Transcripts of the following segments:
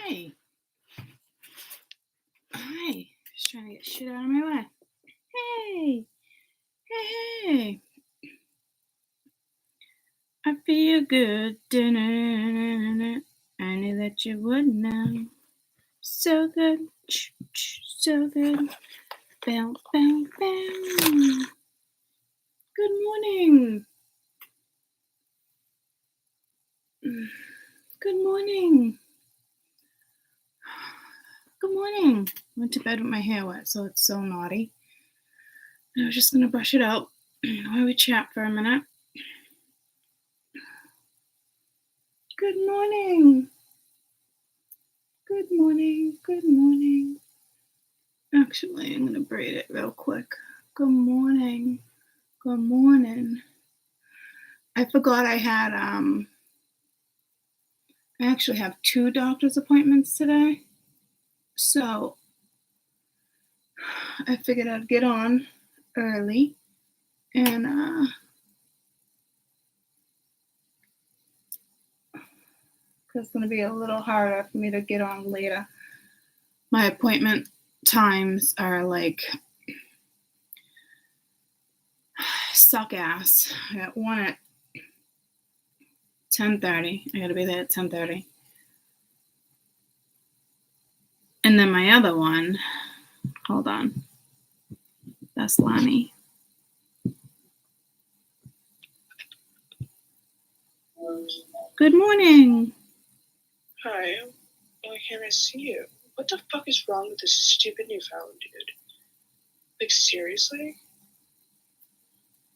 Hi. Hi. Just trying to get shit out of my way. Hey. Hey. I feel good. I knew that you would know. So good. So good. Bam, bam, bam. Good morning. Good morning. Good morning. Went to bed with my hair wet, so it's so naughty. I was just going to brush it out while we chat for a minute. Good morning. Good morning. Good morning. Actually, I'm going to braid it real quick. Good morning. Good morning. I forgot I had, I actually have 2 doctor's appointments today. So I figured I'd get on early and, it's going to be a little harder for me to get on later. My appointment times are like suck ass. I got one at 10:30. I got to be there at 10:30. And then my other one, hold on. That's Lonnie. Good morning. Hi. Why can't I see you? What the fuck is wrong with this stupid new phone, dude? Like, seriously?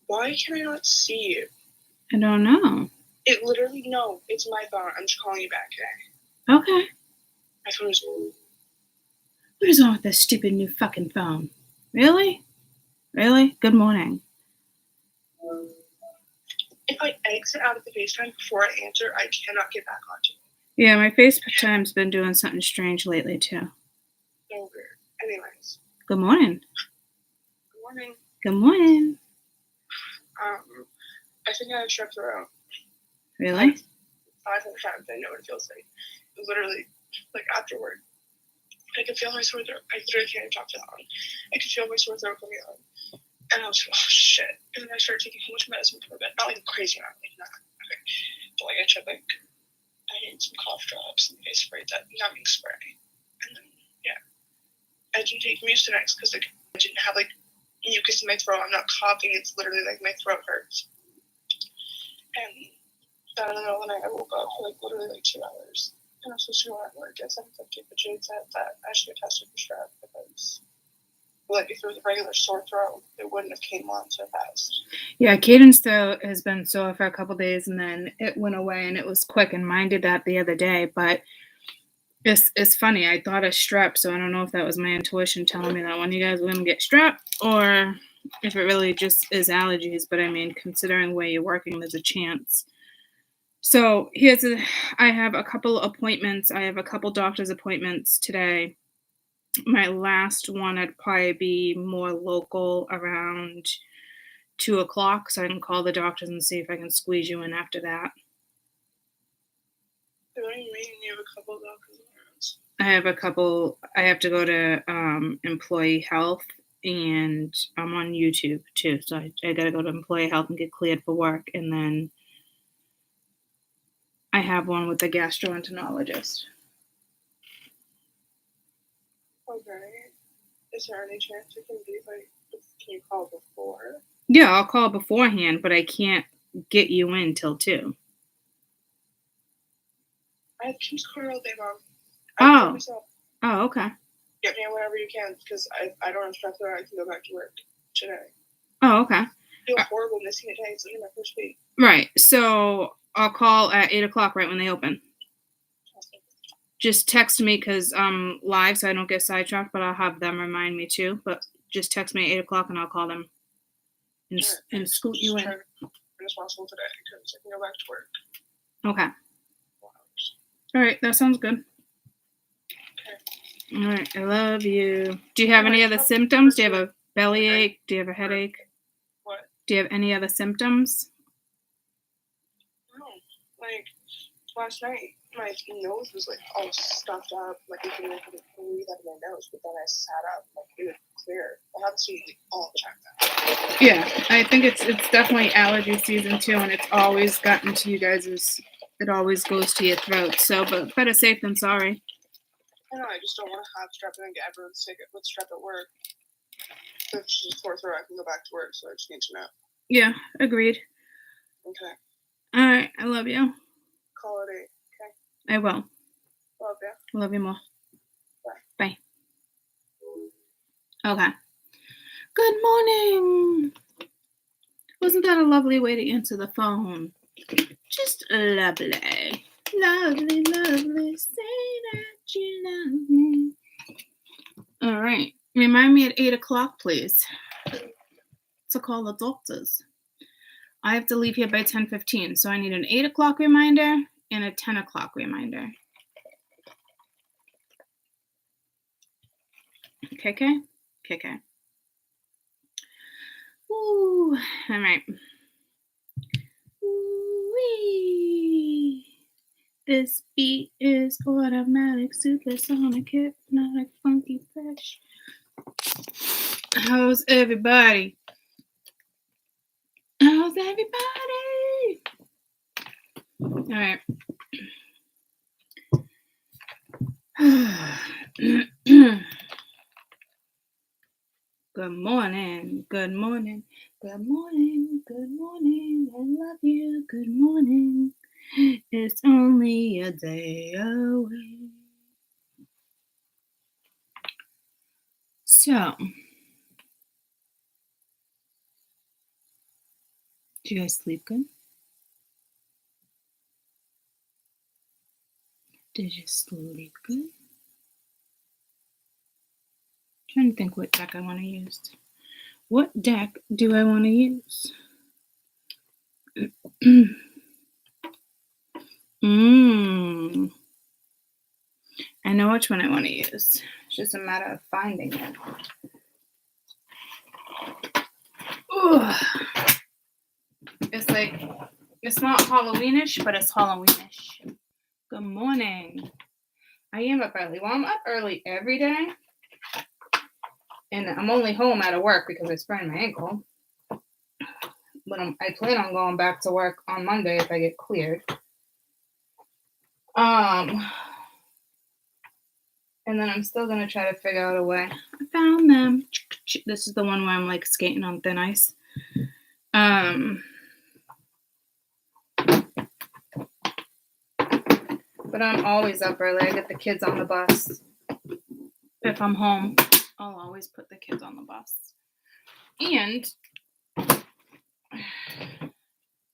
Why can I not see you? I don't know. No, it's my phone. I'm just calling you back today. Okay. My phone is... What is wrong with this stupid new fucking phone? Really? Really? Good morning. If I exit out of the FaceTime before I answer, I cannot get back onto it. Yeah, my FaceTime's been doing something strange lately, too. So weird. Anyways. Good morning. Good morning. Good morning. I think I have strep throat. Really? 500 times. I know what it feels like. Literally, like, afterward. I could feel my sore throat. I literally can't even talk to that long. I could feel my sore throat coming on. And I was like, oh, shit. And then I started taking so much medicine before bed. Not like crazy amount, like, not. Okay. But, like, I tried, like, I need some cough drops and I sprayed that numbing spray. And then, yeah. I didn't take Mucinex because, like, I didn't have, like, mucus in my throat. I'm not coughing. It's literally, like, my throat hurts. And then in the middle of the night, I woke up for, like, literally, like, 2 hours. And I was supposed to go at work at 7:50, but Jade said that I should get tested for strep because, like, if it was a regular sore throat, it wouldn't have came on so fast. Yeah, Caden's throat has been sore for a couple days, and then it went away, and it was quick, and mine did that the other day, but it's funny. I thought of strep, so I don't know if that was my intuition telling me that one of you guys were going to get strep, or if it really just is allergies, but I mean, considering where you're working, there's a chance. So I have a couple appointments. I have a couple doctor's appointments today. My last one would probably be more local around 2 o'clock, so I can call the doctors and see if I can squeeze you in after that. What do you mean you have a couple of doctor's appointments? I have a couple. I have to go to employee health, and I'm on YouTube too, so I got to go to employee health and get cleared for work, and then I have one with the gastroenterologist. Okay. Is there any chance you can be, like, can you call before? Yeah, I'll call beforehand, but I can't get you in till 2. I have Kim's car all day long. Oh, okay. Get me in whenever you can, because I don't have strep throat. I can go back to work today. Oh, okay. I feel horrible missing a day. It's only my first week. Right. So I'll call at 8 o'clock right when they open. Just text me because I'm live, so I don't get sidetracked, but I'll have them remind me too. But just text me at 8 o'clock and I'll call them and scoot you in. As possible today because I can go back to work. Okay. All right. That sounds good. Okay. All right. I love you. Do you have any other symptoms? Do you have a bellyache? Do you have a headache? What? Do you have any other symptoms? No. Like, last night, my nose was like all stuffed up, like I couldn't breathe out of my nose. But then I sat up, like it was clear. I have to all check that. Yeah, I think it's definitely allergy season too, and it's always gotten to you guys'. It always goes to your throat. So, but better safe than sorry. I know. I just don't want to have strep and then get everyone sick with strep at work. So if it's just sore throat, I can go back to work. So I just need to know. Yeah, agreed. Okay. All right, I love you. Call it 8. Okay. I will. Love you. Love you more. Bye. Okay. Good morning. Wasn't that a lovely way to answer the phone? Just lovely. Lovely, lovely. Say that you love me. All right. Remind me at 8 o'clock, please, to call the doctors. I have to leave here by 10:15, so I need an 8 o'clock reminder and a 10 o'clock reminder. Okay. Ooh, all right. Ooh-wee. This beat is automatic, supersonic, hypnotic, funky, fresh. How's everybody? How's everybody? All right. Good morning. Good morning. Good morning. Good morning. I love you. Good morning. It's only a day away. So, did you guys sleep good? Did you sleep good? Trying to think what deck I want to use. What deck do I want to use? I know which one I want to use. It's just a matter of finding it. Ooh. It's like, it's not Halloweenish, but it's Halloweenish. Good morning. I am up early. Well, I'm up early every day. And I'm only home out of work because I sprained my ankle. But I plan on going back to work on Monday if I get cleared. And then I'm still going to try to figure out a way. I found them. This is the one where I'm like skating on thin ice. But I'm always up early. I get the kids on the bus. If I'm home, I'll always put the kids on the bus.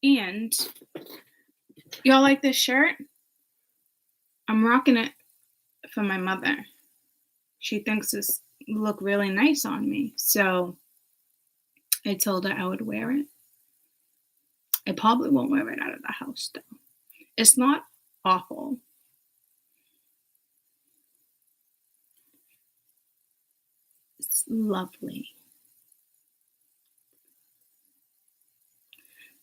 And y'all like this shirt? I'm rocking it for my mother. She thinks this look really nice on me. So I told her I would wear it. I probably won't wear it out of the house though. It's not awful. It's lovely.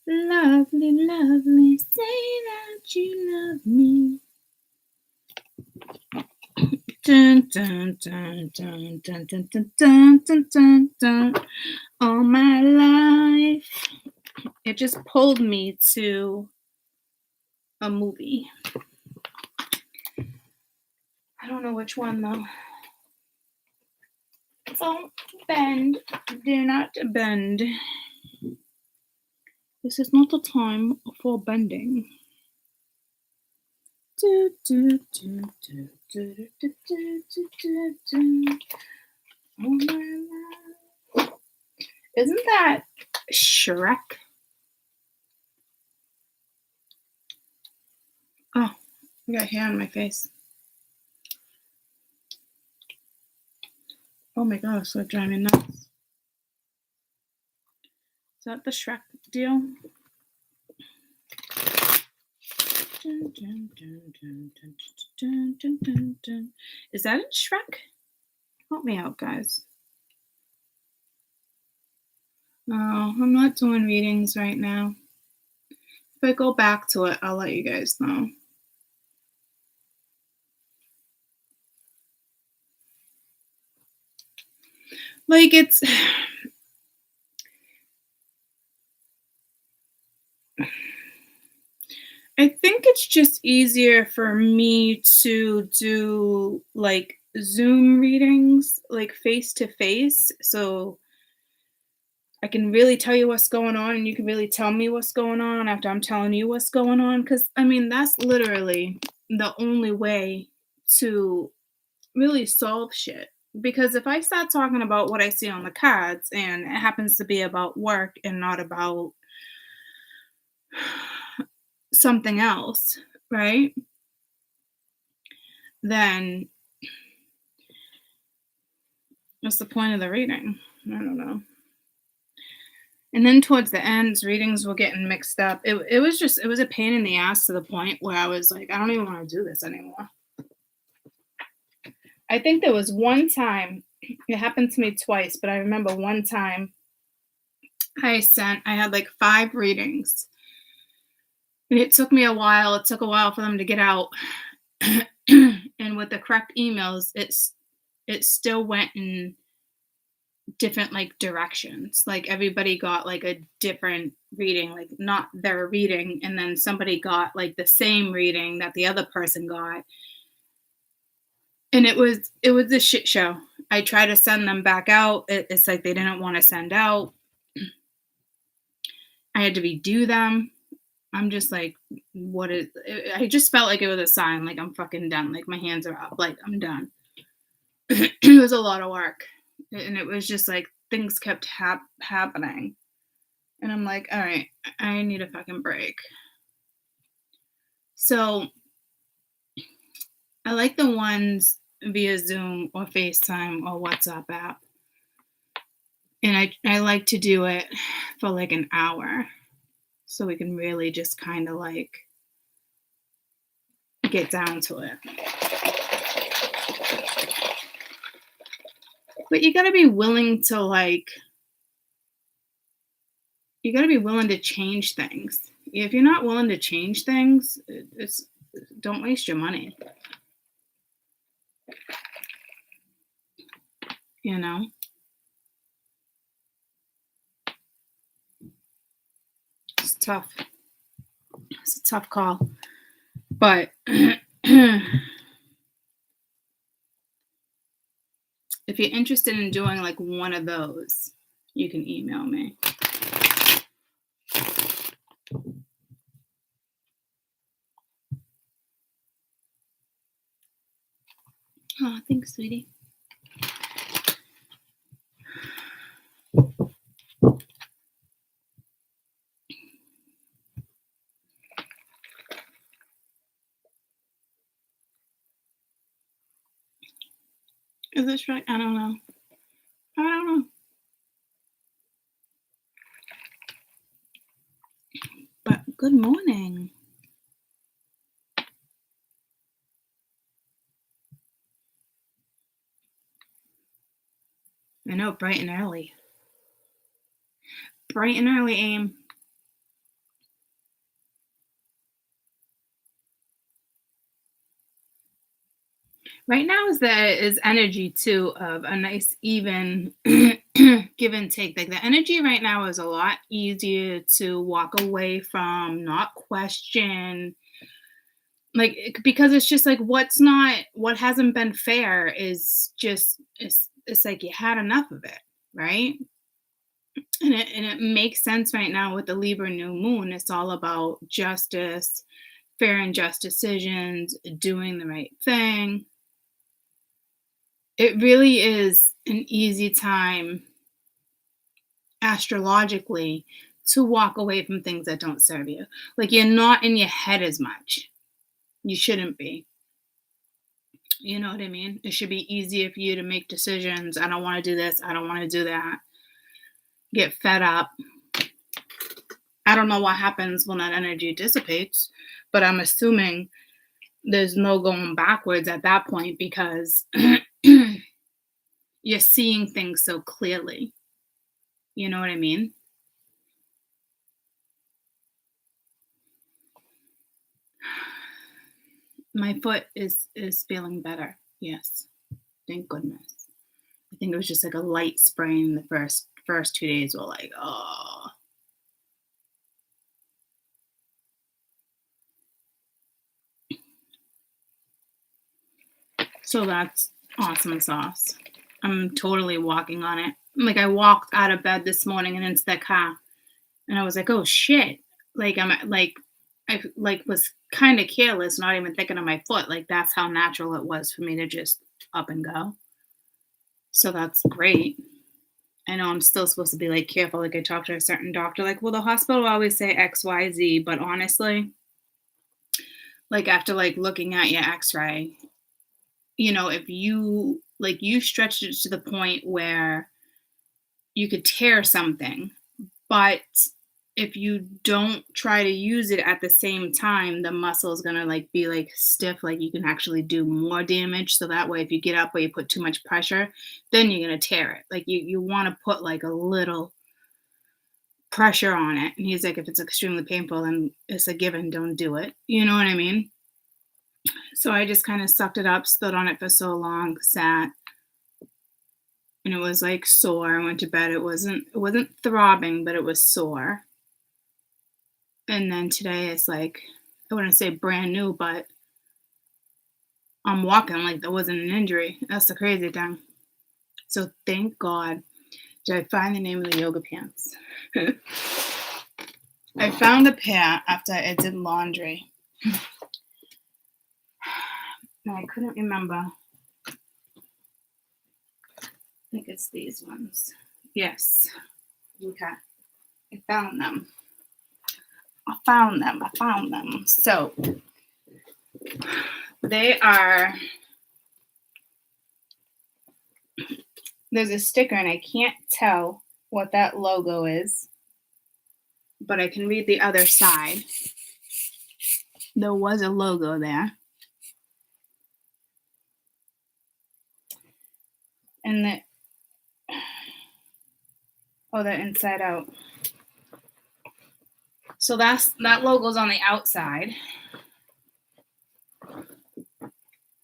Lovely, lovely, say that you love me. Dun, dun, dun, dun, dun, dun, dun, dun, dun, dun, dun. All my life. It just pulled me to a movie. I don't know which one though. Don't bend. Do not bend. This is not the time for bending. Do, do, do, do, do, do, do, do, do, do. Oh my life. Isn't that Shrek? Oh, I got hair on my face. Oh my gosh, that drives me nuts. Is that the Shrek deal? Dun, dun, dun, dun, dun, dun, dun, dun, dun. Is that in Shrek? Help me out, guys. No, I'm not doing readings right now. If I go back to it, I'll let you guys know. Like it's I think it's just easier for me to do like Zoom readings, like face to face. So I can really tell you what's going on and you can really tell me what's going on after I'm telling you what's going on. Cause I mean, that's literally the only way to really solve shit. Because if I start talking about what I see on the cards and it happens to be about work and not about something else, right? Then what's the point of the reading? I don't know. And then towards the ends, readings were getting mixed up. It was just, it was a pain in the ass to the point where I was like, I don't even want to do this anymore. I think there was one time, it happened to me twice, but I remember one time I had like 5 readings. And it took me a while. It took a while for them to get out. And with the correct emails, it still went in different like directions. Like everybody got like a different reading, like not their reading, and then somebody got like the same reading that the other person got. And it was a shit show. I tried to send them back out. It's like they didn't want to send out. I had to redo them. I'm just like, what is? I just felt like it was a sign, like I'm fucking done. Like my hands are up. Like I'm done. It was a lot of work, and it was just like things kept happening, and I'm like, all right, I need a fucking break. So I like the ones via Zoom or FaceTime or WhatsApp app. And I like to do it for like an hour so we can really just kind of like get down to it. But you got to be willing to change things. If you're not willing to change things, don't waste your money. You know? It's tough. It's a tough call. But if you're interested in doing like one of those, you can email me. Oh, thanks, sweetie. Is this right? I don't know. But good morning. I know, bright and early. Bright and early, Aim. Right now is energy too of a nice even give and take. Like the energy right now is a lot easier to walk away from, not question. Like because it's just like what hasn't been fair is just it's like you had enough of it, right? And it makes sense right now with the Libra new moon. It's all about justice, fair and just decisions, doing the right thing. It really is an easy time astrologically to walk away from things that don't serve you. Like you're not in your head as much. You shouldn't be. You know what I mean? It should be easier for you to make decisions. I don't want to do this. I don't want to do that. Get fed up. I don't know what happens when that energy dissipates, but I'm assuming there's no going backwards at that point because you're seeing things so clearly. You know what I mean? My foot is feeling better. Yes. Thank goodness. think it was just like a light sprain. The first 2 days were like, oh. So that's awesome sauce. I'm totally walking on it. Like I walked out of bed this morning and into the car, and I was like, oh shit. Like I like was kind of careless, not even thinking of my foot. Like that's how natural it was for me to just up and go. So that's great. I know I'm still supposed to be like careful. Like I talked to a certain doctor, like, well, the hospital will always say XYZ, but honestly, like after like looking at your x-ray, if you stretched it to the point where you could tear something, but if you don't try to use it at the same time, the muscle is gonna like be like stiff, like you can actually do more damage. So that way, if you get up or you put too much pressure, then you're gonna tear it. Like you want to put like a little pressure on it. And he's like, if it's extremely painful, then it's a given, don't do it. You know what I mean? So I just kind of sucked it up, stood on it for so long, sat, and it was like sore. I went to bed. It wasn't throbbing, but it was sore. And then today it's like, I wouldn't say brand new, but I'm walking like there wasn't an injury. That's the crazy thing. So thank God. Did I find the name of the yoga pants? I found a pair after I did laundry. And I couldn't remember. I think it's these ones. Yes. Okay. I found them. So they are, there's a sticker and I can't tell what that logo is, but I can read the other side. There was a logo there. And they're inside out. So that logo's on the outside.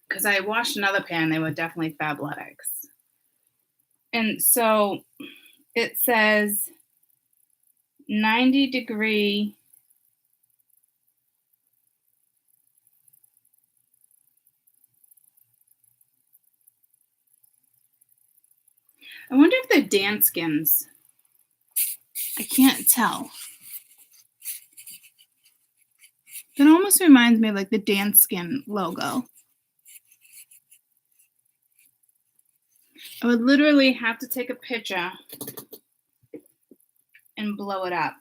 Because I washed another pair and they were definitely Fabletics. And so it says 90-degree. I wonder if they're Danskins. I can't tell. It almost reminds me of like the Danskin logo. I would literally have to take a picture and blow it up.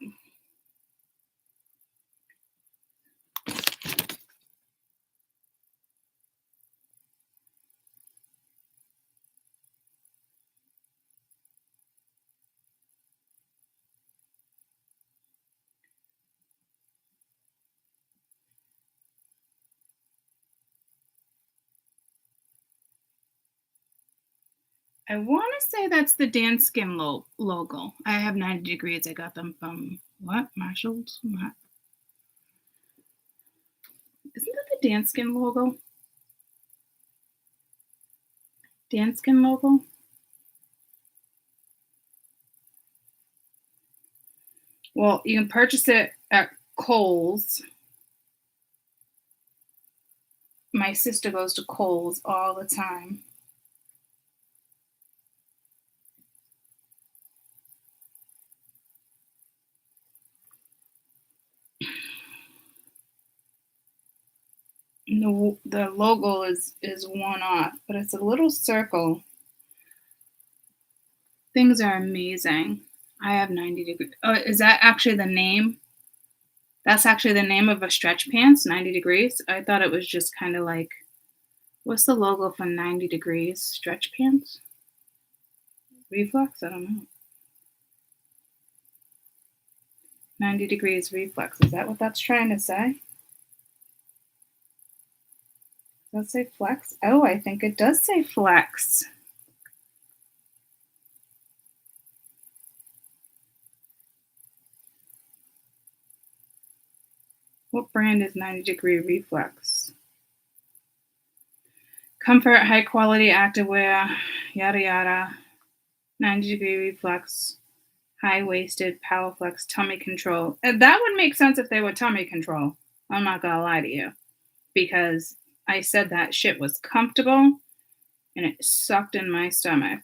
I want to say that's the Danskin logo. I have 90 degrees. I got them from what? Marshalls? What? Isn't that the Danskin logo? Danskin logo? Well, you can purchase it at Kohl's. My sister goes to Kohl's all the time. The logo is worn off, but it's a little circle. Things are amazing. I have 90 degrees. Oh, is that actually the name? That's actually the name of a stretch pants, 90 degrees. I thought it was just kind of like, what's the logo for 90 degrees stretch pants? Reflex? I don't know. 90 degrees reflex. Is that what that's trying to say? Does that say flex? Oh, I think it does say flex. What brand is 90 degree reflex? Comfort, high quality activewear, yada yada. 90-degree reflex, high-waisted, power flex, tummy control. That would make sense if they were tummy control. I'm not gonna lie to you. Because I said that shit was comfortable and it sucked in my stomach.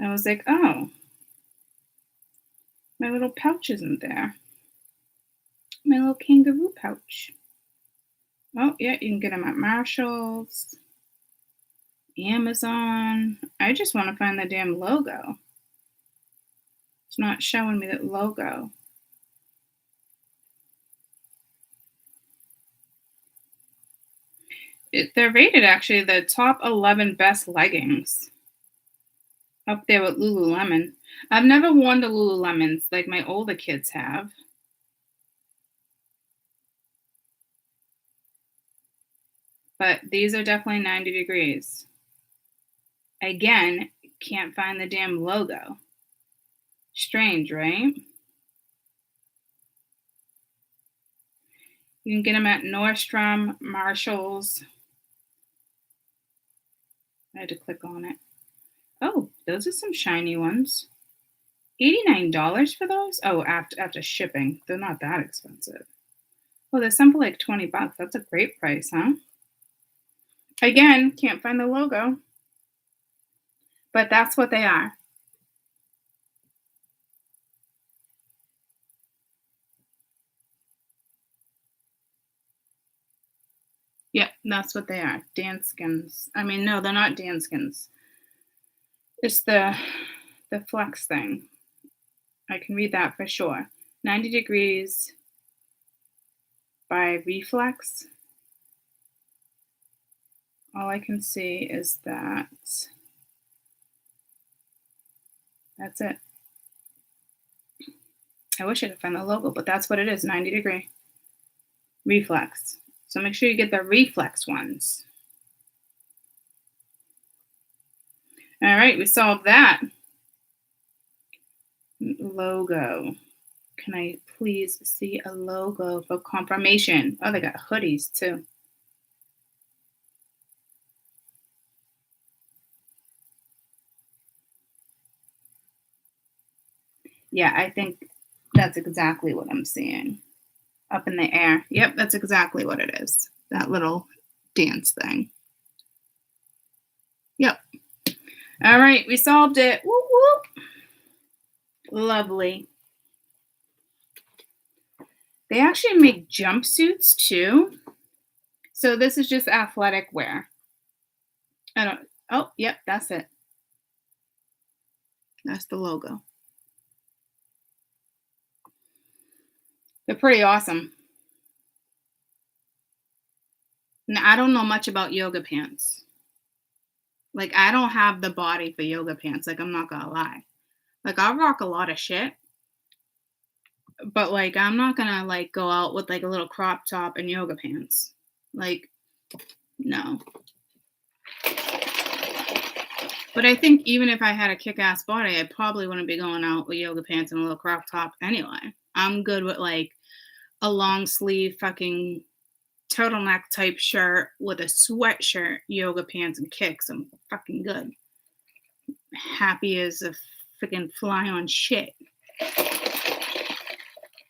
I was like, oh, my little pouch isn't there. My little kangaroo pouch. Oh, yeah, you can get them at Marshall's, Amazon. I just want to find the damn logo. It's not showing me that logo. They're rated actually the top 11 best leggings. Up there with Lululemon. I've never worn the Lululemons like my older kids have. But these are definitely 90 degrees. Again, can't find the damn logo. Strange, right? You can get them at Nordstrom, Marshalls. I had to click on it. Oh, those are some shiny ones. $89 for those? Oh, after shipping. They're not that expensive. Oh, there's some for like $20. That's a great price, huh? Again, can't find the logo. But that's what they are. Yep, that's what they are. Danskins. I mean, no, they're not Danskins. It's the flex thing. I can read that for sure. 90 degrees by Reflex. All I can see is that. That's it. I wish I could find the logo, but that's what it is, 90 degree. Reflex. So make sure you get the Reflex ones. All right, we solved that. Logo. Can I please see a logo for confirmation? Oh, they got hoodies too. Yeah, I think that's exactly what I'm seeing. Up in the air. Yep, that's exactly what it is. That little dance thing. Yep. All right, we solved it. Whoop, whoop. Lovely. They actually make jumpsuits too. So this is just athletic wear. Oh, yep, that's it. That's the logo. They're pretty awesome. Now, I don't know much about yoga pants. Like, I don't have the body for yoga pants. Like, I'm not gonna lie. Like, I'll rock a lot of shit. But, like, I'm not gonna, like, go out with, like, a little crop top and yoga pants. Like, no. But I think even if I had a kick-ass body, I probably wouldn't be going out with yoga pants and a little crop top anyway. I'm good with, like, a long sleeve fucking turtleneck type shirt with a sweatshirt, yoga pants, and kicks. I'm fucking good. Happy as a freaking fly on shit.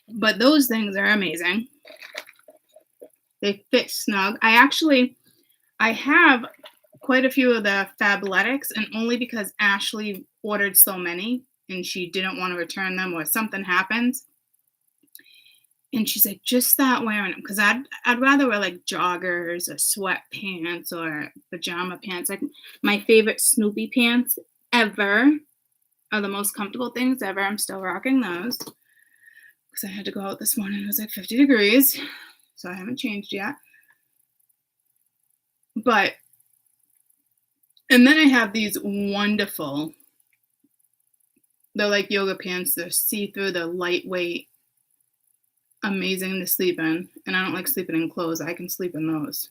But those things are amazing. They fit snug. I have quite a few of the Fabletics, and only because Ashley ordered so many and she didn't want to return them or something happens. And she's like, just start wearing them. Because I'd rather wear like joggers or sweatpants or pajama pants. Like my favorite Snoopy pants ever are the most comfortable things ever. I'm still rocking those. Because I had to go out this morning. It was like 50 degrees. So I haven't changed yet. And then I have these wonderful, they're like yoga pants. They're see-through. They're lightweight. Amazing to sleep in, and I don't like sleeping in clothes. I can sleep in those.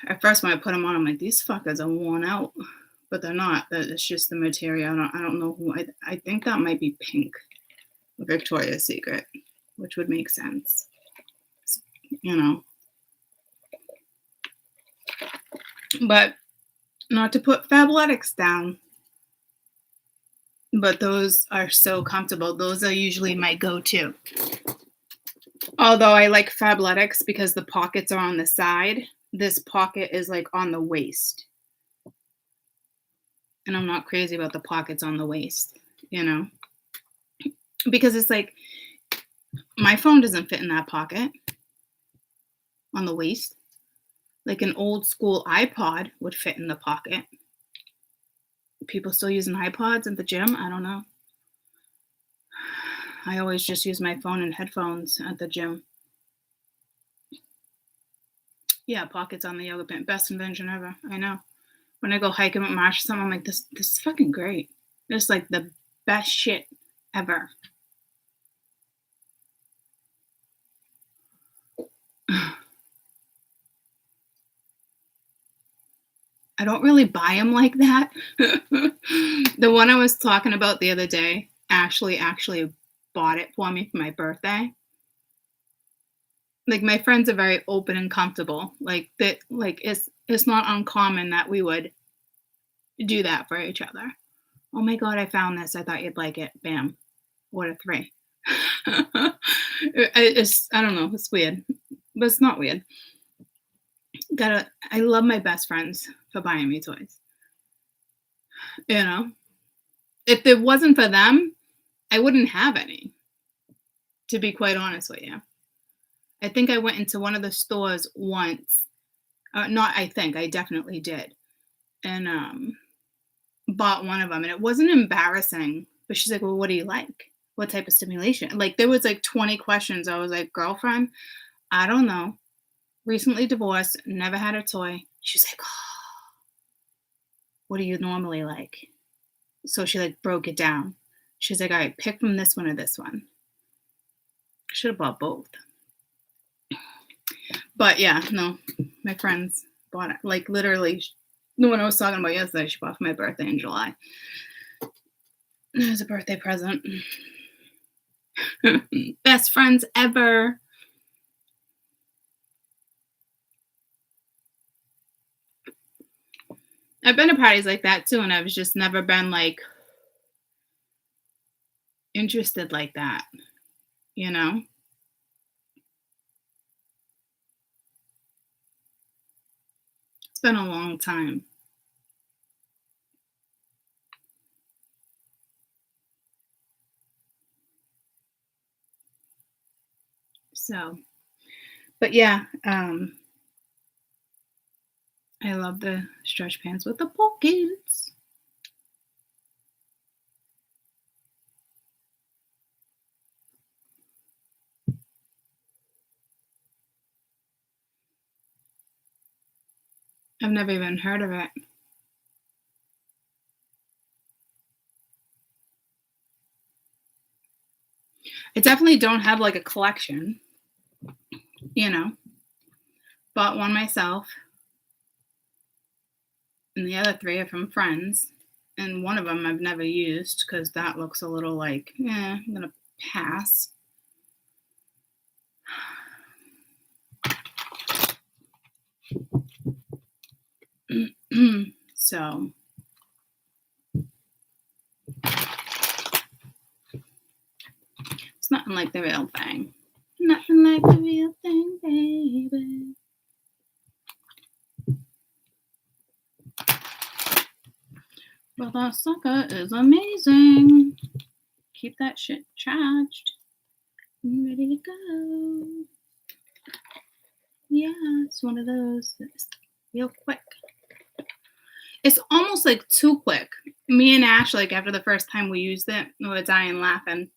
At first, when I put them on, I'm like, these fuckers are worn out, but they're not. It's just the material. I don't know who. I think that might be pink, Victoria's Secret, which would make sense. You know. But not to put Fabletics down, but those are so comfortable. Those are usually my go-to. Although I like Fabletics because the pockets are on the side. This pocket is like on the waist. And I'm not crazy about the pockets on the waist, you know? Because it's like, my phone doesn't fit in that pocket on the waist. Like an old school iPod would fit in the pocket. People still using iPods at the gym? I don't know. I always just use my phone and headphones at the gym. Yeah, pockets on the yoga pant. Best invention ever. I know. When I go hiking with Marsh or something, I'm like, this is fucking great. It's like the best shit ever. I don't really buy them like that. The one I was talking about the other day, Ashley actually bought it for me for my birthday. Like, my friends are very open and comfortable. Like that, like it's not uncommon that we would do that for each other. Oh my God, I found this. I thought you'd like it. Bam. Order 3. I don't know. It's weird, but it's not weird. I love my best friends for buying me toys. You know, if it wasn't for them, I wouldn't have any, to be quite honest with you. I think I went into one of the stores once. I definitely did. And bought one of them. And it wasn't embarrassing. But she's like, well, what do you like? What type of stimulation? Like, there was like 20 questions. I was like, girlfriend, I don't know. Recently divorced, never had a toy. She's like, oh, what do you normally like? So she like broke it down. She's like, all right, pick from this one or this one. Should have bought both. But yeah, no, my friends bought it. Like, literally, the one I was talking about yesterday, she bought for my birthday in July. It was a birthday present. Best friends ever. I've been to parties like that too, and I've just never been like interested like that, you know? It's been a long time. So, but yeah, I love the stretch pants with the pockets. I've never even heard of it. I definitely don't have like a collection, you know. Bought one myself, and the other 3 are from friends. And one of them I've never used because that looks a little like, I'm gonna pass. So it's nothing like the real thing. Nothing like the real thing, baby. But that sucker is amazing. Keep that shit charged. I'm ready to go. Yeah, it's one of those that's real quick. It's almost like too quick. Me and Ash, like after the first time we used it, we were dying laughing.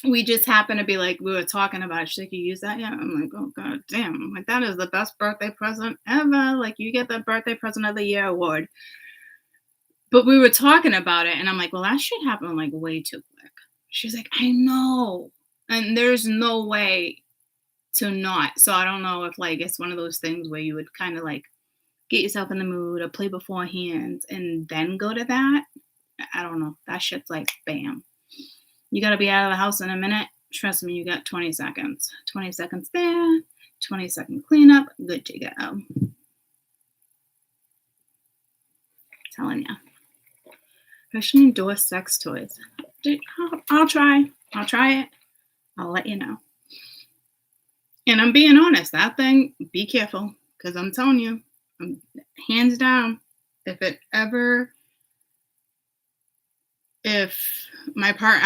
We just happened to be like, we were talking about it. She's like, you use that yet? I'm like, oh God damn. I'm like, that is the best birthday present ever. Like, you get the birthday present of the year award. But we were talking about it, and I'm like, well, that shit happened like way too quick. She's like, I know. And there's no way to not. So I don't know if like it's one of those things where you would kind of like get yourself in the mood or play beforehand and then go to that. I don't know. That shit's like bam. You got to be out of the house in a minute. Trust me, you got 20 seconds. 20 seconds there, 20-second cleanup, good to go. Telling you. I should endorse sex toys. I'll try. I'll try it. I'll let you know. And I'm being honest. That thing, be careful. Because I'm telling you, hands down, if I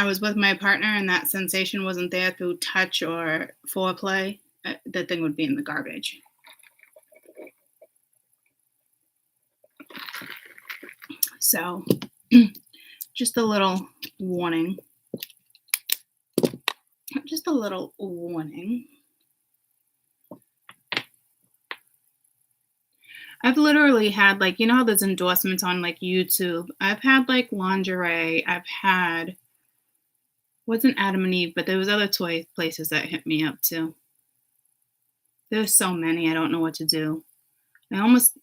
was with my partner and that sensation wasn't there through touch or foreplay, that thing would be in the garbage. So, just a little warning. Just a little warning. I've literally had, like, you know how there's endorsements on, like, YouTube? I've had, like, lingerie. I've had, wasn't Adam and Eve, but there was other toy places that hit me up, too. There's so many, I don't know what to do. I almost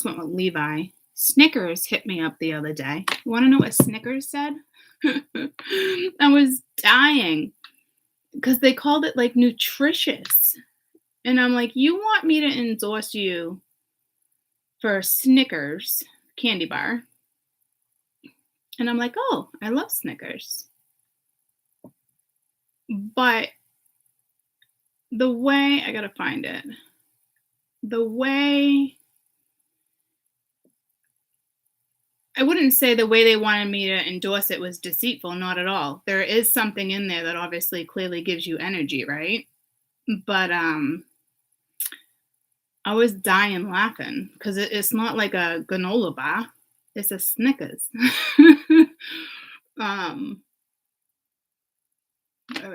went with Levi. Snickers hit me up the other day. You want to know what Snickers said? I was dying because they called it, like, nutritious. And I'm like, you want me to endorse you for Snickers candy bar? And I'm like, oh, I love Snickers. But the way, I gotta find it. The way, I wouldn't say the way they wanted me to endorse it was deceitful, not at all. There is something in there that obviously clearly gives you energy, right? But I was dying laughing because it's not like a granola bar. It's a Snickers. Where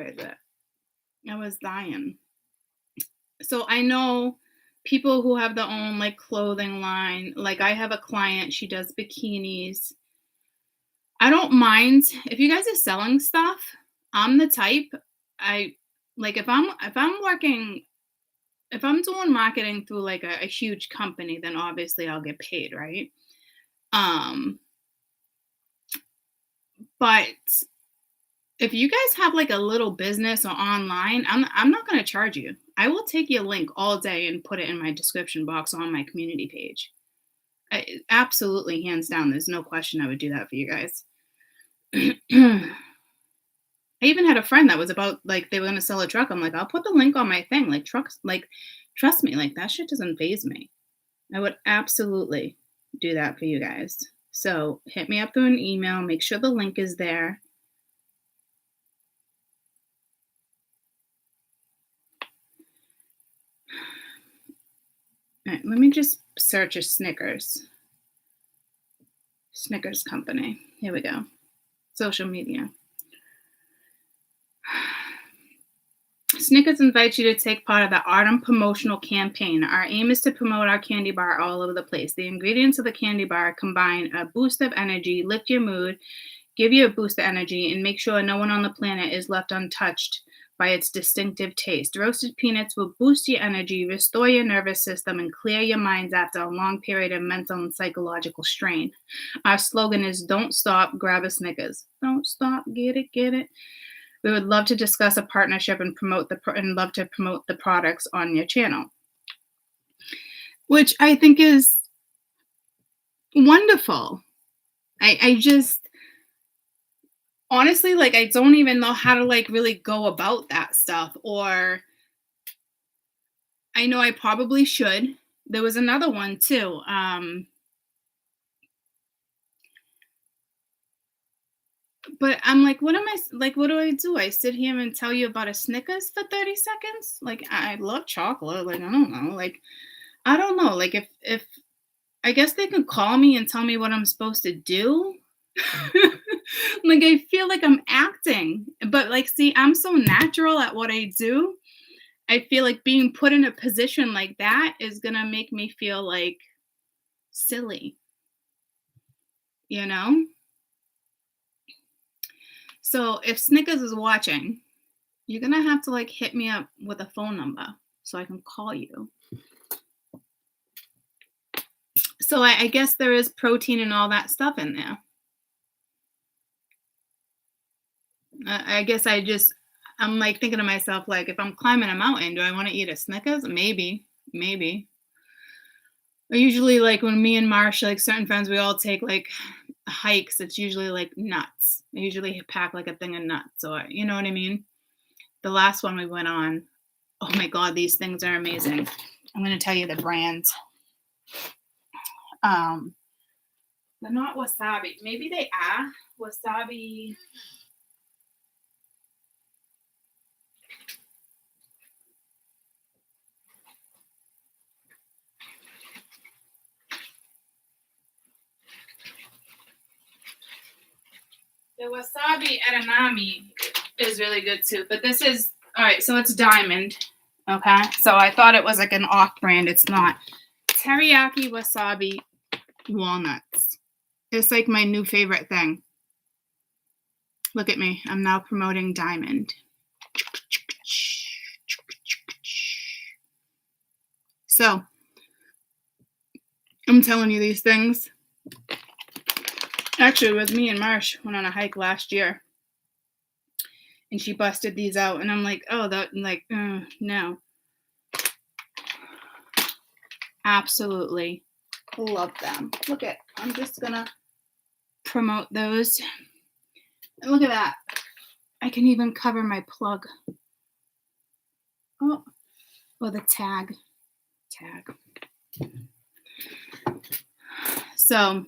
is it? I was dying. So I know people who have their own, like, clothing line. Like, I have a client, she does bikinis. I don't mind if you guys are selling stuff. I'm the type, if I'm doing marketing through, like, a huge company, then obviously I'll get paid, right? But if you guys have, like, a little business or online, I'm not going to charge you. I will take your link all day and put it in my description box on my community page. Absolutely, hands down, there's no question I would do that for you guys. I even had a friend that was about, like, they were going to sell a truck. I'm like, I'll put the link on my thing. Like, trucks, like, trust me, like, that shit doesn't faze me. I would absolutely do that for you guys. So hit me up through an email. Make sure the link is there. All right, let me just search a Snickers company. Here we go. Social media. Snickers invites you to take part of the autumn promotional campaign. Our aim is to promote our candy bar all over the place. The ingredients of the candy bar combine a boost of energy, lift your mood, give you a boost of energy, and make sure no one on the planet is left untouched by its distinctive taste. Roasted peanuts will boost your energy, restore your nervous system, and clear your minds after a long period of mental and psychological strain. Our slogan is, don't stop, grab a Snickers. Don't stop, get it, get it. We would love to discuss a partnership and love to promote the products on your channel, which I think is wonderful. I just, honestly, like, I don't even know how to, like, really go about that stuff. Or I know I probably should. There was another one too. But I'm like, what do I do? I sit here and tell you about a Snickers for 30 seconds? Like, I love chocolate. Like, I don't know. Like, I don't know. Like, if I guess they could call me and tell me what I'm supposed to do. Like, I feel like I'm acting. But, like, see, I'm so natural at what I do. I feel like being put in a position like that is going to make me feel, like, silly. You know? So if Snickers is watching, you're going to have to, like, hit me up with a phone number so I can call you. So I guess there is protein and all that stuff in there. I guess I'm, like, thinking to myself, like, if I'm climbing a mountain, do I want to eat a Snickers? Maybe. usually like when me and Marsh, like certain friends, we all take like hikes. It's usually like nuts. I usually pack like a thing of nuts, or you know what I mean. The last one we went on, oh my god, these things are amazing. I'm gonna tell you the brands. They're not wasabi. Maybe they are wasabi. The wasabi edamame is really good too, but this is all right. So it's diamond, okay. So I thought it was like an off brand. It's not. Teriyaki wasabi walnuts. It's like my new favorite thing. Look at me. I'm now promoting diamond. So I'm telling you these things. Actually, it was me and Marsh went on a hike last year, and she busted these out, and I'm like, oh, that like, no. Absolutely love them. Look at, I'm just gonna promote those. And look at that. I can even cover my plug. Oh, the tag. So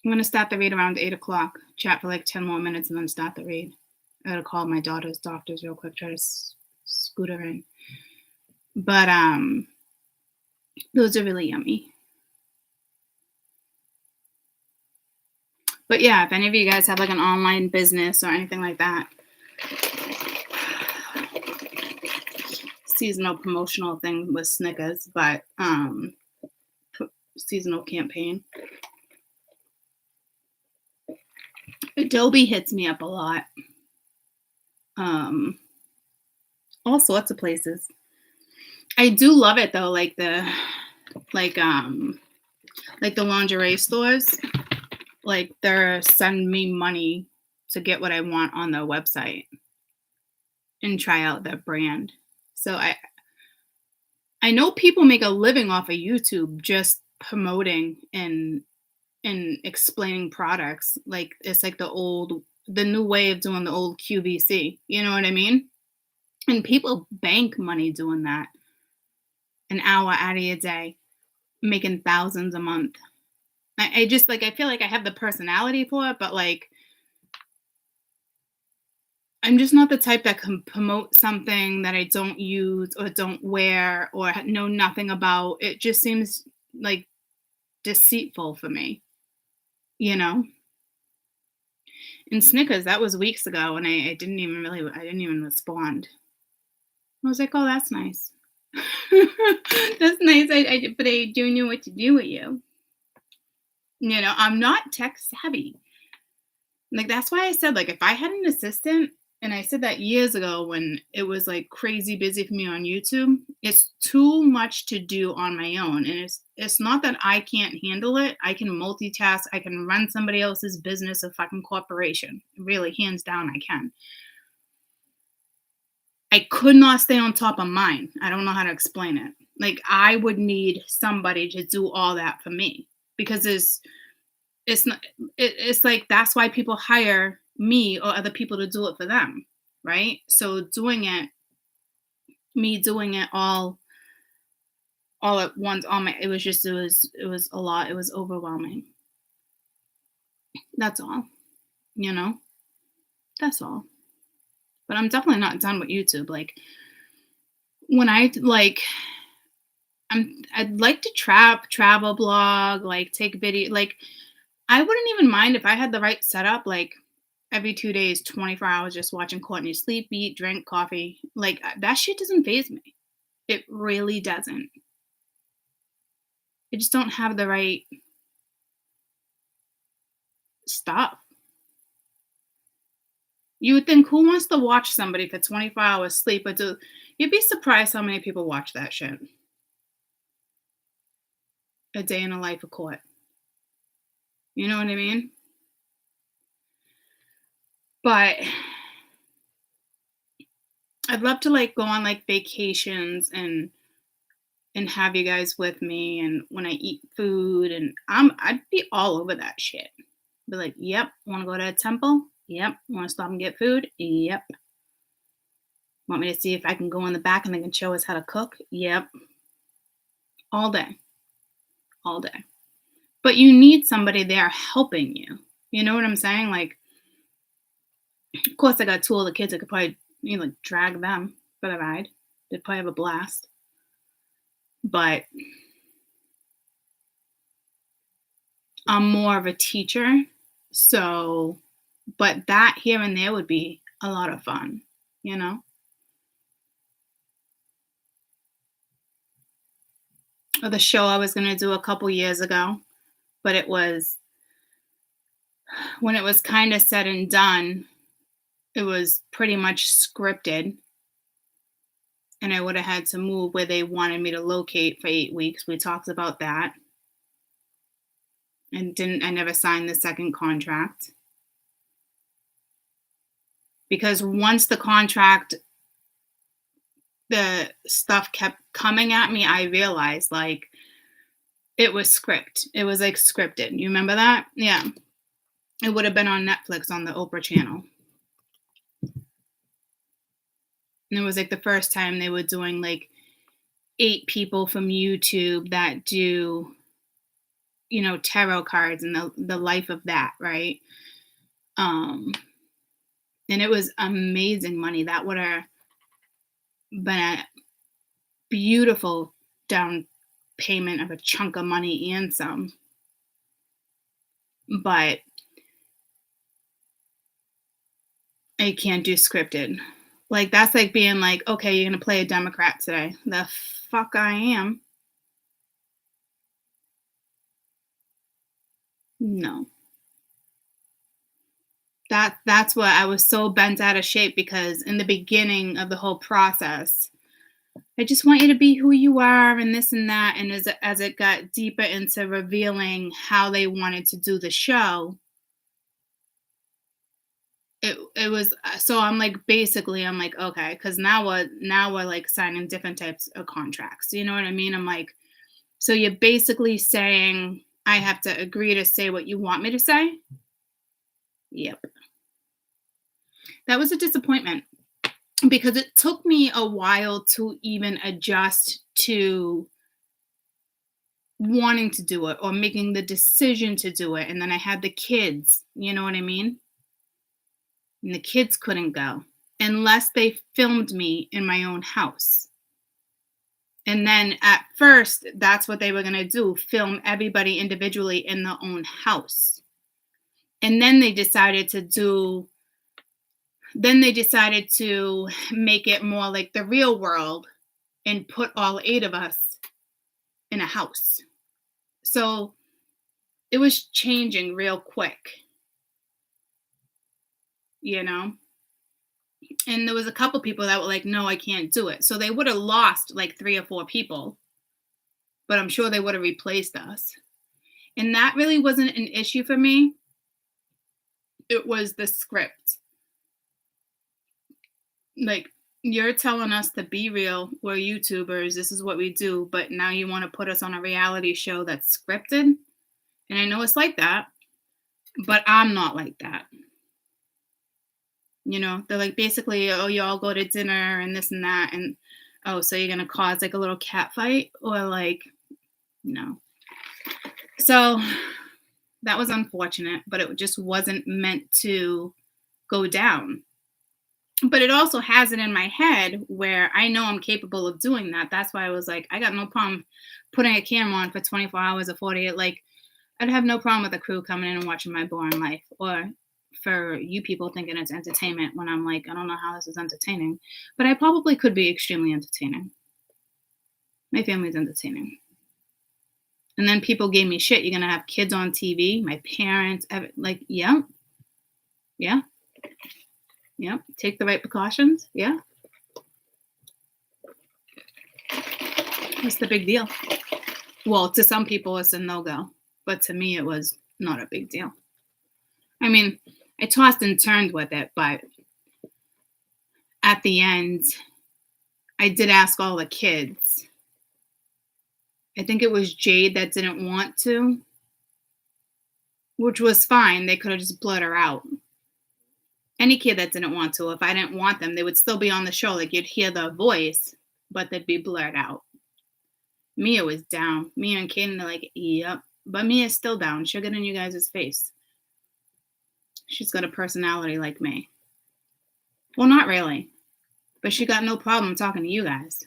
I'm going to start the read around 8 o'clock, chat for like 10 more minutes, and then start the read. I got to call my daughter's doctors real quick, try to scoot her in. But those are really yummy. But yeah, if any of you guys have like an online business or anything like that, seasonal promotional thing with Snickers, but seasonal campaign. Adobe hits me up a lot. All sorts of places. I do love it though, like the lingerie stores. Like they're sending me money to get what I want on their website and try out their brand. So I know people make a living off of YouTube just promoting and explaining products. Like it's like the new way of doing the old QVC. You know what I mean? And people bank money doing that. An hour out of your day, making thousands a month. I just like, I feel like I have the personality for it, but like, I'm just not the type that can promote something that I don't use or don't wear or know nothing about. It just seems like deceitful for me, you know? And Snickers, that was weeks ago, and I didn't even respond. I was like, oh, that's nice. That's nice. But I do know what to do with you. You know, I'm not tech savvy. Like, that's why I said, like, if I had an assistant, and I said that years ago when it was like crazy busy for me on YouTube, it's too much to do on my own. And it's not that I can't handle it. I can multitask. I can run somebody else's business, a fucking corporation. Really, hands down, I can. I could not stay on top of mine. I don't know how to explain it. Like, I would need somebody to do all that for me, because it's like, that's why people hire me or other people to do it for them, right? So me doing it all at once, it was a lot. It was overwhelming. That's all, you know. That's all. But I'm definitely not done with YouTube. Like, when I'd like to travel blog, like take video, like I wouldn't even mind if I had the right setup, like every 2 days, 24 hours, just watching Courtney sleep, eat, drink, coffee. Like, that shit doesn't faze me. It really doesn't. I just don't have the right stuff. You would think, who wants to watch somebody for 24 hours sleep? But you'd be surprised how many people watch that shit. A day in the life of Court. You know what I mean? But I'd love to like go on like vacations and have you guys with me, and when I eat food, and I'd be all over that shit. Be like, yep, want to go to a temple? Yep. Want to stop and get food? Yep. Want me to see if I can go in the back and they can show us how to cook? Yep. All day. All day. But you need somebody there helping you. You know what I'm saying? Like, of course, I got two older kids. I could probably, like drag them for the ride. They'd probably have a blast. But I'm more of a teacher. So, but that here and there would be a lot of fun, Or the show I was going to do a couple years ago, but it was, when it was kind of said and done, it was pretty much scripted. And I would have had to move where they wanted me to locate for 8 weeks. We talked about that. And I never signed the second contract. Because once the stuff kept coming at me, I realized like it was It was like scripted. You remember that? Yeah. It would have been on Netflix on the Oprah channel. And it was like the first time they were doing like 8 people from YouTube that do, tarot cards and the life of that, right? And it was amazing money. That would have been a beautiful down payment of a chunk of money and some. But I can't do scripted. Like, that's like being like, okay, you're going to play a Democrat today. The fuck I am. No. That's what I was so bent out of shape, because in the beginning of the whole process, I just want you to be who you are and this and that. And as it got deeper into revealing how they wanted to do the show, it was, so I'm like, basically, I'm like, okay, because now we're like signing different types of contracts. You know what I mean? I'm like, so you're basically saying I have to agree to say what you want me to say? Yep. That was a disappointment, because it took me a while to even adjust to wanting to do it or making the decision to do it. And then I had the kids, you know what I mean? And the kids couldn't go unless they filmed me in my own house. And then at first, that's what they were going to do, film everybody individually in their own house. And then they decided to make it more like the real world and put all 8 of us in a house. So it was changing real quick, And there was a couple people that were like, no, I can't do it. So they would have lost like 3 or 4 people, but I'm sure they would have replaced us. And that really wasn't an issue for me. It was the script. Like, you're telling us to be real. We're YouTubers. This is what we do. But now you want to put us on a reality show that's scripted. And I know it's like that, but I'm not like that. They're like, basically, oh, you all go to dinner and this and that. And, oh, so you're going to cause like a little cat fight? Or like, no. So that was unfortunate, but it just wasn't meant to go down. But it also has it in my head where I know I'm capable of doing that. That's why I was like, I got no problem putting a camera on for 24 hours or 48. Like, I'd have no problem with the crew coming in and watching my boring life, or for you people thinking it's entertainment when I'm like, I don't know how this is entertaining, but I probably could be extremely entertaining. My family's entertaining. And then people gave me shit. You're going to have kids on TV. My parents, like, yeah. Take the right precautions. Yeah. What's the big deal? Well, to some people, it's a no-go. But to me, it was not a big deal. I mean, I tossed and turned with it, but at the end, I did ask all the kids. I think it was Jade that didn't want to, which was fine. They could have just blurred her out. Any kid that didn't want to, if I didn't want them, they would still be on the show. Like, you'd hear the voice, but they'd be blurred out. Mia was down. Mia and Kaden are like, yep. But Mia's still down. She'll get in you guys' face. She's got a personality like me. Well, not really. But she got no problem talking to you guys.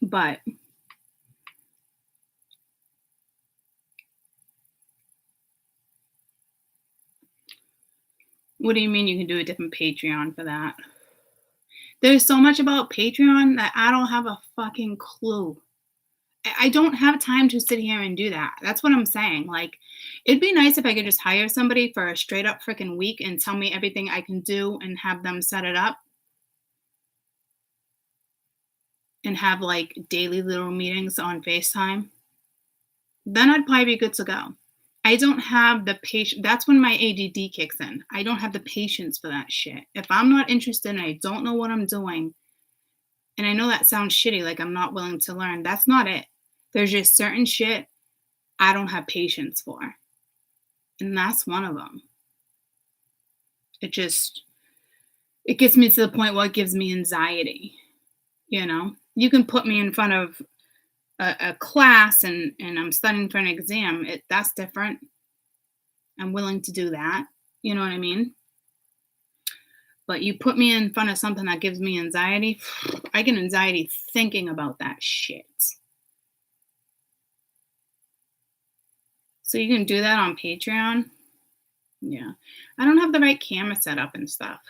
But what do you mean you can do a different Patreon for that? There's so much about Patreon that I don't have a fucking clue. I don't have time to sit here and do that. That's what I'm saying. Like, it'd be nice if I could just hire somebody for a straight up freaking week and tell me everything I can do and have them set it up. And have like daily little meetings on FaceTime. Then I'd probably be good to go. I don't have the patience. That's when my ADD kicks in. I don't have the patience for that shit. If I'm not interested and I don't know what I'm doing, and I know that sounds shitty, like I'm not willing to learn, that's not it. There's just certain shit I don't have patience for. And that's one of them. It gets me to the point where it gives me anxiety. You know, you can put me in front of a class and I'm studying for an exam. That's different. I'm willing to do that. You know what I mean? But you put me in front of something that gives me anxiety, I get anxiety thinking about that shit. So you can do that on Patreon? Yeah. I don't have the right camera set up and stuff.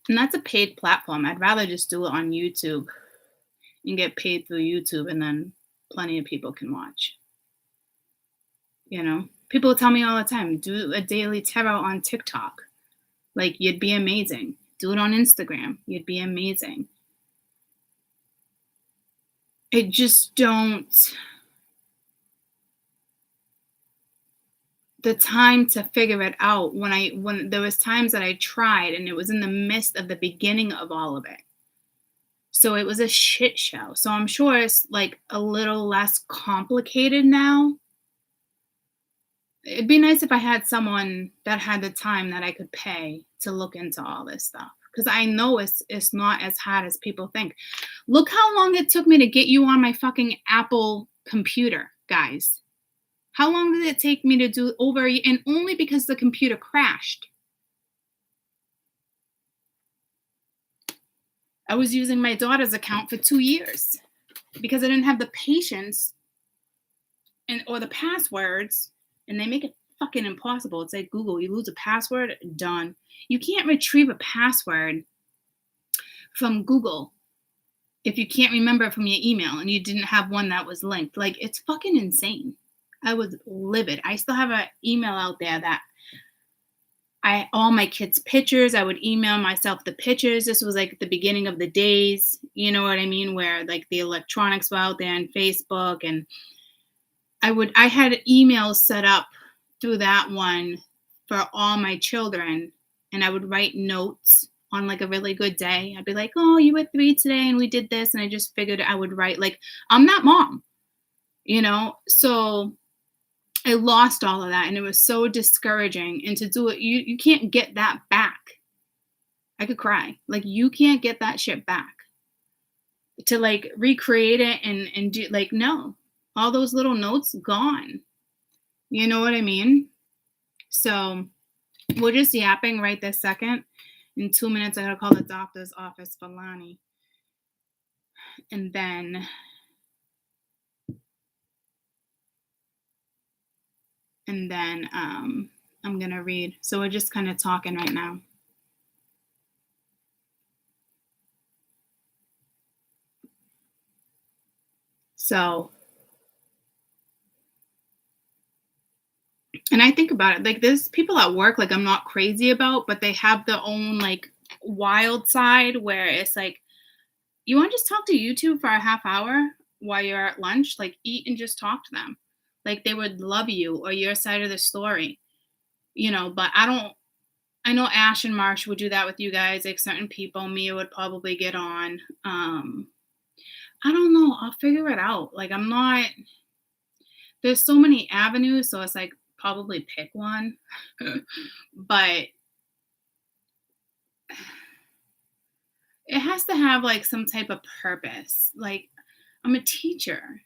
And that's a paid platform. I'd rather just do it on YouTube and get paid through YouTube, and then plenty of people can watch. You know, people tell me all the time, do a daily tarot on TikTok. Like, you'd be amazing. Do it on Instagram. You'd be amazing. I just don't. The time to figure it out when there was times that I tried and it was in the midst of the beginning of all of it. So it was a shit show. So I'm sure it's like a little less complicated now. It'd be nice if I had someone that had the time that I could pay to look into all this stuff. Because I know it's not as hard as people think. Look how long it took me to get you on my fucking Apple computer, guys. How long did it take me to do over? And only because the computer crashed. I was using my daughter's account for 2 years because I didn't have the patience or the passwords, and they make it fucking impossible. It's like Google, you lose a password, done. You can't retrieve a password from Google if you can't remember it from your email and you didn't have one that was linked. Like, it's fucking insane. I was livid. I still have an email out there that all my kids' pictures, I would email myself the pictures. This was like the beginning of the days, you know what I mean? Where like the electronics were out there and Facebook, and I had emails set up through that one for all my children, and I would write notes on like a really good day. I'd be like, oh, you were 3 today and we did this. And I just figured I would write, like, I'm that mom, you know? So I lost all of that, and it was so discouraging. And to do it, you can't get that back. I could cry. Like, you can't get that shit back. To like recreate it and do, like, no. All those little notes gone. You know what I mean? So we're just yapping right this second. In 2 minutes, I gotta call the doctor's office for Lonnie. And then I'm gonna read. So we're just kind of talking right now. So, and I think about it, like, there's people at work, like, I'm not crazy about, but they have their own like wild side where it's like, You want to just talk to YouTube for a half hour while you're at lunch? Like, eat and just talk to them. Like, they would love you or your side of the story, but I know Ash and Marsh would do that with you guys, like certain people. Mia would probably get on. I don't know. I'll figure it out. Like, there's so many avenues, so it's like probably pick one. But it has to have like some type of purpose. Like, I'm a teacher,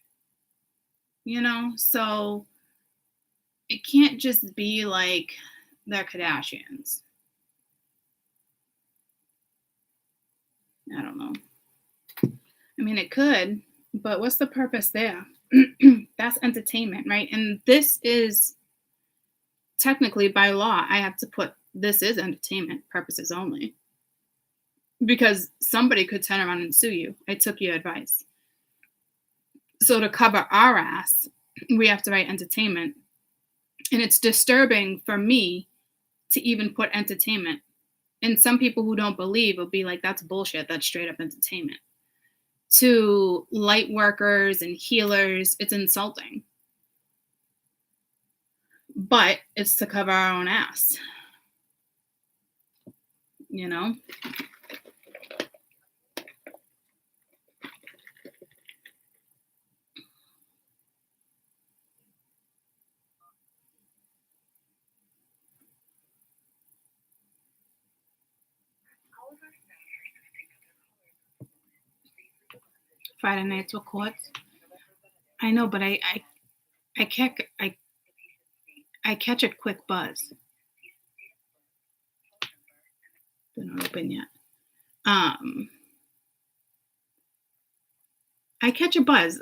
so it can't just be like the Kardashians. I don't know. I mean, it could, but what's the purpose there? That's entertainment, right? And this is technically by law, I have to put this is entertainment purposes only. Because somebody could turn around and sue you. I took your advice. So to cover our ass, we have to write entertainment. And it's disturbing for me to even put entertainment. And some people who don't believe will be like, that's bullshit. That's straight up entertainment. To light workers and healers, it's insulting. But it's to cover our own ass. Friday nights with courts. I know, but I catch a quick buzz. They're not open yet. I catch a buzz.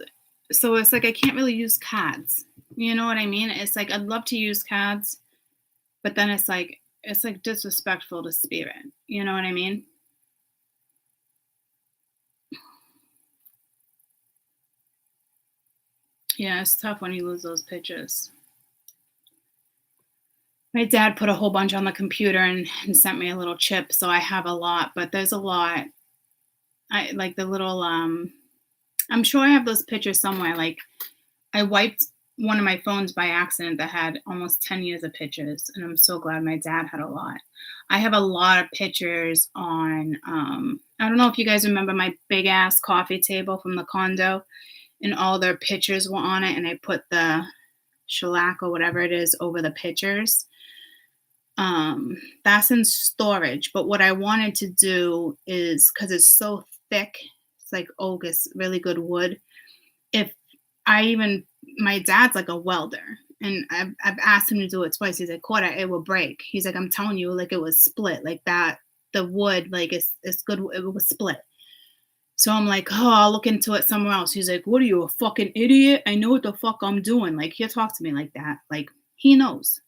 So it's like I can't really use cards. You know what I mean? It's like I'd love to use cards, but then it's like disrespectful to spirit. You know what I mean? Yeah, it's tough when you lose those pictures. My dad put a whole bunch on the computer and sent me a little chip, so I have a lot, but there's a lot. I like the little I'm sure I have those pictures somewhere. Like, I wiped one of my phones by accident that had almost 10 years of pictures, and I'm so glad my dad had a lot. I have a lot of pictures on I don't know if you guys remember my big ass coffee table from the condo, and all their pictures were on it, and I put the shellac or whatever it is over the pictures. That's in storage, but what I wanted to do is, because it's so thick, it's like oak, it's really good wood. My dad's like a welder, and I've asked him to do it twice. He's like, Quarter, it will break. He's like, I'm telling you, like, it was split like that. The wood, like, it's good. It was split. So I'm like, oh, I'll look into it somewhere else. He's like, what are you, a fucking idiot? I know what the fuck I'm doing. Like, he'll talk to me like that. Like, he knows,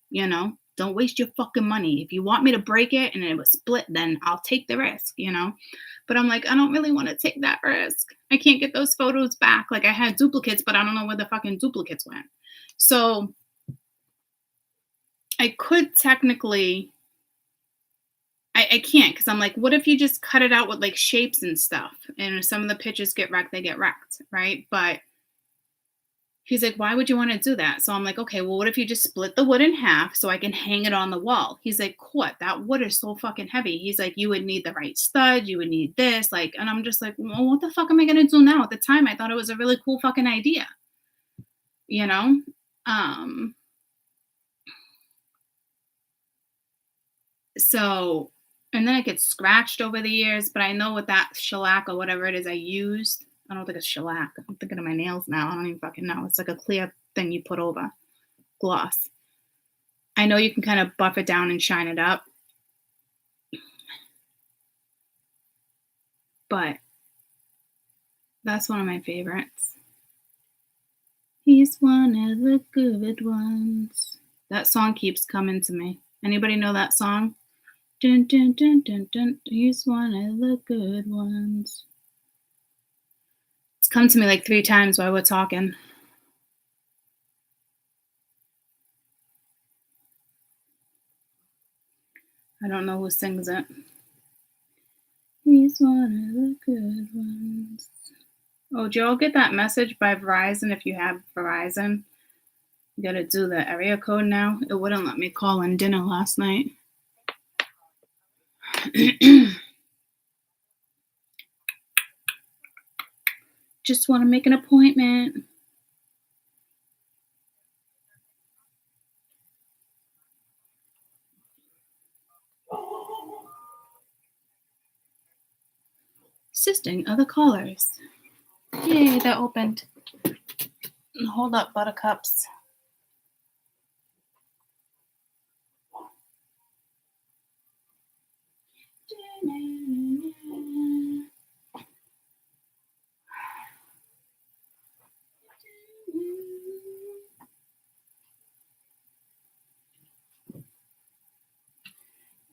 don't waste your fucking money. If you want me to break it and it was split, then I'll take the risk, But I'm like, I don't really want to take that risk. I can't get those photos back. Like, I had duplicates, but I don't know where the fucking duplicates went. So I could technically, I can't, because I'm like, what if you just cut it out with like shapes and stuff? And if some of the pictures get wrecked, they get wrecked, right? But he's like, why would you want to do that? So I'm like, okay, well, what if you just split the wood in half so I can hang it on the wall? He's like, what? That wood is so fucking heavy. He's like, you would need the right stud. You would need this. Like, and I'm just like, well, what the fuck am I going to do now? At the time, I thought it was a really cool fucking idea, So, and then it gets scratched over the years, but I know with that shellac or whatever it is I used, I don't think it's shellac. I'm thinking of my nails now. I don't even fucking know. It's like a clear thing you put over. Gloss. I know you can kind of buff it down and shine it up. But that's one of my favorites. He's one of the good ones. That song keeps coming to me. Anybody know that song? Dun, dun, dun, dun, dun. He's one of the good ones. It's come to me like 3 times while we're talking. I don't know who sings it. He's one of the good ones. Oh, did you all get that message by Verizon? If you have Verizon, you gotta do the area code now. It wouldn't let me call in dinner last night. Just want to make an appointment. Assisting other callers. Yay, that opened. Hold up, buttercups.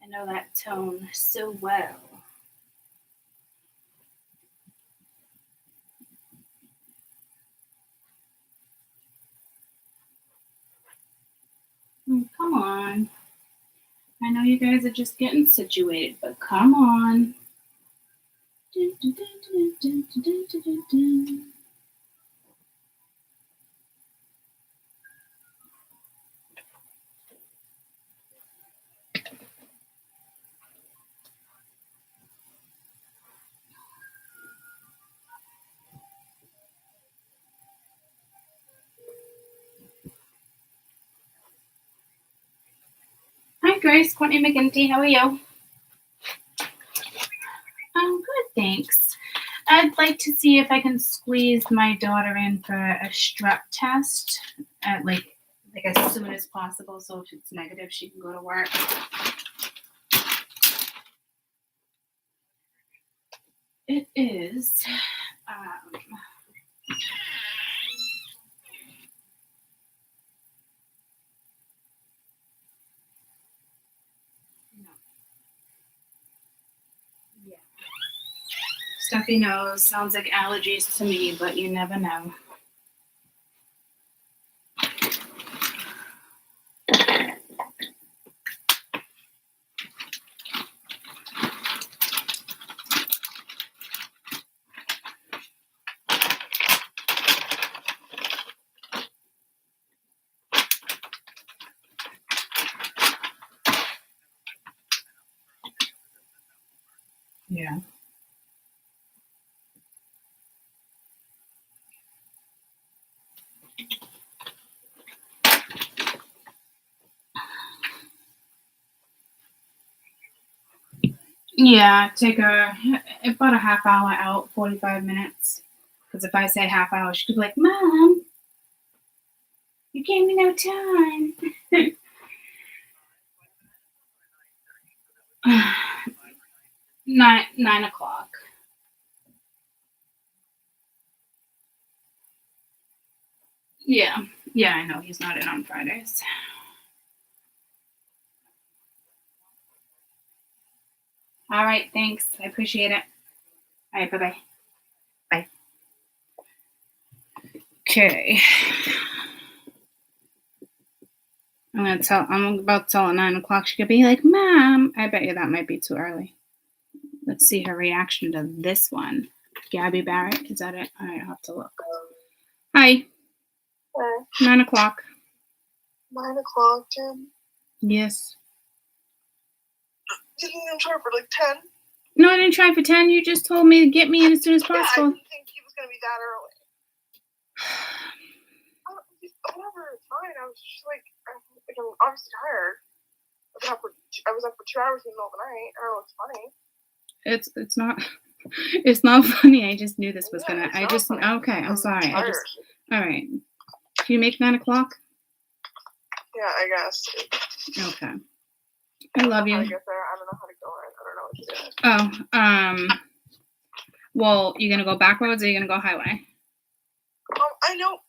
I know that tone so well. Come on. I know you guys are just getting situated, but come on. Hi, Grace. Courtney McGinty. How are you? I'm good, thanks. I'd like to see if I can squeeze my daughter in for a strep test at like as soon as possible. So if it's negative, she can go to work. It is. Yeah. Stuffy nose sounds like allergies to me, but you never know. Yeah. Yeah, take about a half hour out, 45 minutes. Because if I say half hour, she could be like, Mom, you gave me no time. 9 o'clock. Yeah, I know he's not in on Fridays. All right, thanks. I appreciate it. All right, bye-bye. Bye. Okay. I'm about to tell her 9 o'clock. She could be like, Mom. I bet you that might be too early. Let's see her reaction to this one. Gabby Barrett, is that it? All right, I'll have to look. Hi. Hey. 9 o'clock. 9 o'clock, Jim? Yes. You didn't even try for like 10? No, I didn't try for 10. You just told me to get me in as soon as possible. Yeah, I didn't think he was going to be that early. Whatever, it's fine. I was just like I'm obviously tired. I was up for 2 hours in the middle of the night. I don't know, it's funny. It's not funny. I just knew this was gonna. Okay. I'm sorry. All right. Can you make 9 o'clock? Yeah, I guess. Okay. I love you. I get there. I don't know how to go in. I don't know what to do. Oh. Well, you gonna go back roads or you gonna go highway? I know.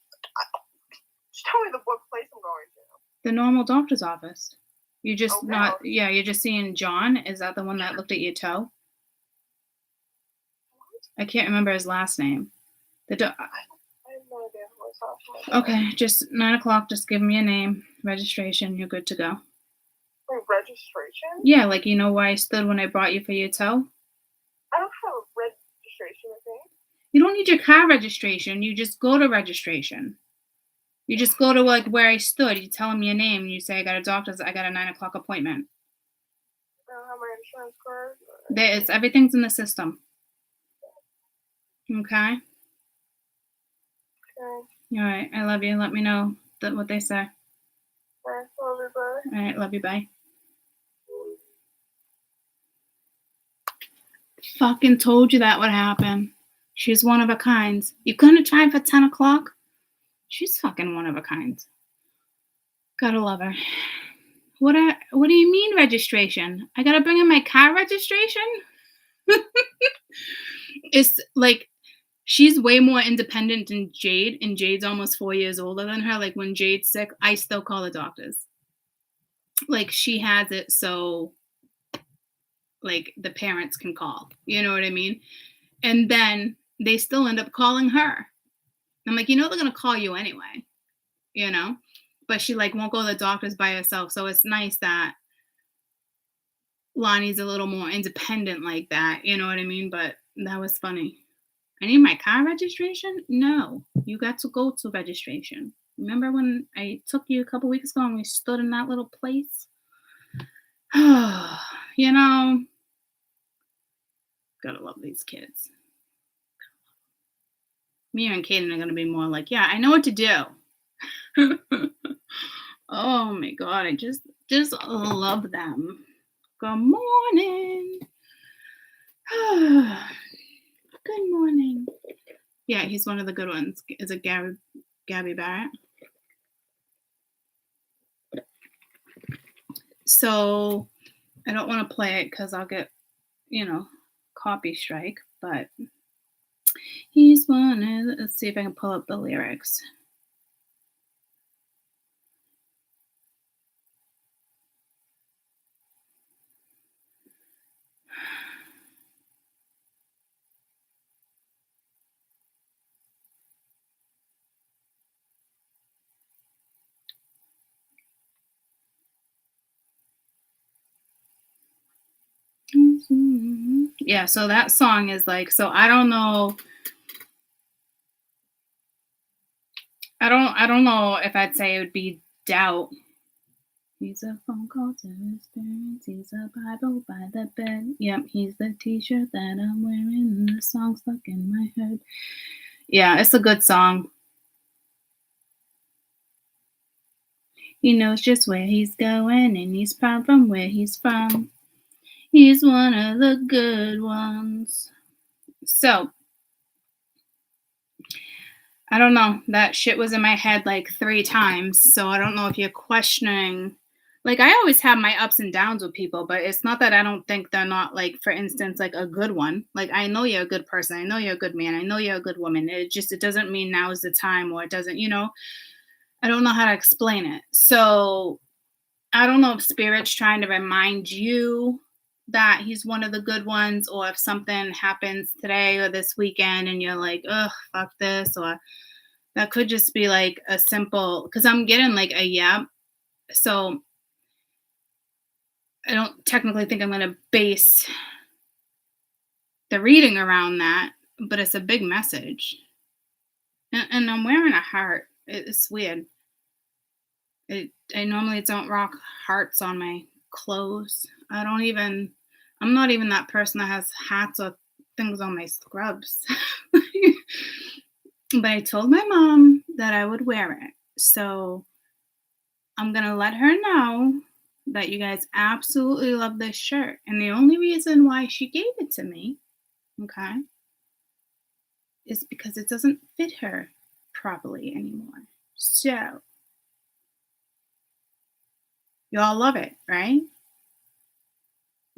Just tell me what place I'm going to. The normal doctor's office. You just not. Yeah, you're just seeing John. Is that the one that looked at your toe? I can't remember his last name. I have no idea who I saw. Okay, just 9 o'clock. Just give me a name, registration. You're good to go. Wait, registration? Yeah, like you know where I stood when I brought you for your toe? I don't You don't need your car registration. You just go to registration. You just go to like where I stood. You tell them your name and you say, I got a doctor's, I got a 9 o'clock appointment. I don't have my insurance card. Everything's in the system. Okay? Okay. All right. I love you. Let me know what they say. Bye. Love you, bye. All right. Love you. Bye. Fucking told you that would happen. She's one of a kind. You couldn't try for 10 o'clock? She's fucking one of a kind. Gotta love her. What do you mean registration? I gotta bring in my car registration? It's like she's way more independent than Jade, and Jade's almost 4 years older than her. Like when Jade's sick, I still call the doctors. Like she has it so like the parents can call. You know what I mean? And then they still end up calling her. I'm like, they're gonna call you anyway, But she like won't go to the doctors by herself. So it's nice that Lonnie's a little more independent like that. You know what I mean? But that was funny. I need my car registration? No, you got to go to registration. Remember when I took you a couple weeks ago and we stood in that little place? Gotta love these kids. Me and Kaden are going to be more like, yeah, I know what to do. Oh my God. I just love them. Good morning. Good morning. Yeah, he's one of the good ones. Is it Gabby Barrett? So I don't want to play it because I'll get, copy strike, but he's one. Let's see if I can pull up the lyrics. Yeah, so that song is like, so I don't know. I don't know if I'd say it would be doubt. He's a phone call to his parents. He's a Bible by the bed. Yep, he's the t-shirt that I'm wearing. And the song's stuck in my head. Yeah, it's a good song. He knows just where he's going, and he's proud from where he's from. He's one of the good ones. So, I don't know. That shit was in my head like 3 times. So, I don't know if you're questioning. Like, I always have my ups and downs with people, but it's not that I don't think they're not, like, for instance, like a good one. Like, I know you're a good person. I know you're a good man. I know you're a good woman. It doesn't mean now is the time, or it doesn't, I don't know how to explain it. So, I don't know if Spirit's trying to remind you that he's one of the good ones, or if something happens today or this weekend and you're like, ugh, fuck this, or that could just be like a simple, because I'm getting like a yep. So I don't technically think I'm going to base the reading around that, but it's a big message. And I'm wearing a heart. It's weird. I normally don't rock hearts on my clothes. I'm not even that person that has hats or things on my scrubs. But I told my mom that I would wear it. So I'm going to let her know that you guys absolutely love this shirt. And the only reason why she gave it to me, okay, is because it doesn't fit her properly anymore. So y'all love it, right?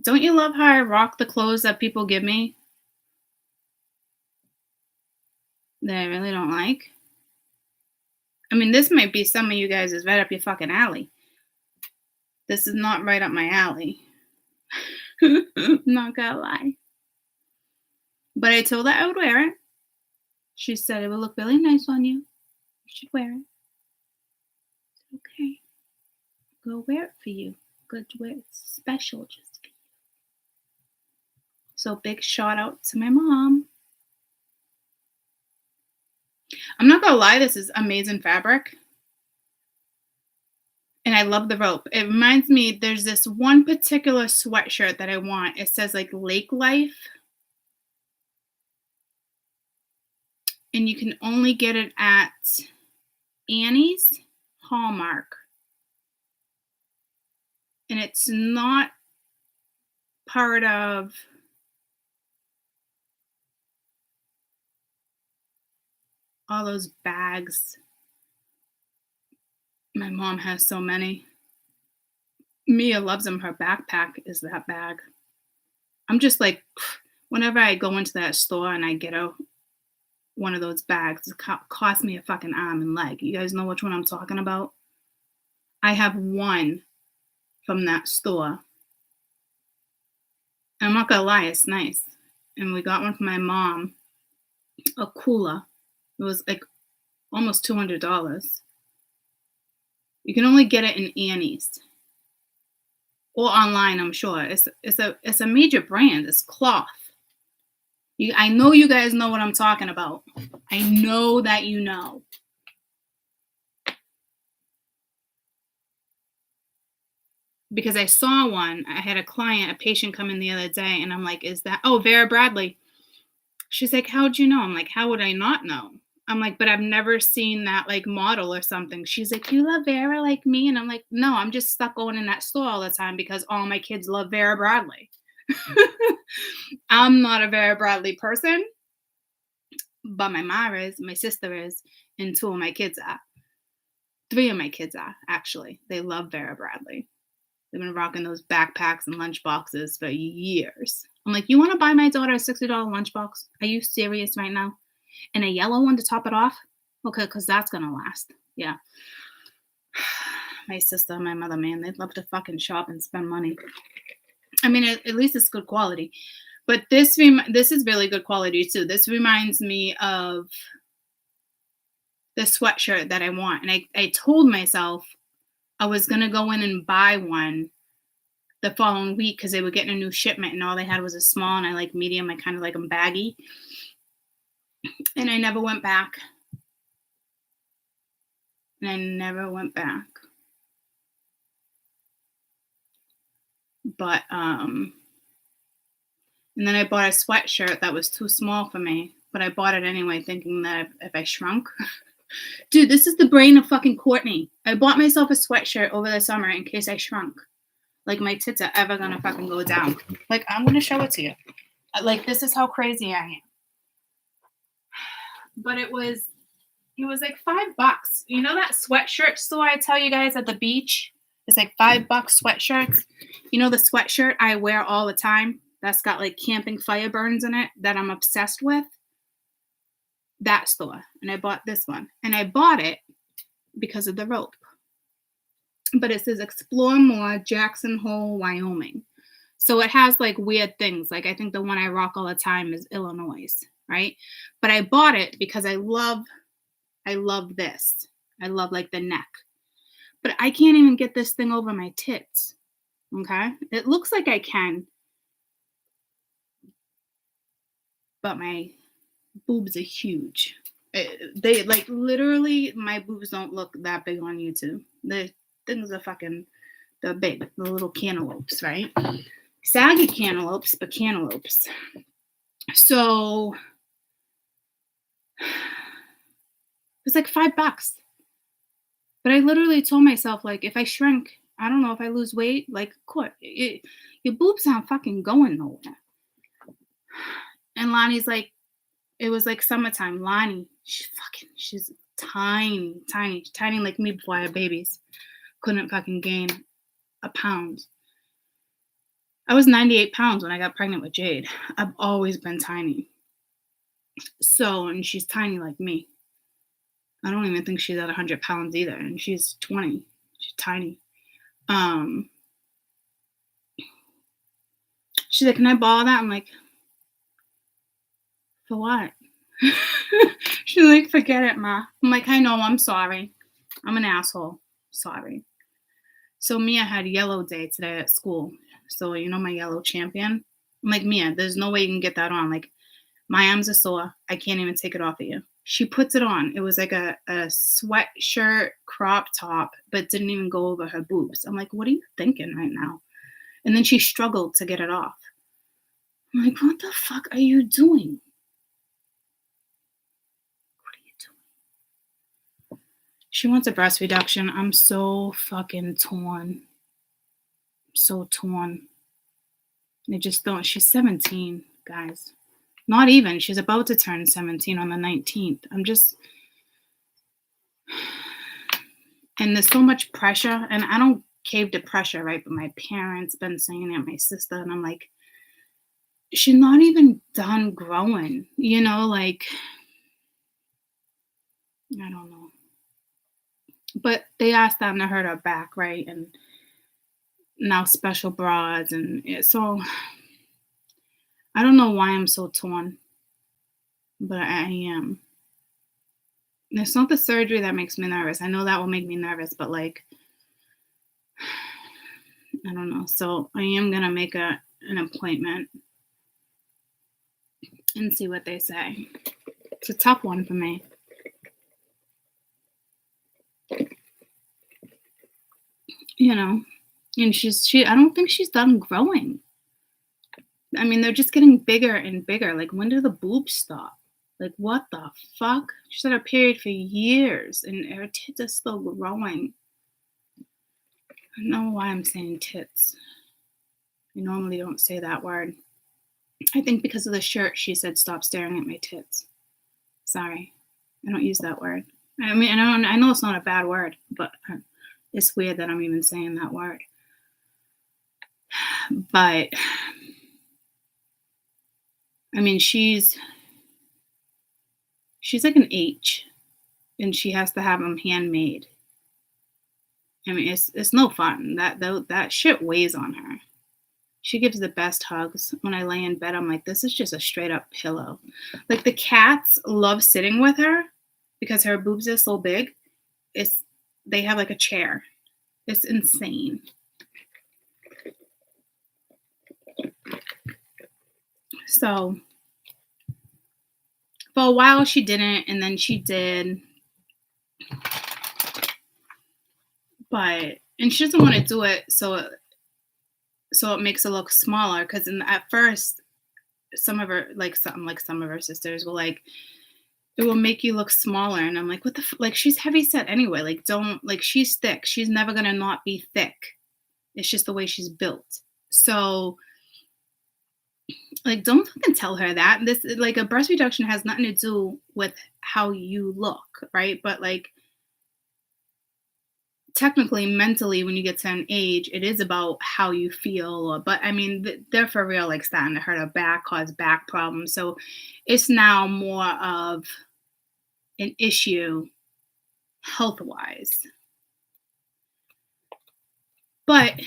Don't you love how I rock the clothes that people give me that I really don't like? I mean, this might be some of you guys is right up your fucking alley. This is not right up my alley. Not gonna lie. But I told her I would wear it. She said it would look really nice on you. You should wear it. Okay. Go wear it for you. Good to wear it. It's special just for you. So big shout out to my mom. I'm not gonna lie, this is amazing fabric. And I love the rope. It reminds me, there's this one particular sweatshirt that I want. It says like Lake Life. And you can only get it at Annie's Hallmark. And it's not part of all those bags. My mom has so many. Mia loves them. Her backpack is that bag. I'm just like, whenever I go into that store and I get one of those bags, it costs me a fucking arm and leg. You guys know which one I'm talking about? I have one from that store. I'm not gonna lie, it's nice. And we got one for my mom, a cooler. It was like almost $200. You can only get it in Annie's or online, I'm sure. It's a major brand. It's cloth. I know you guys know what I'm talking about. I know that you know. Because I saw one. I had a patient come in the other day, and I'm like, is that, oh, Vera Bradley. She's like, how'd you know? I'm like, how would I not know? I'm like, but I've never seen that like model or something. She's like, you love Vera like me? And I'm like, no, I'm just stuck going in that store all the time because all my kids love Vera Bradley. I'm not a Vera Bradley person, but my mom is, my sister is, and 2 of my kids are. 3 of my kids are, actually. They love Vera Bradley. They've been rocking those backpacks and lunch boxes for years. I'm like, you want to buy my daughter a $60 lunchbox? Are you serious right now? And a yellow one to top it off? Okay, because that's going to last. Yeah. My sister and my mother, man, they'd love to fucking shop and spend money. I mean, at least it's good quality. But this is really good quality, too. This reminds me of the sweatshirt that I want. And I told myself I was going to go in and buy one the following week because they were getting a new shipment and all they had was a small, and I like medium. I kind of like them baggy. And I never went back. But, and then I bought a sweatshirt that was too small for me, but I bought it anyway, thinking that if I shrunk. Dude, this is the brain of fucking Courtney. I bought myself a sweatshirt over the summer in case I shrunk. Like, my tits are ever gonna fucking go down. Like, I'm gonna show it to you. Like, this is how crazy I am. But it was like $5. You know that sweatshirt store I tell you guys at the beach? It's like $5 sweatshirts. You know the sweatshirt I wear all the time that's got like camping fire burns in it that I'm obsessed with? That store. And I bought this one. And I bought it because of the rope. But it says Explore More, Jackson Hole, Wyoming. So it has like weird things. Like I think the one I rock all the time is Illinois, right? But I bought it because I love this. I love like the neck. But I can't even get this thing over my tits. Okay? It looks like I can. But my boobs are huge. They like literally, my boobs don't look that big on YouTube. The things are they're big. The little cantaloupes, right? Saggy cantaloupes, but cantaloupes. So it's like $5. But I literally told myself, like, if I shrink, I don't know, if I lose weight, like, your boobs aren't fucking going nowhere. And Lonnie's like, it was like summertime. Lonnie, she's tiny like me before I had babies. Couldn't fucking gain a pound. I was 98 pounds when I got pregnant with Jade. I've always been tiny. So, and she's tiny like me. I don't even think she's at 100 pounds either. And she's 20. She's tiny. She's like, can I borrow that? I'm like, for what? She's like, forget it, Ma. I'm like, I know, I'm sorry. I'm an asshole. Sorry. So Mia had yellow day today at school. So, you know my yellow champion? I'm like, Mia, there's no way you can get that on. Like, my arms are sore. I can't even take it off of you. She puts it on. It was like a sweatshirt crop top, but didn't even go over her boobs. I'm like, what are you thinking right now? And then she struggled to get it off. I'm like, what the fuck are you doing? What are you doing? She wants a breast reduction. I'm so fucking torn. So torn. They just don't. She's 17, guys. Not even. She's about to turn 17 on the 19th. I'm just. And there's so much pressure. And I don't cave to pressure, right? But my parents been saying it, my sister. And I'm like, she's not even done growing. You know, like, I don't know. But they asked them to hurt her back, right? And now special bras. And so I don't know why I'm so torn. But I am. It's not the surgery that makes me nervous. I know that will make me nervous, but like, I don't know. So I am going to make an appointment and see what they say. It's a tough one for me. You know, and I don't think she's done growing. I mean, they're just getting bigger and bigger. Like, when do the boobs stop? Like, what the fuck? She's had her period for years and her tits are still growing. I don't know why I'm saying tits. I normally don't say that word. I think because of the shirt, she said, stop staring at my tits. Sorry. I don't use that word. I mean, I know it's not a bad word, but it's weird that I'm even saying that word. But, I mean, she's like an H, and she has to have them handmade. I mean, it's no fun. That shit weighs on her. She gives the best hugs. When I lay in bed, I'm like, this is just a straight up pillow. Like, the cats love sitting with her because her boobs are so big. They have like a chair. It's insane. So for a while she didn't, and then she did. And she doesn't want to do it so it makes her look smaller, because at first some of her sisters were like, it will make you look smaller, and I'm like, what the like, she's heavy set anyway, like, don't, like, she's thick, she's never gonna not be thick, it's just the way she's built. So like, don't fucking tell her that. This, like, a breast reduction has nothing to do with how you look, right? But like, technically, mentally, when you get to an age, it is about how you feel. But I mean, they're for real, like, starting to hurt her back, cause back problems. So it's now more of an issue health-wise. But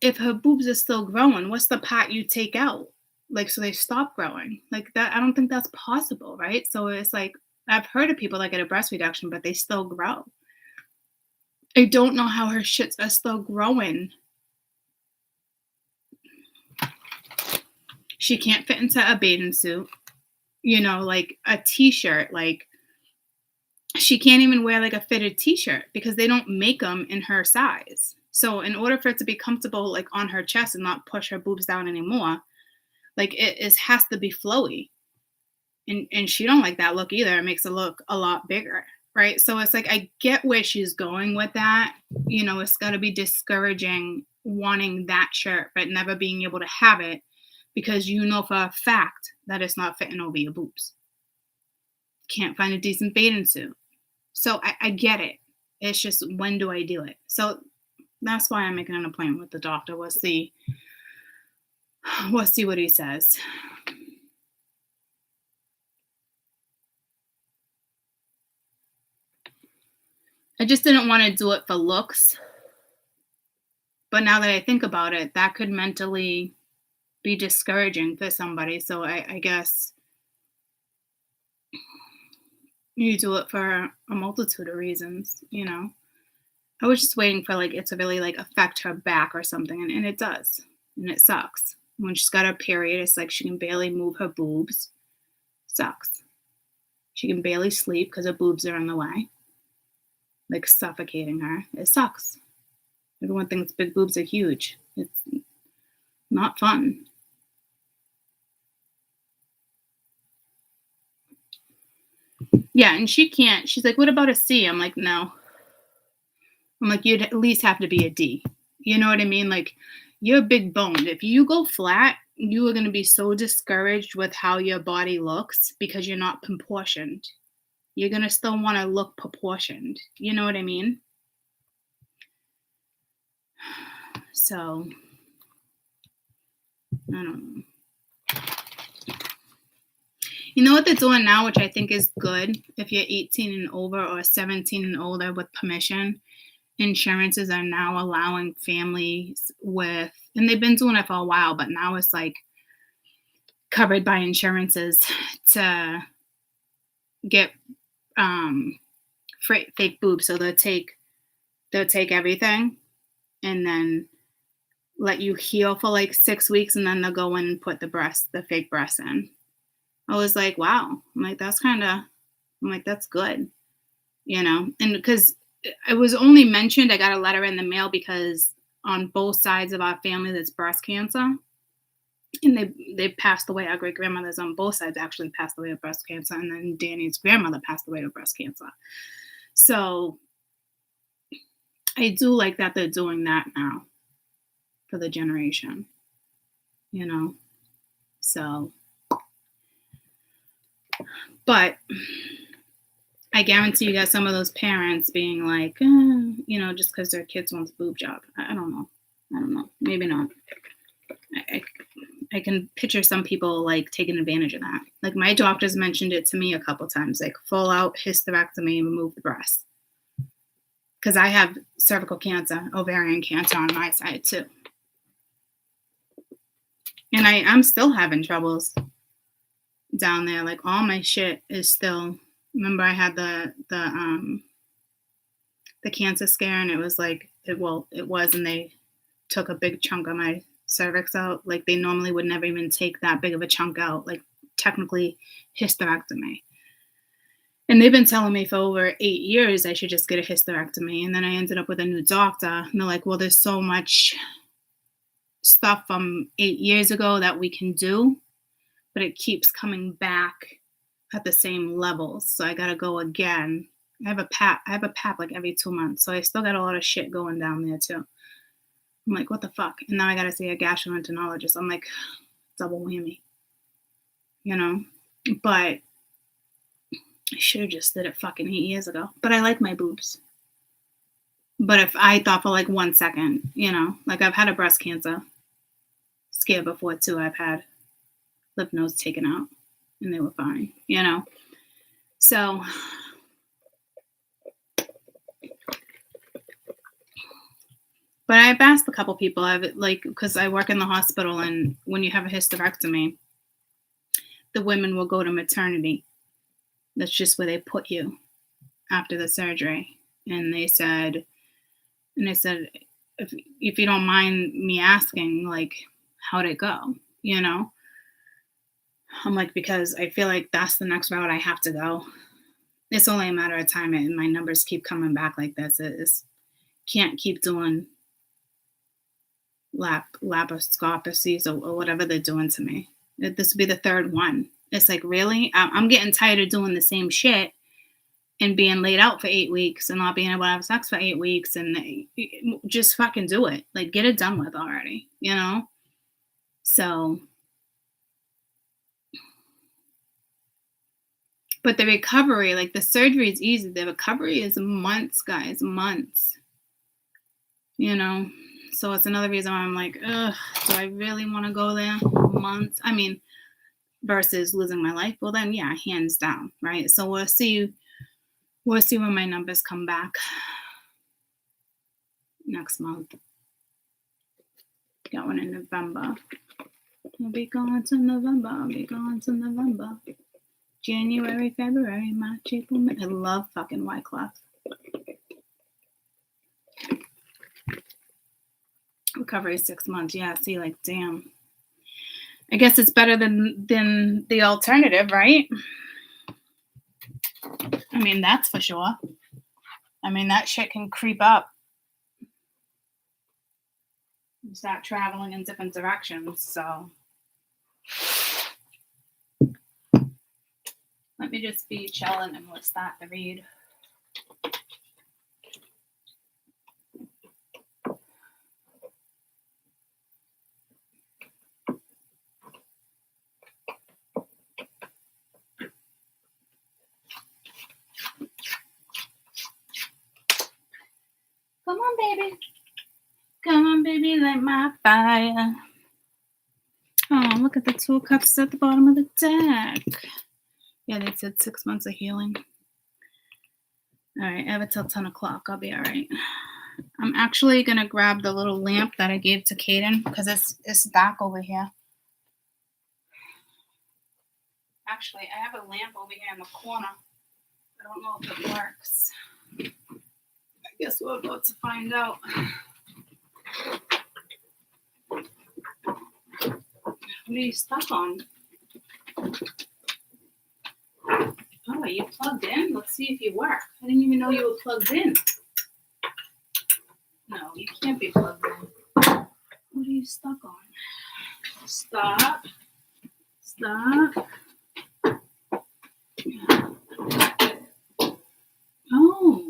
if her boobs are still growing, what's the part you take out? Like, so they stop growing. Like, that, I don't think that's possible, right? So it's like, I've heard of people that get a breast reduction, but they still grow. I don't know how her shits are still growing. She can't fit into a bathing suit, you know, like a t-shirt. Like, she can't even wear like a fitted t-shirt because they don't make them in her size. So in order for it to be comfortable, like, on her chest and not push her boobs down anymore, like, it has to be flowy. And she don't like that look either. It makes it look a lot bigger, right? So it's like, I get where she's going with that. You know, it's got to be discouraging wanting that shirt, but never being able to have it because you know for a fact that it's not fitting over your boobs. Can't find a decent bathing suit. So I get it. It's just, when do I do it? So that's why I'm making an appointment with the doctor. We'll see what he says. I just didn't want to do it for looks. But now that I think about it, that could mentally be discouraging for somebody. So I guess you do it for a multitude of reasons, you know. I was just waiting for, like, it to really, like, affect her back or something, and it does. And it sucks. When she's got her period, it's like she can barely move her boobs. Sucks. She can barely sleep because her boobs are in the way, like suffocating her. It sucks. Everyone thinks big boobs are huge. It's not fun. Yeah, and she can't. She's like, what about a C? I'm like, no. I'm like, you'd at least have to be a D. You know what I mean? Like, you're big boned. If you go flat, you are going to be so discouraged with how your body looks because you're not proportioned. You're going to still want to look proportioned. You know what I mean? So, I don't know. You know what they're doing now, which I think is good if you're 18 and over or 17 and older with permission? Insurances are now allowing families with, and they've been doing it for a while, but now it's like covered by insurances to get fake boobs. So they'll take everything and then let you heal for like 6 weeks, and then they'll go in and put the fake breast in. I was like, wow. I'm like, that's good, you know? And because it was only mentioned, I got a letter in the mail because on both sides of our family, there's breast cancer. And they passed away. Our great grandmothers on both sides actually passed away of breast cancer. And then Danny's grandmother passed away of breast cancer. So I do like that they're doing that now for the generation, you know? So, but I guarantee you got some of those parents being like, you know, just because their kids wants a boob job. I don't know. Maybe not. I can picture some people like taking advantage of that. Like my doctors mentioned it to me a couple times, like full out hysterectomy, remove the breast. Because I have cervical cancer, ovarian cancer on my side too. And I'm still having troubles down there. Like all my shit is still, remember I had the cancer scare, and it was like, it was, and they took a big chunk of my cervix out. Like they normally would never even take that big of a chunk out, like technically hysterectomy. And they've been telling me for over 8 years I should just get a hysterectomy. And then I ended up with a new doctor, and they're like, well, there's so much stuff from 8 years ago that we can do, but it keeps coming back at the same levels. So I got to go again. I have a pap like every 2 months. So I still got a lot of shit going down there too. I'm like, what the fuck? And now I got to see a gastroenterologist. I'm like, double whammy, you know? But I should have just did it fucking 8 years ago. But I like my boobs. But if I thought for like 1 second, you know, like I've had a breast cancer scare before too. I've had lymph nodes taken out and they were fine, you know? So but I've asked a couple people, because I work in the hospital, and when you have a hysterectomy, the women will go to maternity. That's just where they put you after the surgery. And they said, if you don't mind me asking, like, how'd it go? You know? I'm like, because I feel like that's the next route I have to go. It's only a matter of time, and my numbers keep coming back like this. Can't keep doing laparoscopies or whatever they're doing to me. This would be the third one. It's like, really? I'm getting tired of doing the same shit and being laid out for 8 weeks and not being able to have sex for 8 weeks, and just fucking do it. Like, get it done with already, you know? So, but the recovery, like the surgery is easy. The recovery is months, guys, months, you know? So it's another reason why I'm like, ugh, do I really want to go there? Months? I mean, versus losing my life. Well, then, yeah, hands down, right? So we'll see when my numbers come back next month. Got one in November. I'll be going to November. January, February, March, April, May. I love fucking Wyclef. Recovery is 6 months. Yeah, see, like, damn. I guess it's better than the alternative, right? I mean, that's for sure. I mean, that shit can creep up and start traveling in different directions. So let me just be chilling and we'll start the read. Come on, baby. Come on, baby, light my fire. Oh, look at the 2 of Cups at the bottom of the deck. Yeah, they said 6 months of healing. All right, I have it till 10 o'clock. I'll be all right. I'm actually going to grab the little lamp that I gave to Kaden because it's dark over here. Actually, I have a lamp over here in the corner. I don't know if it works. I guess we're about to find out. What are you stuck on? Oh, are you plugged in? Let's see if you work. I didn't even know you were plugged in. No, you can't be plugged in. What are you stuck on? Stop. Stop. Oh.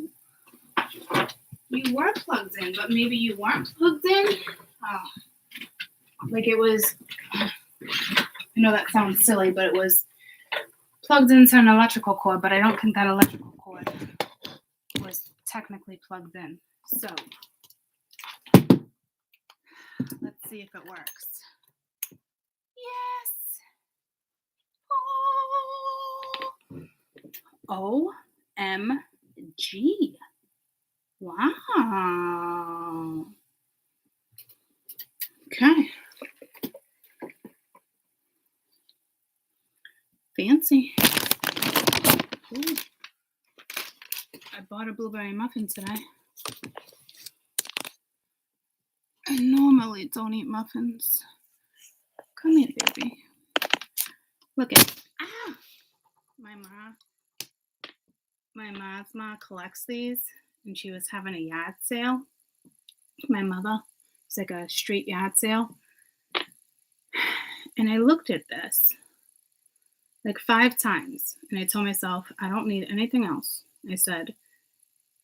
You were plugged in, but maybe you weren't plugged in? Oh. Like it was, I know that sounds silly, but it was plugged into an electrical cord, but I don't think that electrical cord was technically plugged in. So, let's see if it works. Yes! Oh! OMG. Wow. Okay. Fancy. Ooh. I bought a blueberry muffin today. I normally don't eat muffins. Come here, baby. Look at my mom's mom collects these, and she was having a yard sale. My mother. It's like a street yard sale. And I looked at this like 5 times, and I told myself, I don't need anything else. I said,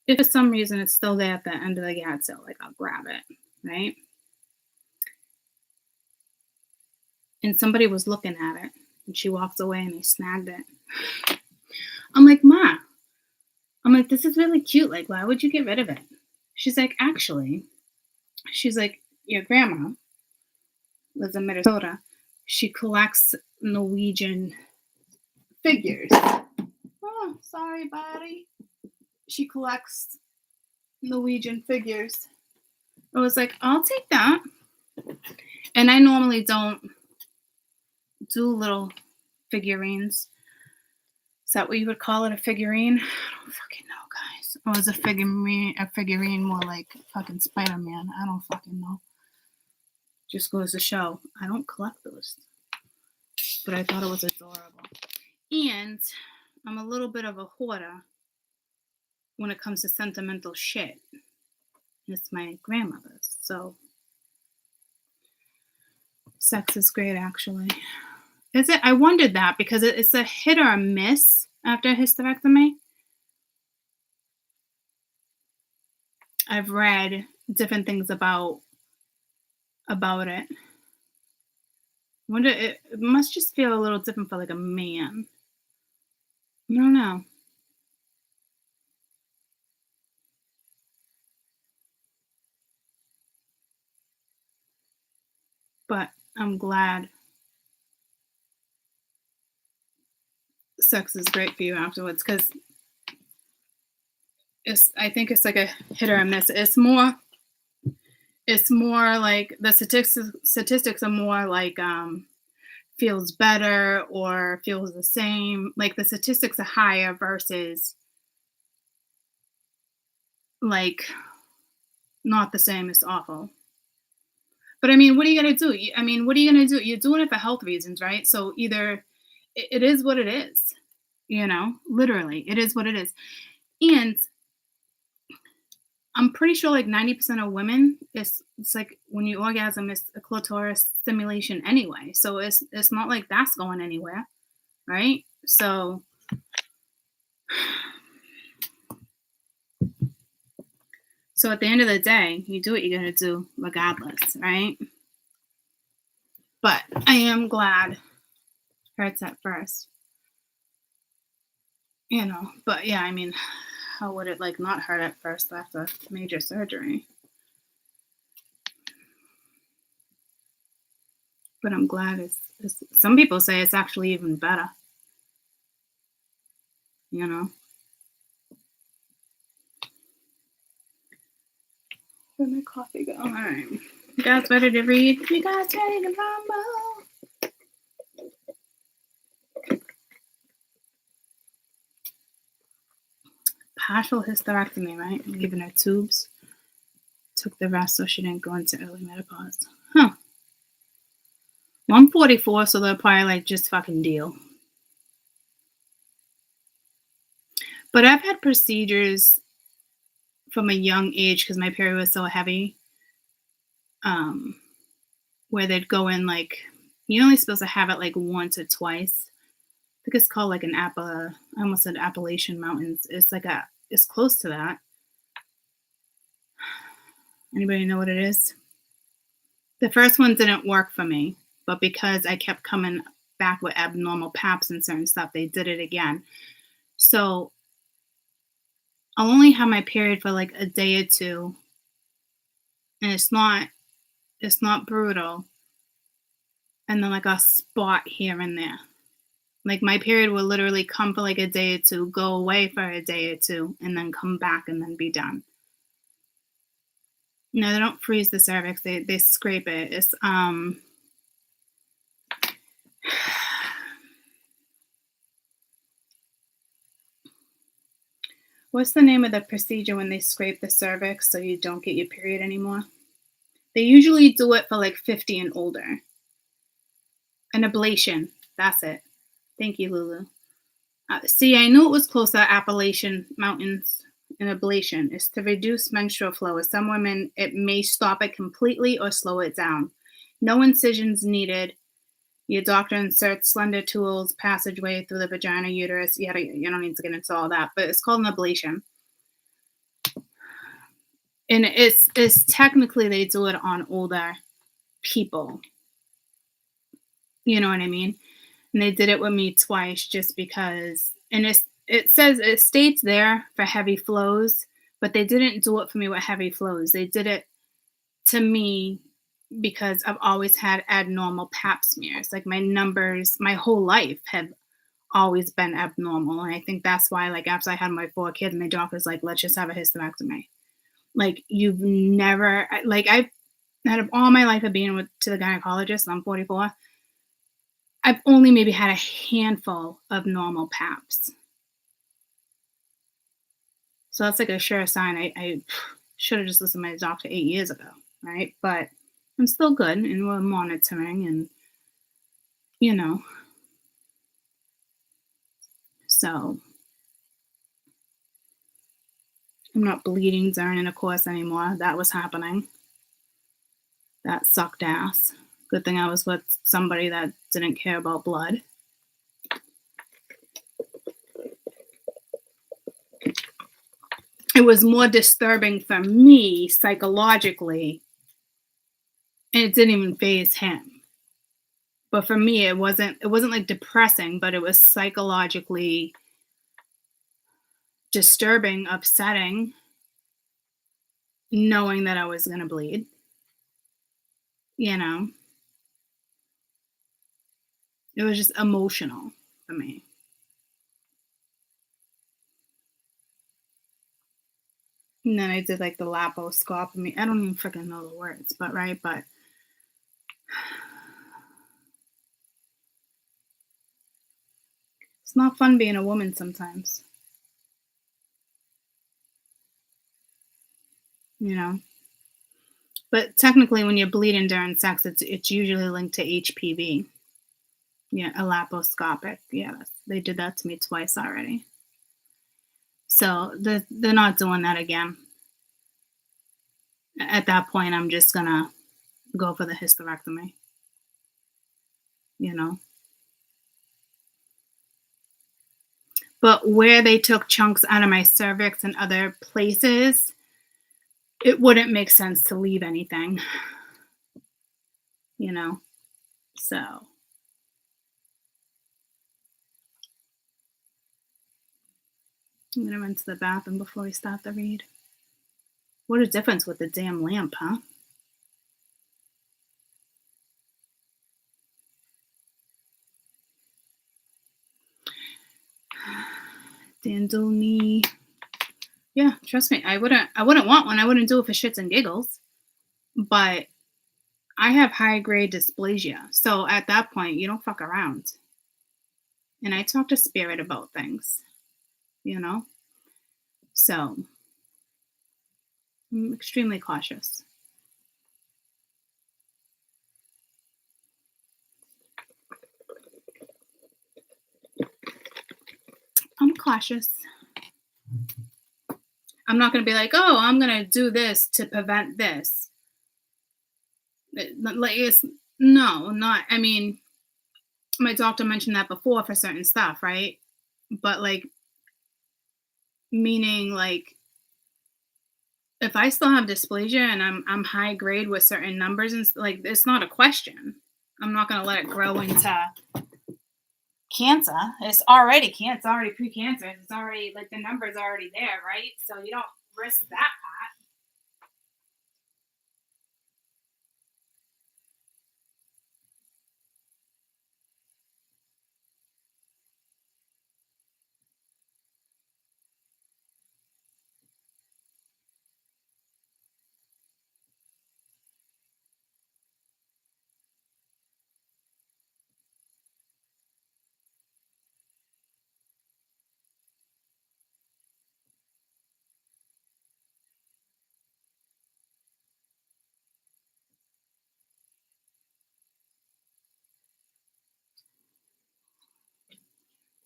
if for some reason it's still there at the end of the yard sale, like I'll grab it, right? And somebody was looking at it, and she walked away, and they snagged it. I'm like, Ma, this is really cute. Like, why would you get rid of it? She's like, actually, your grandma lives in Minnesota. She collects Norwegian figures. Oh, sorry, buddy. She collects Norwegian figures. I was like, I'll take that. And I normally don't do little figurines. Is that what you would call it, a figurine? I don't fucking know, guys. Or is a figurine more like fucking Spider-Man? I don't fucking know. Just goes to show, I don't collect those. But I thought it was adorable. And I'm a little bit of a hoarder when it comes to sentimental shit. It's my grandmother's. So, sex is great, actually. Is it? I wondered that because it's a hit or a miss after a hysterectomy. I've read different things about it. I wonder, it must just feel a little different for like a man. I don't know. But I'm glad sex is great for you afterwards because I think it's like a hit or a miss. It's more like the statistics are more like feels better or feels the same. Like the statistics are higher versus like not the same. It's awful. But I mean, what are you going to do? What are you going to do? You're doing it for health reasons, right? So either it is what it is. Literally, it is what it is. And I'm pretty sure like 90% of women, it's like when you orgasm, it's a clitoris stimulation anyway. So it's not like that's going anywhere, right? So at the end of the day, you do what you're gonna do regardless, right? But I am glad hurts at first, But yeah, I mean, how would it like not hurt at first after major surgery? But I'm glad it's some people say it's actually even better, you know. Where'd my coffee go? All right. You guys ready to read? You guys ready to rumble? Partial hysterectomy, right? Leaving her tubes. Took the rest so she didn't go into early menopause. Huh. 144, so they'll probably like just fucking deal. But I've had procedures from a young age because my period was so heavy. Where they'd go in like, you're only supposed to have it like once or twice. I think it's called like I almost said Appalachian Mountains. It's close to that. Anybody know what it is? The first one didn't work for me, but because I kept coming back with abnormal paps and certain stuff, they did it again. So I'll only have my period for like a day or two, and it's not brutal. And then like a spot here and there. Like my period will literally come for like a day or two, go away for a day or two, and then come back and then be done. No, they don't freeze the cervix. They scrape it. It's what's the name of the procedure when they scrape the cervix so you don't get your period anymore? They usually do it for like 50 and older. An ablation. That's it. Thank you, Lulu. See, I knew it was close to Appalachian Mountains. An ablation is to reduce menstrual flow. With some women, it may stop it completely or slow it down. No incisions needed. Your doctor inserts slender tools passageway through the vagina, uterus. You don't need to get into all that, but it's called an ablation. And it's technically they do it on older people. You know what I mean? And they did it with me twice just because, and it states there for heavy flows, but they didn't do it for me with heavy flows. They did it to me because I've always had abnormal pap smears. Like my numbers, my whole life have always been abnormal. And I think that's why, like, after I had my 4 kids, my doctor's like, let's just have a hysterectomy. Like, you've never, like, I've had all my life of being to the gynecologist, I'm 44. I've only maybe had a handful of normal paps. So that's like a sure sign. I should have just listened to my doctor 8 years ago, right? But I'm still good, and we're monitoring, and so I'm not bleeding during intercourse anymore. That was happening. That sucked ass. Good thing I was with somebody that didn't care about blood. It was more disturbing for me psychologically, and it didn't even faze him. But for me, it wasn't like depressing, but it was psychologically disturbing, upsetting, knowing that I was going to bleed. It was just emotional for me. And then I did like the laparoscopy. I don't even freaking know the words, but right, but it's not fun being a woman sometimes. But technically when you're bleeding during sex, it's usually linked to HPV. Yeah, a laparoscopic. Yeah, they did that to me twice already. So they're not doing that again. At that point, I'm just gonna go for the hysterectomy. You know. But where they took chunks out of my cervix and other places, it wouldn't make sense to leave anything. You know. So I'm gonna run to the bathroom before we start the read. What a difference with the damn lamp, huh? Dandoni. Yeah, trust me, I wouldn't want one. I wouldn't do it for shits and giggles. But I have high grade dysplasia. So at that point, you don't fuck around. And I talk to spirit about things, you know? So I'm extremely cautious. I'm cautious. I'm not going to be like, oh, I'm going to do this to prevent this. Like, it's no, not. I mean, my doctor mentioned that before for certain stuff, right? But like, meaning like, if I still have dysplasia and I'm high grade with certain numbers and like, it's not a question. I'm not going to let it grow into cancer. It's already cancer. It's already precancer. It's already like the number's already there, right? So you don't risk that part.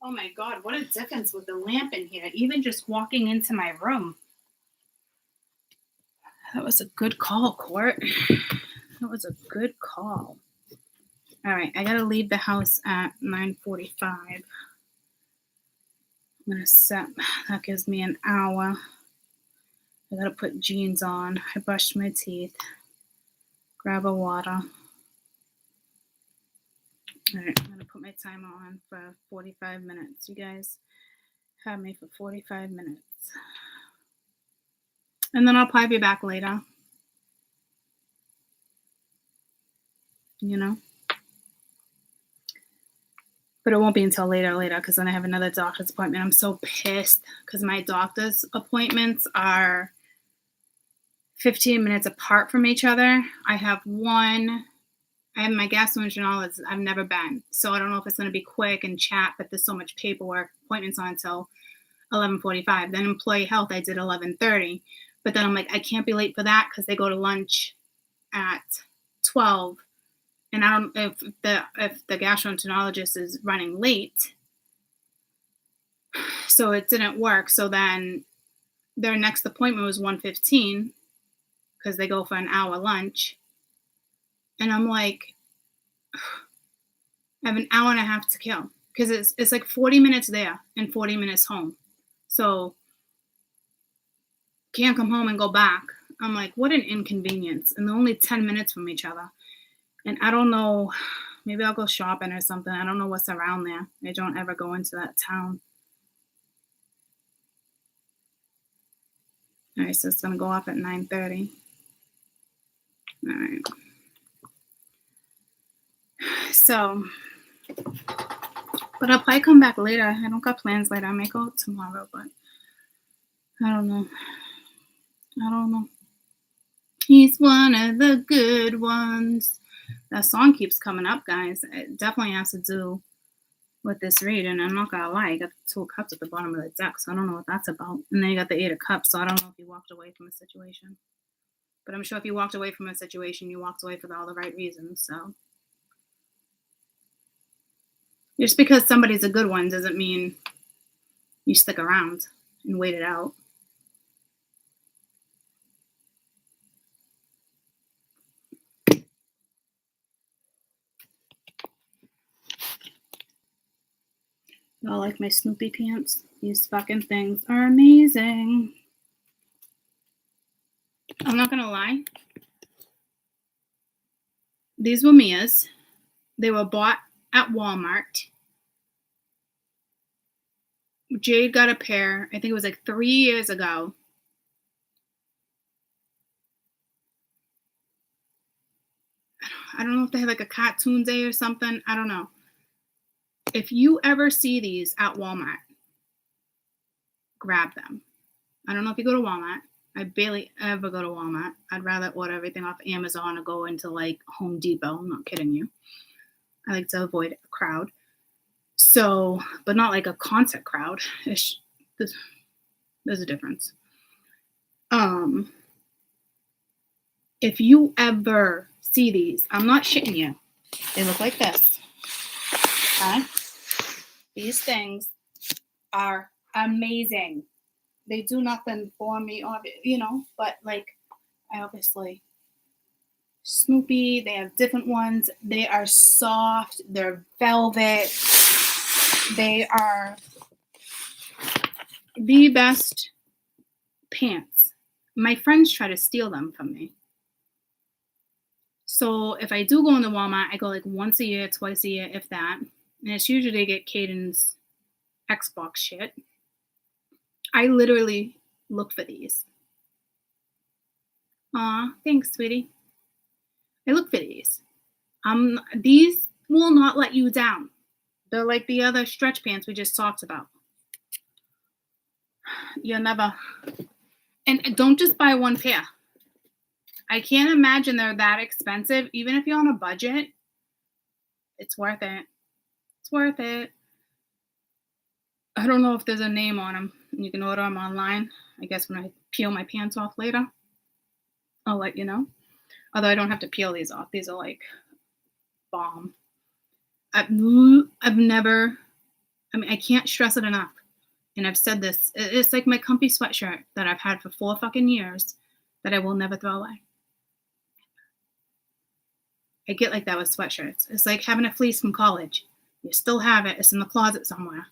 Oh my God, what a difference with the lamp in here. Even just walking into my room. That was a good call, Court. That was a good call. All right, I gotta leave the house at 9:45. I'm gonna set, that gives me an hour. I gotta put jeans on. I brushed my teeth. Grab a water. All right, I'm gonna put my timer on for 45 minutes. You guys have me for 45 minutes. And then I'll probably be back later. You know? But it won't be until later because then I have another doctor's appointment. I'm so pissed because my doctor's appointments are 15 minutes apart from each other. I have one. I have my gastroenterologist. I've never been. So I don't know if it's going to be quick and chat, but there's so much paperwork. Appointments on until 11:45. Then employee health, I did 11:30. But then I'm like, I can't be late for that because they go to lunch at 12. And I don't if the gastroenterologist is running late. So it didn't work. So then their next appointment was 1:15 because they go for an hour lunch. And I'm like, I have an hour and a half to kill because it's like 40 minutes there and 40 minutes home. So can't come home and go back. I'm like, what an inconvenience. And they're only 10 minutes from each other. And I don't know, maybe I'll go shopping or something. I don't know what's around there. I don't ever go into that town. All right, so it's going to go off at 9:30. All right. So, but I'll probably come back later. I don't got plans later. I may go tomorrow, but I don't know. He's one of the good ones. That song keeps coming up, guys. It definitely has to do with this read, and I'm not gonna lie, you got the 2 of Cups at the bottom of the deck, so I don't know what that's about. And then you got the 8 of Cups, so I don't know if you walked away from a situation. But I'm sure if you walked away from a situation, you walked away for all the right reasons, so. Just because somebody's a good one doesn't mean you stick around and wait it out. Y'all like my Snoopy pants? These fucking things are amazing. I'm not gonna lie. These were Mia's. They were bought at Walmart. Jade got a pair, I think it was like 3 years ago. I don't know if they had like a cartoon day or something. I don't know. If you ever see these at Walmart, grab them. I don't know if you go to Walmart. I barely ever go to Walmart. I'd rather order everything off Amazon or go into like Home Depot. I'm not kidding you. I like to avoid a crowd. So, but not like a concert crowd. There's a difference. If you ever see these, I'm not shitting you. They look like this. Okay? These things are amazing. They do nothing for me, but like, I obviously, Snoopy, they have different ones. They are soft. They're velvet. They are the best pants. My friends try to steal them from me. So if I do go into Walmart, I go like once a year, twice a year, if that. And it's usually to get Caden's Xbox shit. I literally look for these. Aw, thanks, sweetie. I look for these. These will not let you down. They're like the other stretch pants we just talked about. You'll never. And don't just buy one pair. I can't imagine they're that expensive. Even if you're on a budget, it's worth it. It's worth it. I don't know if there's a name on them. You can order them online. I guess when I peel my pants off later, I'll let you know. Although I don't have to peel these off. These are like bomb. I've never, I can't stress it enough. And I've said this. It's like my comfy sweatshirt that I've had for 4 fucking years that I will never throw away. I get like that with sweatshirts. It's like having a fleece from college. You still have it. It's in the closet somewhere.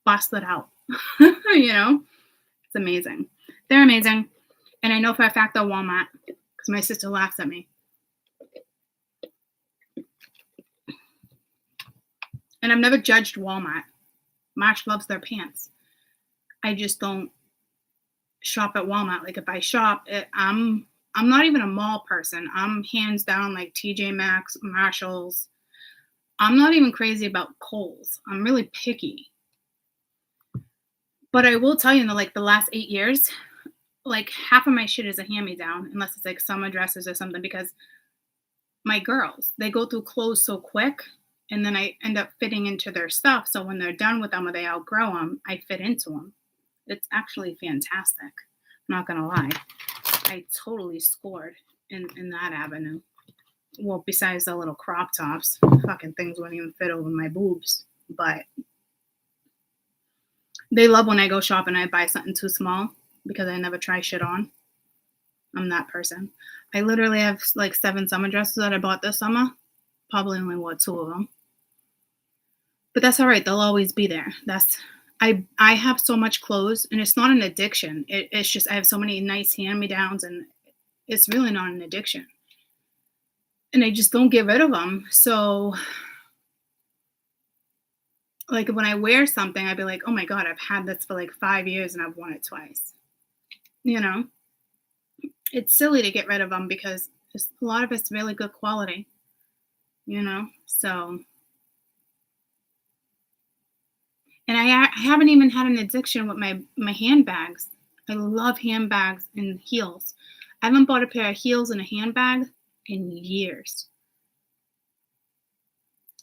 Bust it out. It's amazing. They're amazing. And I know for a fact they're Walmart because my sister laughs at me. And I've never judged Walmart. Marsh loves their pants. I just don't shop at Walmart. Like if I shop, I'm not even a mall person. I'm hands down like TJ Maxx, Marshalls. I'm not even crazy about Kohl's. I'm really picky. But I will tell you, the last 8 years, like half of my shit is a hand-me-down, unless it's like summer dresses or something, because my girls, they go through clothes so quick, and then I end up fitting into their stuff. So when they're done with them or they outgrow them, I fit into them. It's actually fantastic. I'm not gonna lie. I totally scored in that avenue. Well, besides the little crop tops, fucking things wouldn't even fit over my boobs. But they love when I go shopping and I buy something too small because I never try shit on. I'm that person. I literally have like 7 summer dresses that I bought this summer. Probably only wore 2 of them. But that's all right. They'll always be there. I have so much clothes, and it's not an addiction. It's just I have so many nice hand-me-downs, and it's really not an addiction. And I just don't get rid of them. So, like when I wear something, I'd be like, oh my God, I've had this for like 5 years and I've worn it twice. It's silly to get rid of them because a lot of it's really good quality, so. And I haven't even had an addiction with my handbags. I love handbags and heels. I haven't bought a pair of heels and a handbag in years.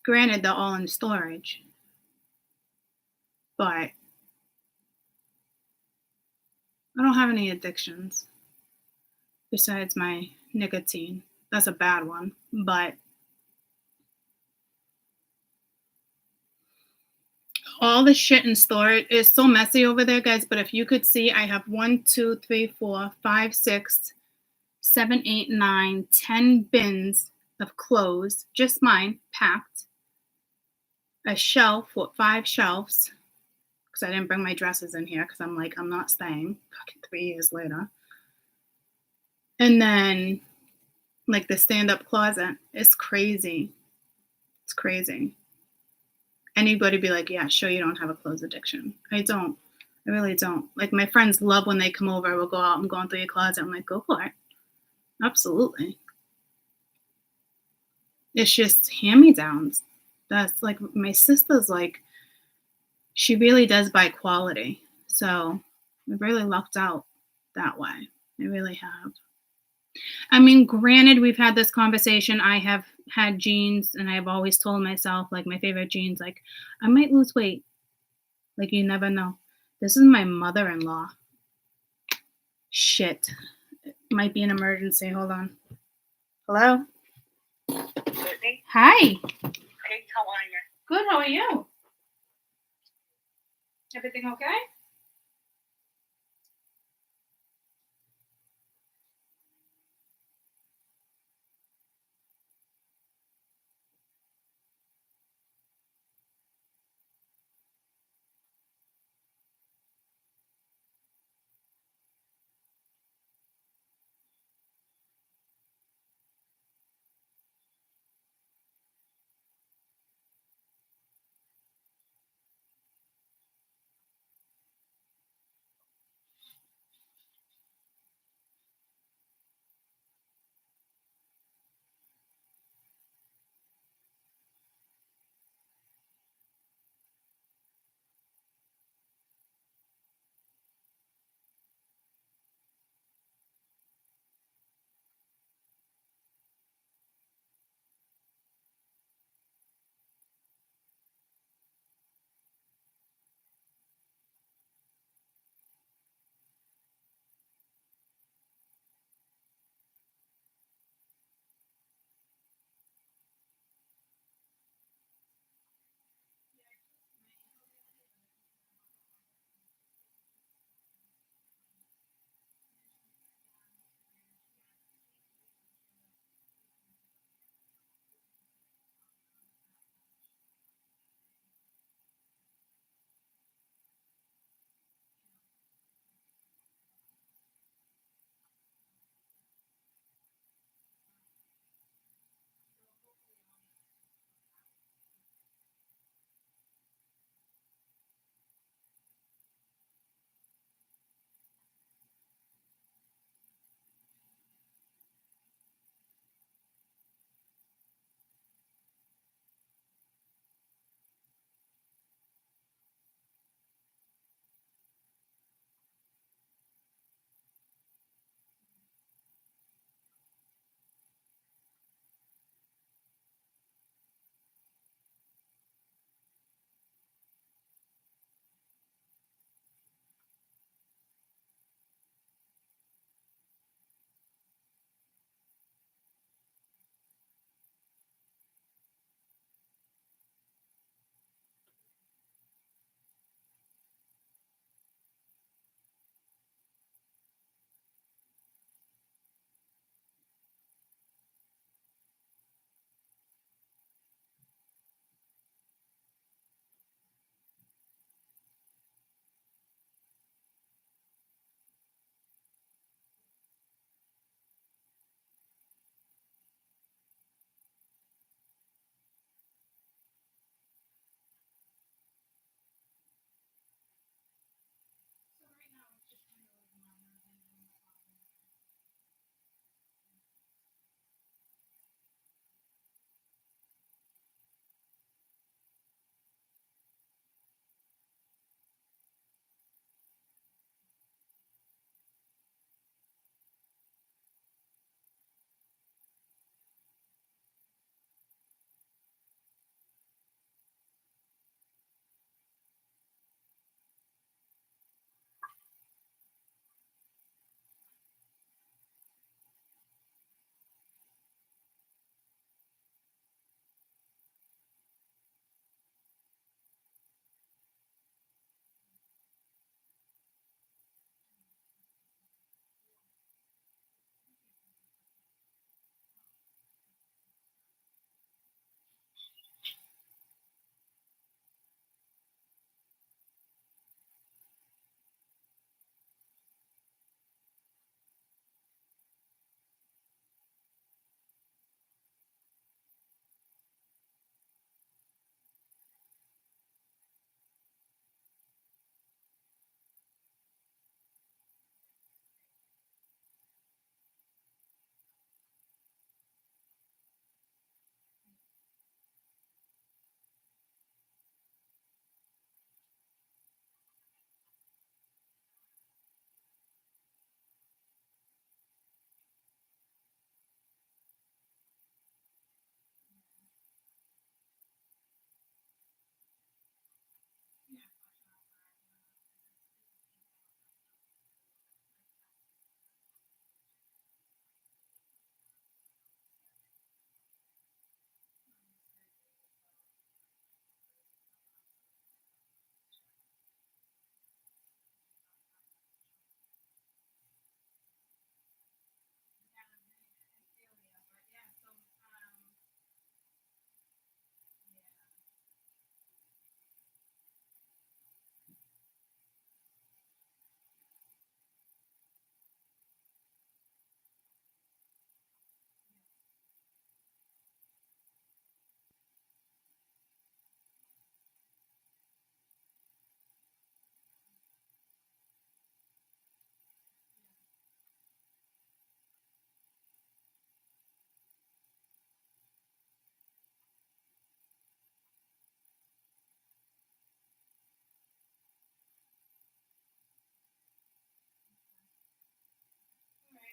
Granted, they're all in storage. But I don't have any addictions besides my nicotine. That's a bad one. But all the shit in storage. It's so messy over there, guys. But if you could see, I have 1, 2, 3, 4, 5, 6, 7, 8, 9, 10 bins of clothes, just mine, packed. A shelf with 5 shelves, because I didn't bring my dresses in here because I'm like, I'm not staying. Fucking 3 years later. And then, like, the stand-up closet. It's crazy. It's crazy. Anybody be like, yeah, sure, you don't have a clothes addiction. I don't. I really don't. Like, my friends love when they come over. We'll go out and going through your closet. I'm like, go for it. Absolutely. It's just hand-me-downs. That's like, my sister's like, she really does buy quality. So I really lucked out that way. I really have. I mean, granted, we've had this conversation. I have had jeans, and I've always told myself, like, my favorite jeans, like, I might lose weight. Like, you never know. This is my mother-in-law. Shit. It might be an emergency. Hold on. Hello? Brittany? Hi. Hey, how are you? Good. How are you? Everything okay?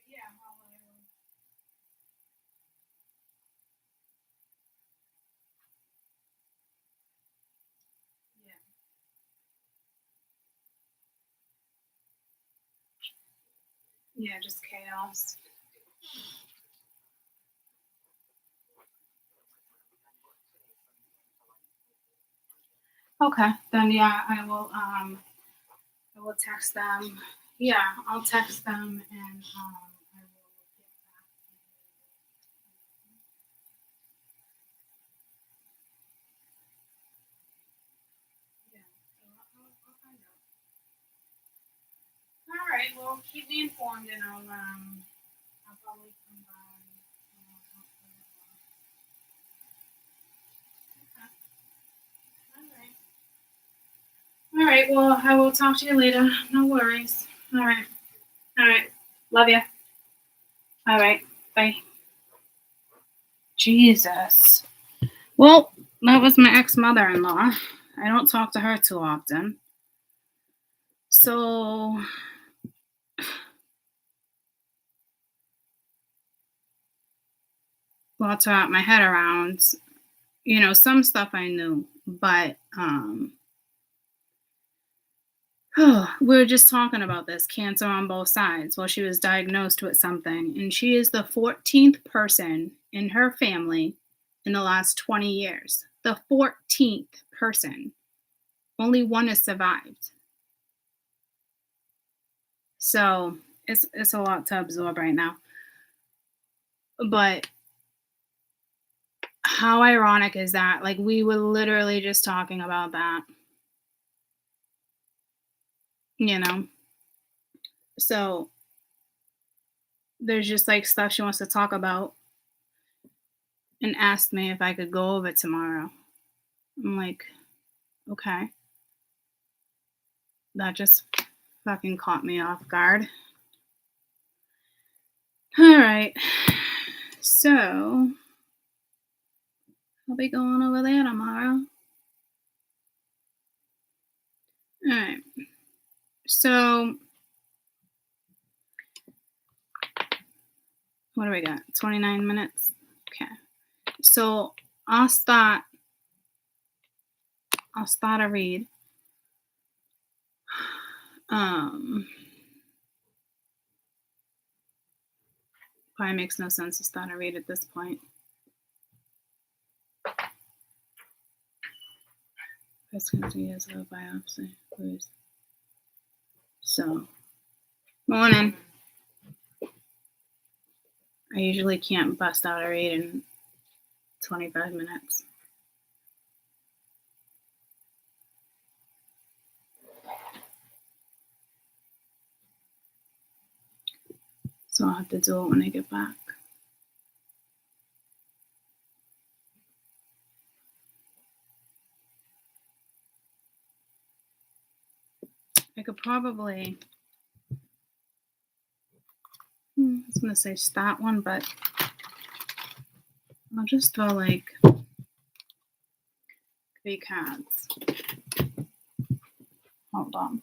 yeah, yeah, just chaos. Okay, then yeah, I will text them. Yeah, I'll text them and I will get back to you. Yeah, so I'll find out. All right, well, keep me informed and I'll probably come by. Okay. All right, well, I will talk to you later. No worries. All right. Love you. All right, bye. Jesus. Well, that was my ex-mother-in-law. I don't talk to her too often. So well, to wrap my head around, some stuff I knew, but we were just talking about this cancer on both sides. Well, she was diagnosed with something, and she is the 14th person in her family in the last 20 years. The 14th person. Only one has survived. So it's a lot to absorb right now. But how ironic is that? Like, we were literally just talking about that. So there's just like stuff she wants to talk about and asked me if I could go over tomorrow. I'm like, okay. That just fucking caught me off guard. All right. So I'll be going over there tomorrow. All right. So what do we got? 29 minutes? Okay. So I'll start a read. Probably makes no sense to start a read at this point. First 2 years of biopsy, please. So, morning. I usually can't bust out a read in 25 minutes. So I'll have to do it when I get back. I could probably, I was going to say start one, but I'll just throw like 3 cards. Hold on.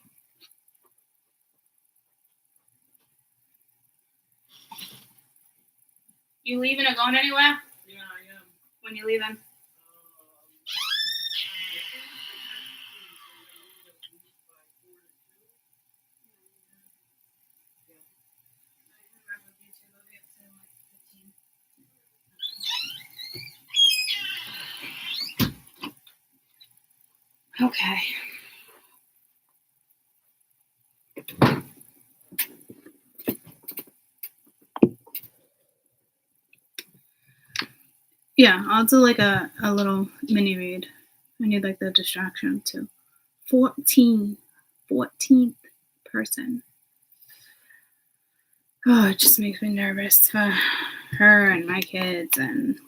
You leaving or going anywhere? Yeah, I am. When you leaving? Okay. Yeah, I'll do like a little mini read. I need like the distraction too. 14th person. Oh, it just makes me nervous for her and my kids, and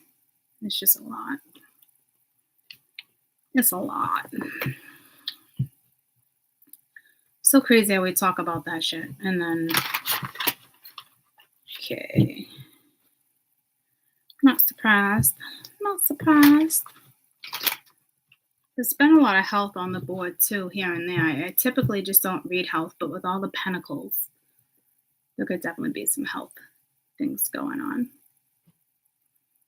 it's just a lot. It's a lot. So crazy how we talk about that shit. And then, okay. Not surprised. There's been a lot of health on the board too, here and there. I typically just don't read health, but with all the pentacles, there could definitely be some health things going on.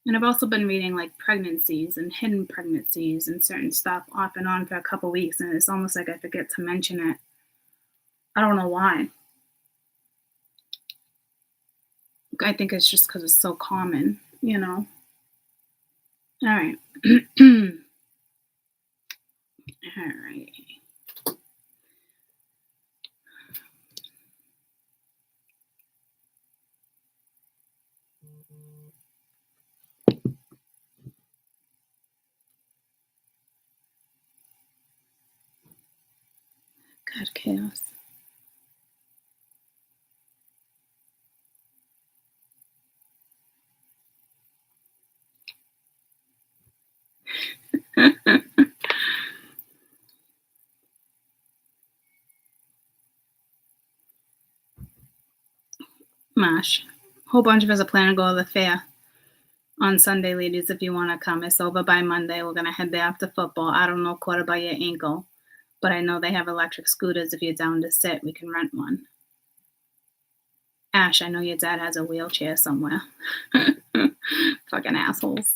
And I've also been reading like pregnancies and hidden pregnancies and certain stuff off and on for a couple weeks, and it's almost like I forget to mention it. I don't know why. I think it's just because it's so common, you know. All right. All right. God, chaos. Mash. A whole bunch of us are planning to go to the fair on Sunday, ladies, if you want to come. It's over by Monday. We're going to head there after football. I don't know quarter by your ankle, but I know they have electric scooters. If you're down to sit, we can rent one. Ash, I know your dad has a wheelchair somewhere. Fucking assholes.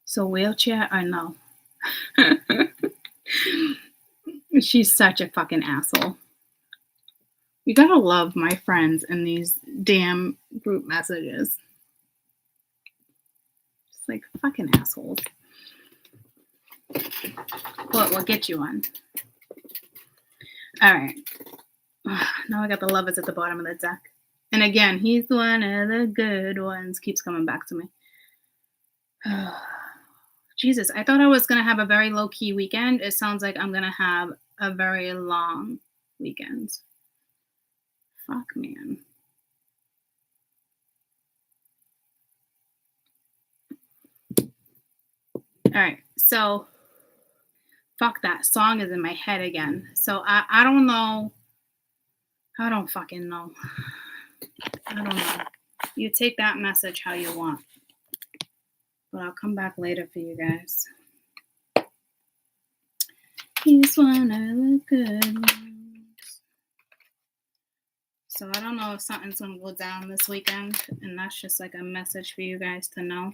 So wheelchair or no? She's such a fucking asshole. You gotta love my friends in these damn group messages. It's like fucking assholes. We'll get you one. All right. Now I got the lovers at the bottom of the deck. And again, he's one of the good ones. Keeps coming back to me. Jesus, I thought I was going to have a very low-key weekend. It sounds like I'm going to have a very long weekend. Fuck, man. All right, so fuck, that song is in my head again. So I don't know. I don't fucking know. I don't know. You take that message how you want. But I'll come back later for you guys. He's one of the good ones. So I don't know if something's going to go down this weekend. And that's just like a message for you guys to know.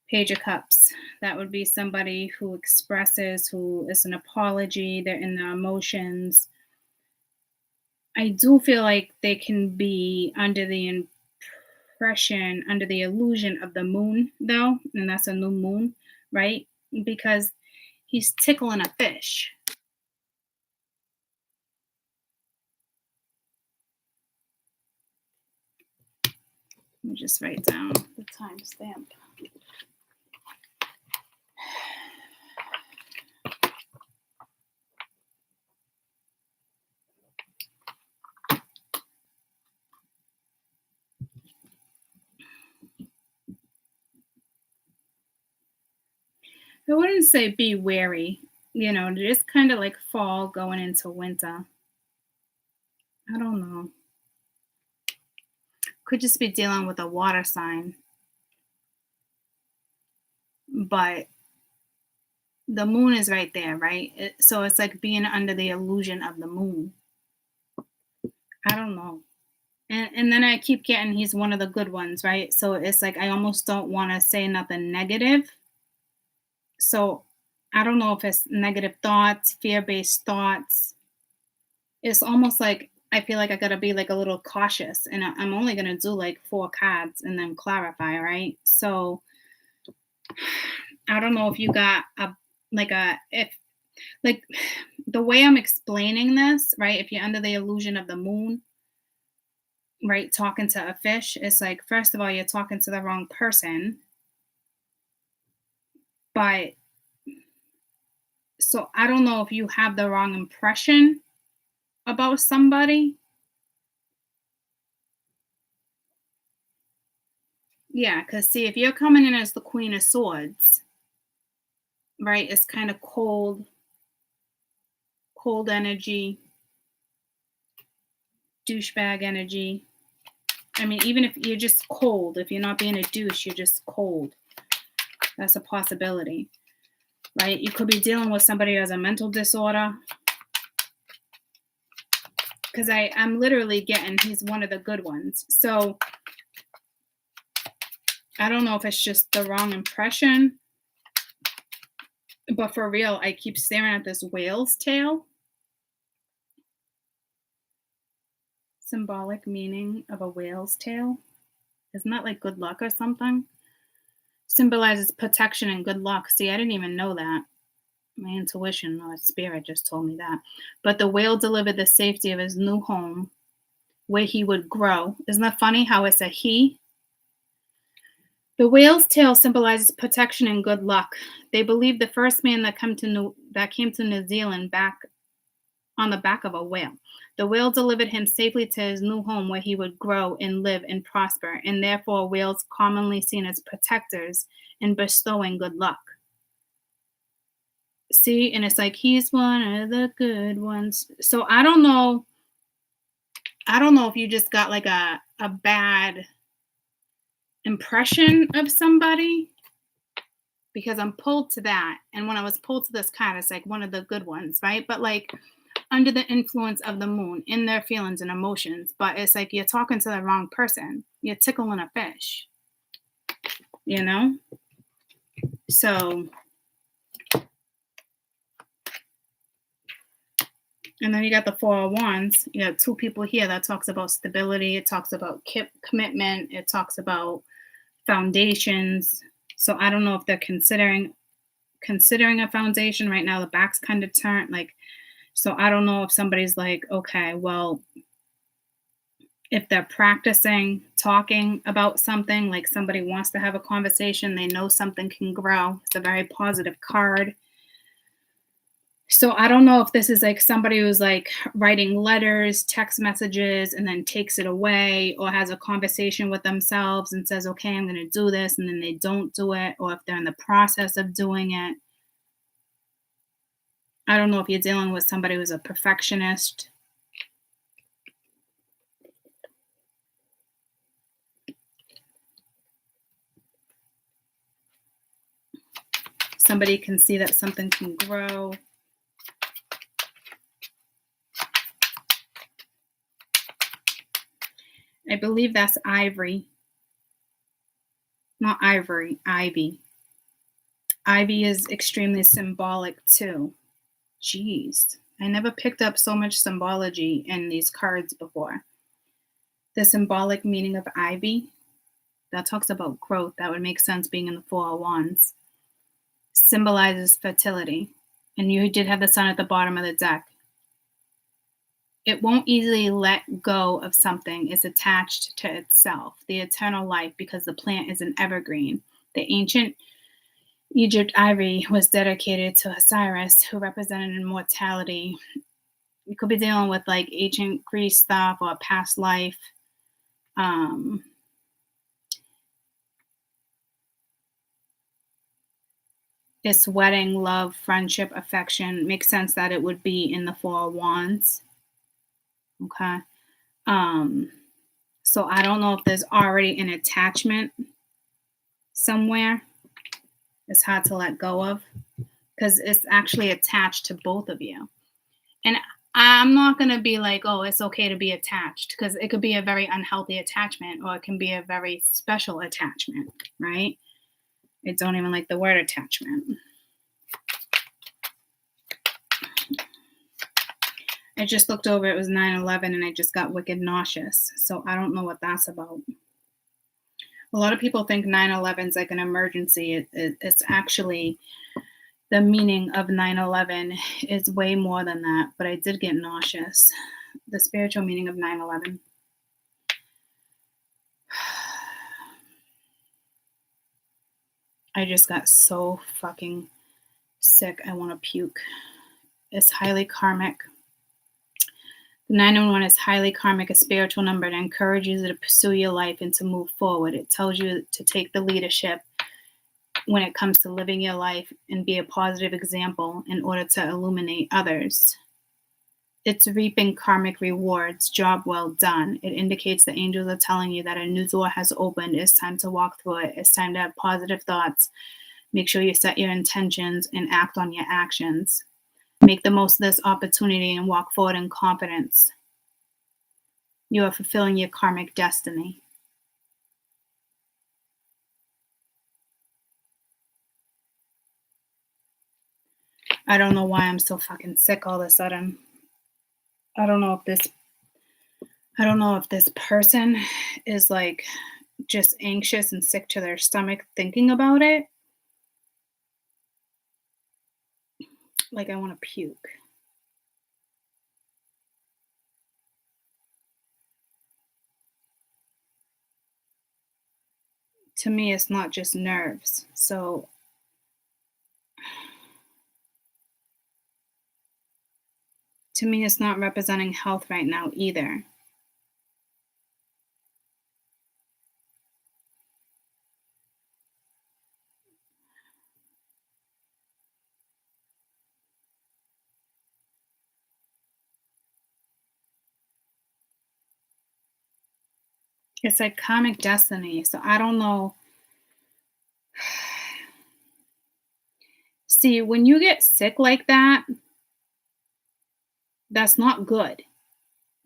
Page of Cups. That would be somebody who expresses, who is an apology. They're in their emotions. I do feel like they can be under the impression, under the illusion of the moon, though. And that's a new moon, right? Because he's tickling a fish. Let me just write down the timestamp. I wouldn't say be wary, you know, just kind of like fall going into winter. I don't know. Could just be dealing with a water sign. But the moon is right there, right? So it's like being under the illusion of the moon. I don't know. And then I keep getting he's one of the good ones, right? So it's like I almost don't want to say nothing negative. So I don't know if it's negative thoughts, fear-based thoughts. It's almost like I feel like I gotta be like a little cautious, and I'm only gonna do like 4 cards and then clarify, right? So I don't know if you got if the way I'm explaining this, right? If you're under the illusion of the moon, right, talking to a fish, it's like first of all you're talking to the wrong person, but so I don't know if you have the wrong impression about somebody. Yeah, because see, if you're coming in as the Queen of Swords, right, it's kind of cold energy, douchebag energy. I mean, even if you're just cold, if you're not being a douche, you're just cold. That's a possibility, right? You could be dealing with somebody who has a mental disorder. Because I'm literally getting he's one of the good ones. So I don't know if it's just the wrong impression. But for real, I keep staring at this whale's tail. Symbolic meaning of a whale's tail. Isn't that like good luck or something? Symbolizes protection and good luck. See, I didn't even know that. My intuition or spirit just told me that. But the whale delivered the safety of his new home where he would grow. Isn't that funny how it's a he? The whale's tail symbolizes protection and good luck. They believe the first man that came to New Zealand back on the back of a whale. The whale delivered him safely to his new home where he would grow and live and prosper, and therefore whales commonly seen as protectors and bestowing good luck. See, and it's like he's one of the good ones. So I don't know if you just got like a bad impression of somebody, because I'm pulled to that. And when I was pulled to this card, it's like one of the good ones, right? But like under the influence of the moon in their feelings and emotions. But it's like you're talking to the wrong person. You're tickling a fish, you know? So, and then you got the Four of Wands. You got two people here that talks about stability. It talks about commitment. It talks about foundations. So I don't know if they're considering a foundation right now. The back's kind of turned, like, so I don't know if somebody's like, okay, well, if they're practicing talking about something, like somebody wants to have a conversation, they know something can grow. It's a very positive card. So I don't know if this is like somebody who's like writing letters, text messages, and then takes it away, or has a conversation with themselves and says, okay, I'm going to do this, and then they don't do it, or if they're in the process of doing it. I don't know if you're dealing with somebody who's a perfectionist. Somebody can see that something can grow. I believe that's ivory. Not ivory, ivy. Ivy is extremely symbolic too. Jeez, I never picked up so much symbology in these cards before. The symbolic meaning of ivy, that talks about growth. That would make sense being in the Four of Wands. Symbolizes fertility. And you did have the sun at the bottom of the deck. It won't easily let go of something. It's attached to itself, the eternal life, because the plant is an evergreen. The ancient Egypt ivory was dedicated to Osiris, who represented immortality. You could be dealing with like ancient Greece stuff or past life. It's wedding, love, friendship, affection. Makes sense that it would be in the Four of Wands. Okay. So I don't know if there's already an attachment somewhere. It's hard to let go of because it's actually attached to both of you. And I'm not going to be like, oh, it's okay to be attached, because it could be a very unhealthy attachment, or it can be a very special attachment, right? I don't even like the word attachment. I just looked over, it was 9/11, and I just got wicked nauseous. So I don't know what that's about. A lot of people think 9/11 is like an emergency. It's actually, the meaning of 9/11 is way more than that, but I did get nauseous. The spiritual meaning of 9/11. I just got so fucking sick. I want to puke. It's highly karmic. The 911 is highly karmic, a spiritual number that encourages you to pursue your life and to move forward. It tells you to take the leadership when it comes to living your life and be a positive example in order to illuminate others. It's reaping karmic rewards. Job well done. It indicates the angels are telling you that a new door has opened. It's time to walk through it. It's time to have positive thoughts. Make sure you set your intentions and act on your actions. Make the most of this opportunity and walk forward in confidence. You are fulfilling your karmic destiny. I don't know why I'm so fucking sick all of a sudden. I don't know if this person is like just anxious and sick to their stomach thinking about it. Like I want to puke. To me, it's not just nerves. So to me, it's not representing health right now either. It's like karmic destiny. So I don't know. See, when you get sick like that, that's not good.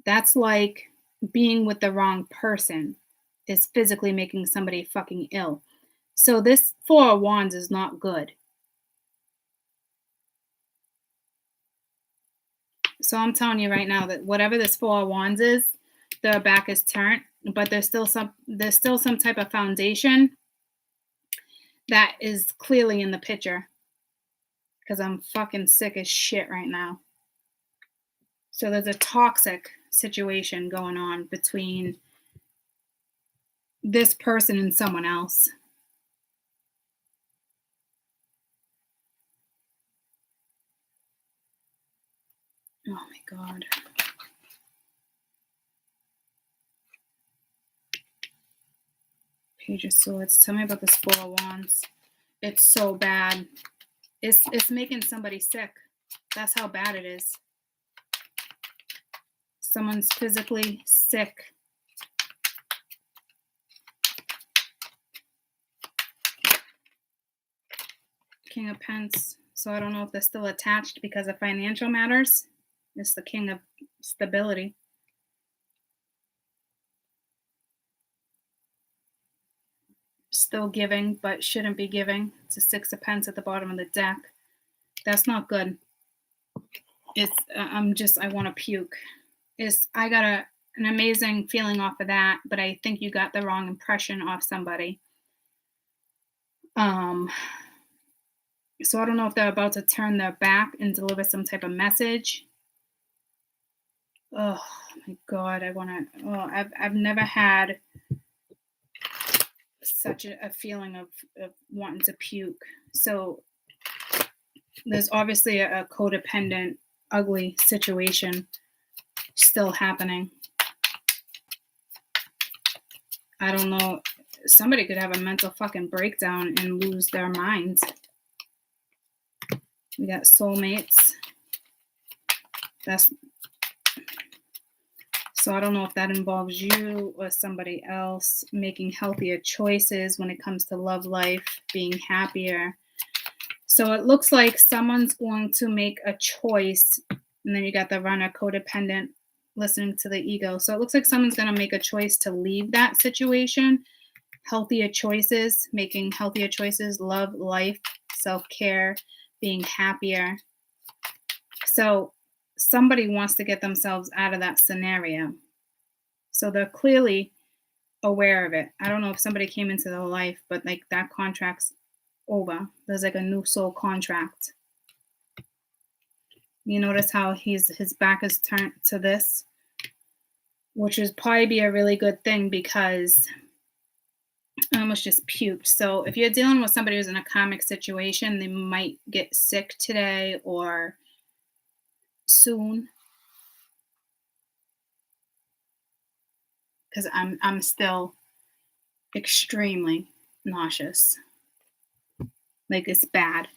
That's like being with the wrong person is physically making somebody fucking ill. So this Four of Wands is not good. So I'm telling you right now that whatever this Four of Wands is, their back is turned, but there's still some type of foundation that is clearly in the picture. Because I'm fucking sick as shit right now. So there's a toxic situation going on between this person and someone else. Oh my God. Page of Swords. Tell me about this Four of Wands. It's so bad. It's making somebody sick. That's how bad it is. Someone's physically sick. King of Pence. So I don't know if they're still attached because of financial matters. It's the King of Stability. Still giving, but shouldn't be giving. It's a Six of Pence at the bottom of the deck. That's not good. I want to puke. I got an amazing feeling off of that, but I think you got the wrong impression off somebody. So I don't know if they're about to turn their back and deliver some type of message. Oh my God, I've never had such a feeling of wanting to puke. So there's obviously a codependent, ugly situation still happening. I don't know. Somebody could have a mental fucking breakdown and lose their minds. We got soulmates. So I don't know if that involves you or somebody else making healthier choices when it comes to love life, being happier. So it looks like someone's going to make a choice. And then you got the runner, codependent, listening to the ego. So it looks like someone's going to make a choice to leave that situation. Healthier choices, making healthier choices, love, life, self-care, being happier. So somebody wants to get themselves out of that scenario. So they're clearly aware of it. I don't know if somebody came into their life, but like that contract's over. There's like a new soul contract. You notice how his back is turned to this, which would probably be a really good thing because I almost just puked. So if you're dealing with somebody who's in a karmic situation, they might get sick today or soon. Because I'm still extremely nauseous. Like it's bad.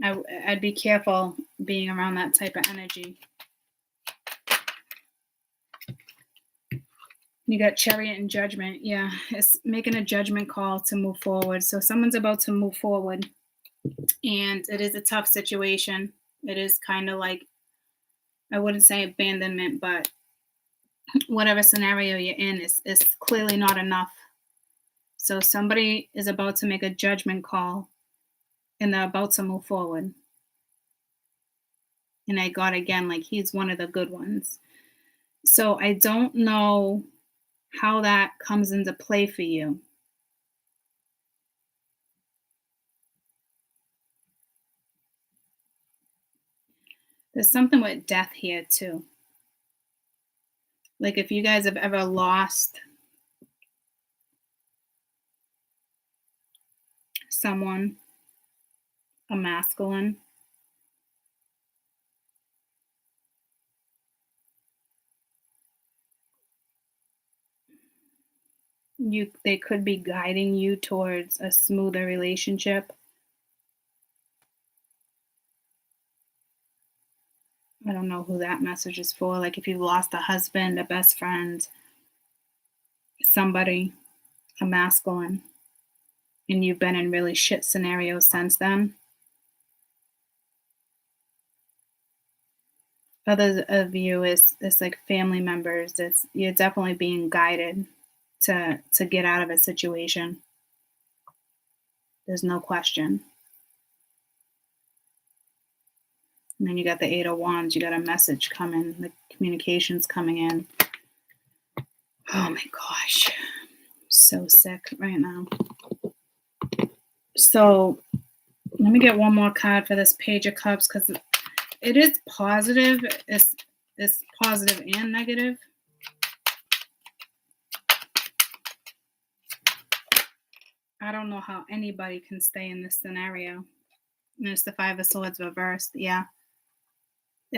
I'd be careful being around that type of energy. You got Chariot and Judgment. Yeah, it's making a judgment call to move forward. So someone's about to move forward, and it is a tough situation. It is kind of like, I wouldn't say abandonment, but whatever scenario you're in is clearly not enough. So somebody is about to make a judgment call, and they're about to move forward. And I got again, like, he's one of the good ones. So I don't know how that comes into play for you. There's something with death here too. Like if you guys have ever lost someone, a masculine, they could be guiding you towards a smoother relationship. I don't know who that message is for. Like if you've lost a husband, a best friend, somebody, a masculine, and you've been in really shit scenarios since then. Others of you is like family members. You're definitely being guided to get out of a situation. There's no question. And then you got the Eight of Wands. You got a message coming. The communication's coming in. Oh my gosh. I'm so sick right now. So let me get one more card for this Page of Cups because it is positive. It's positive and negative. I don't know how anybody can stay in this scenario. And it's the Five of Swords reversed. Yeah.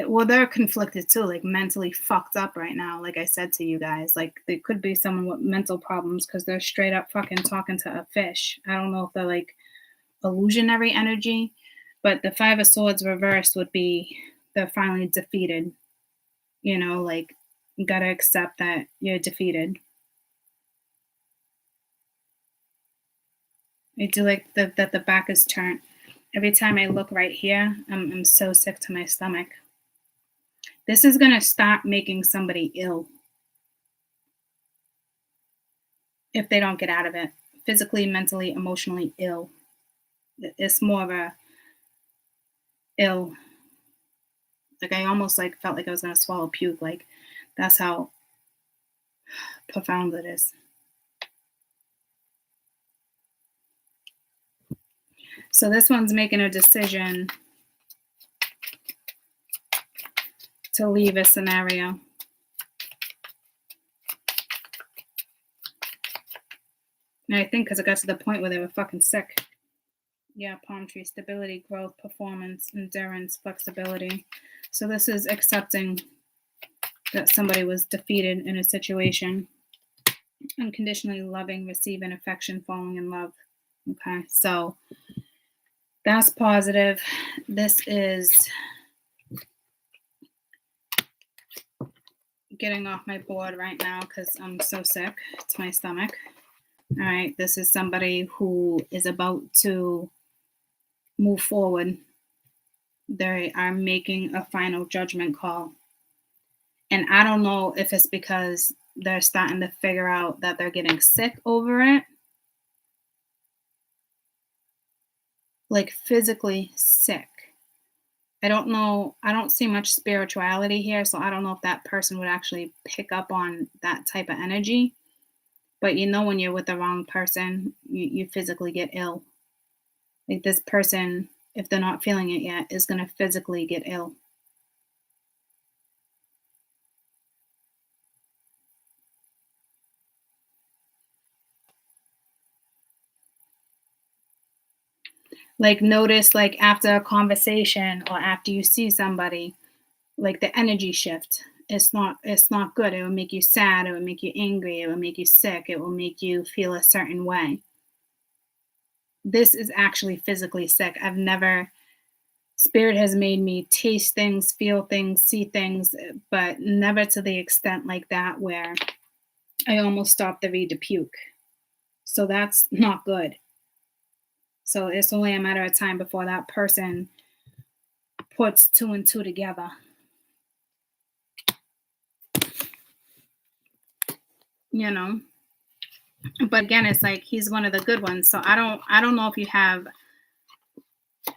Well, they're conflicted too, like mentally fucked up right now. Like I said to you guys, like they could be someone with mental problems because they're straight up fucking talking to a fish. I don't know if they're like illusionary energy, but the Five of Swords reversed would be they're finally defeated. You know, like you gotta accept that you're defeated. I do like that the back is turned. Every time I look right here, I'm so sick to my stomach. This is going to stop making somebody ill if they don't get out of it. Physically, mentally, emotionally ill. It's more of a ill. Like I almost like felt like I was going to swallow puke. Like that's how profound it is. So this one's making a decision to leave a scenario. And I think because it got to the point where they were fucking sick. Yeah, palm tree, stability, growth, performance, endurance, flexibility. So this is accepting that somebody was defeated in a situation. Unconditionally loving, receiving affection, falling in love. Okay, so that's positive. This is getting off my board right now because I'm so sick to my stomach. All right, this is somebody who is about to move forward. They are making a final judgment call. And I don't know if it's because they're starting to figure out that they're getting sick over it. Like physically sick. I don't know. I don't see much spirituality here. So I don't know if that person would actually pick up on that type of energy. But you know when you're with the wrong person, you physically get ill. Like this person, if they're not feeling it yet, is going to physically get ill. Like notice like after a conversation or after you see somebody, like the energy shift. It's not good. It will make you sad. It will make you angry. It will make you sick. It will make you feel a certain way. This is actually physically sick. I've never Spirit has made me taste things, feel things, see things, but never to the extent like that where I almost stopped the read to puke. So that's not good. So it's only a matter of time before that person puts two and two together. You know? But again, it's like he's one of the good ones. So I don't know if you have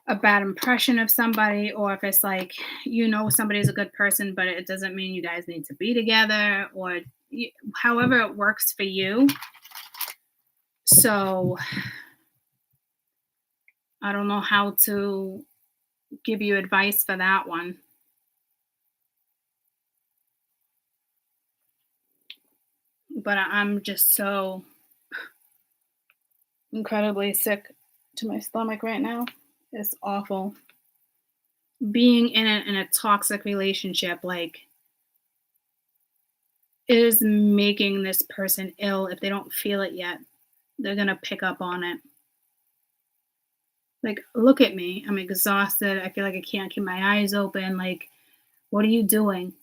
a bad impression of somebody, or if it's like somebody's a good person, but it doesn't mean you guys need to be together, or however it works for you. So I don't know how to give you advice for that one. But I'm just so incredibly sick to my stomach right now. It's awful. Being in a toxic relationship, like, is making this person ill. If they don't feel it yet, they're gonna pick up on it. Like, look at me. I'm exhausted. I feel like I can't keep my eyes open. Like, what are you doing?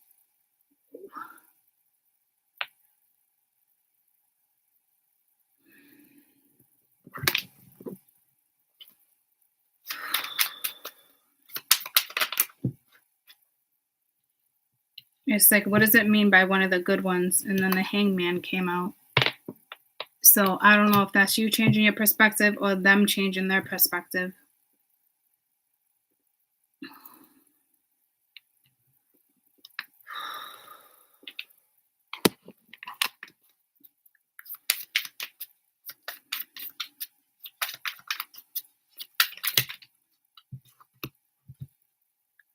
It's like, what does it mean by one of the good ones? And then the hangman came out. So I don't know if that's you changing your perspective or them changing their perspective.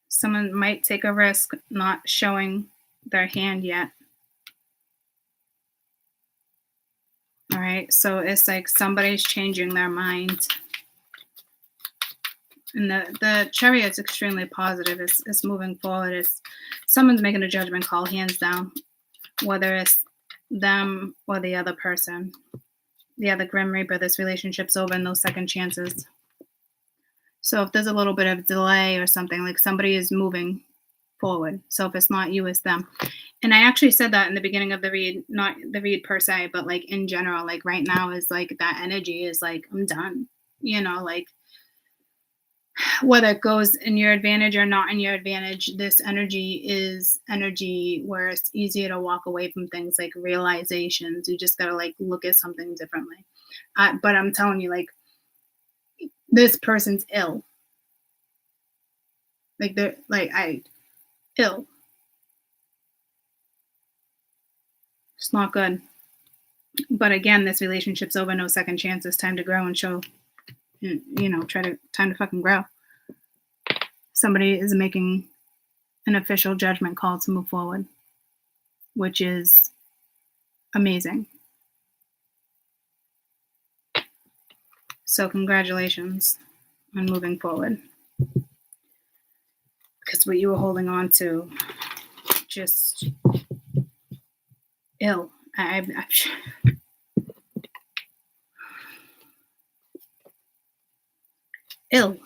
Someone might take a risk not showing their hand yet. All right, so it's like somebody's changing their mind. And the Chariot's extremely positive. It's moving forward. It's someone's making a judgment call, hands down, whether it's them or the other person. Yeah, the Grim Reaper, this relationship's over, no second chances. So if there's a little bit of delay or something, like somebody is moving forward. So if it's not you, it's them. And I actually said that in the beginning of the read, not the read per se, but like in general, like right now is like that energy is like, I'm done. Like whether it goes in your advantage or not in your advantage, this energy is energy where it's easier to walk away from things like realizations. You just got to like look at something differently. But I'm telling you, like, this person's ill. Like they're like ill. It's not good. But again, this relationship's over, no second chances. Time to grow and show. Time to fucking grow. Somebody is making an official judgment call to move forward, which is amazing. So congratulations on moving forward. Because what you were holding on to, just ill. Ill.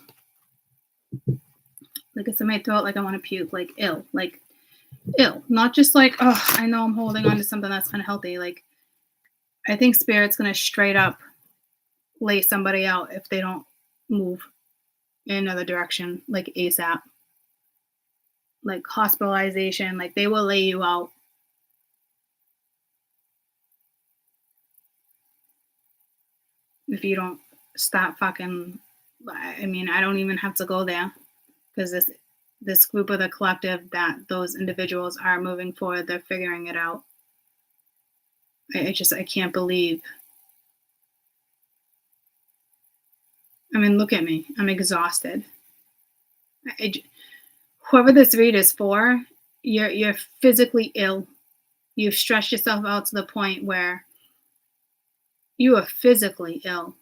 Like it's in my throat, like I want to puke, like ill. Not just like, oh, I know I'm holding on to something that's unhealthy. Like, I think Spirit's going to straight up lay somebody out if they don't move in another direction, like ASAP. Like hospitalization, like they will lay you out. If you don't stop fucking, I mean, I don't even have to go there because this group of the collective that those individuals are moving forward, they're figuring it out. I can't believe. I mean, look at me. I'm exhausted. Whoever this read is for, you're physically ill. You've stressed yourself out to the point where you are physically ill.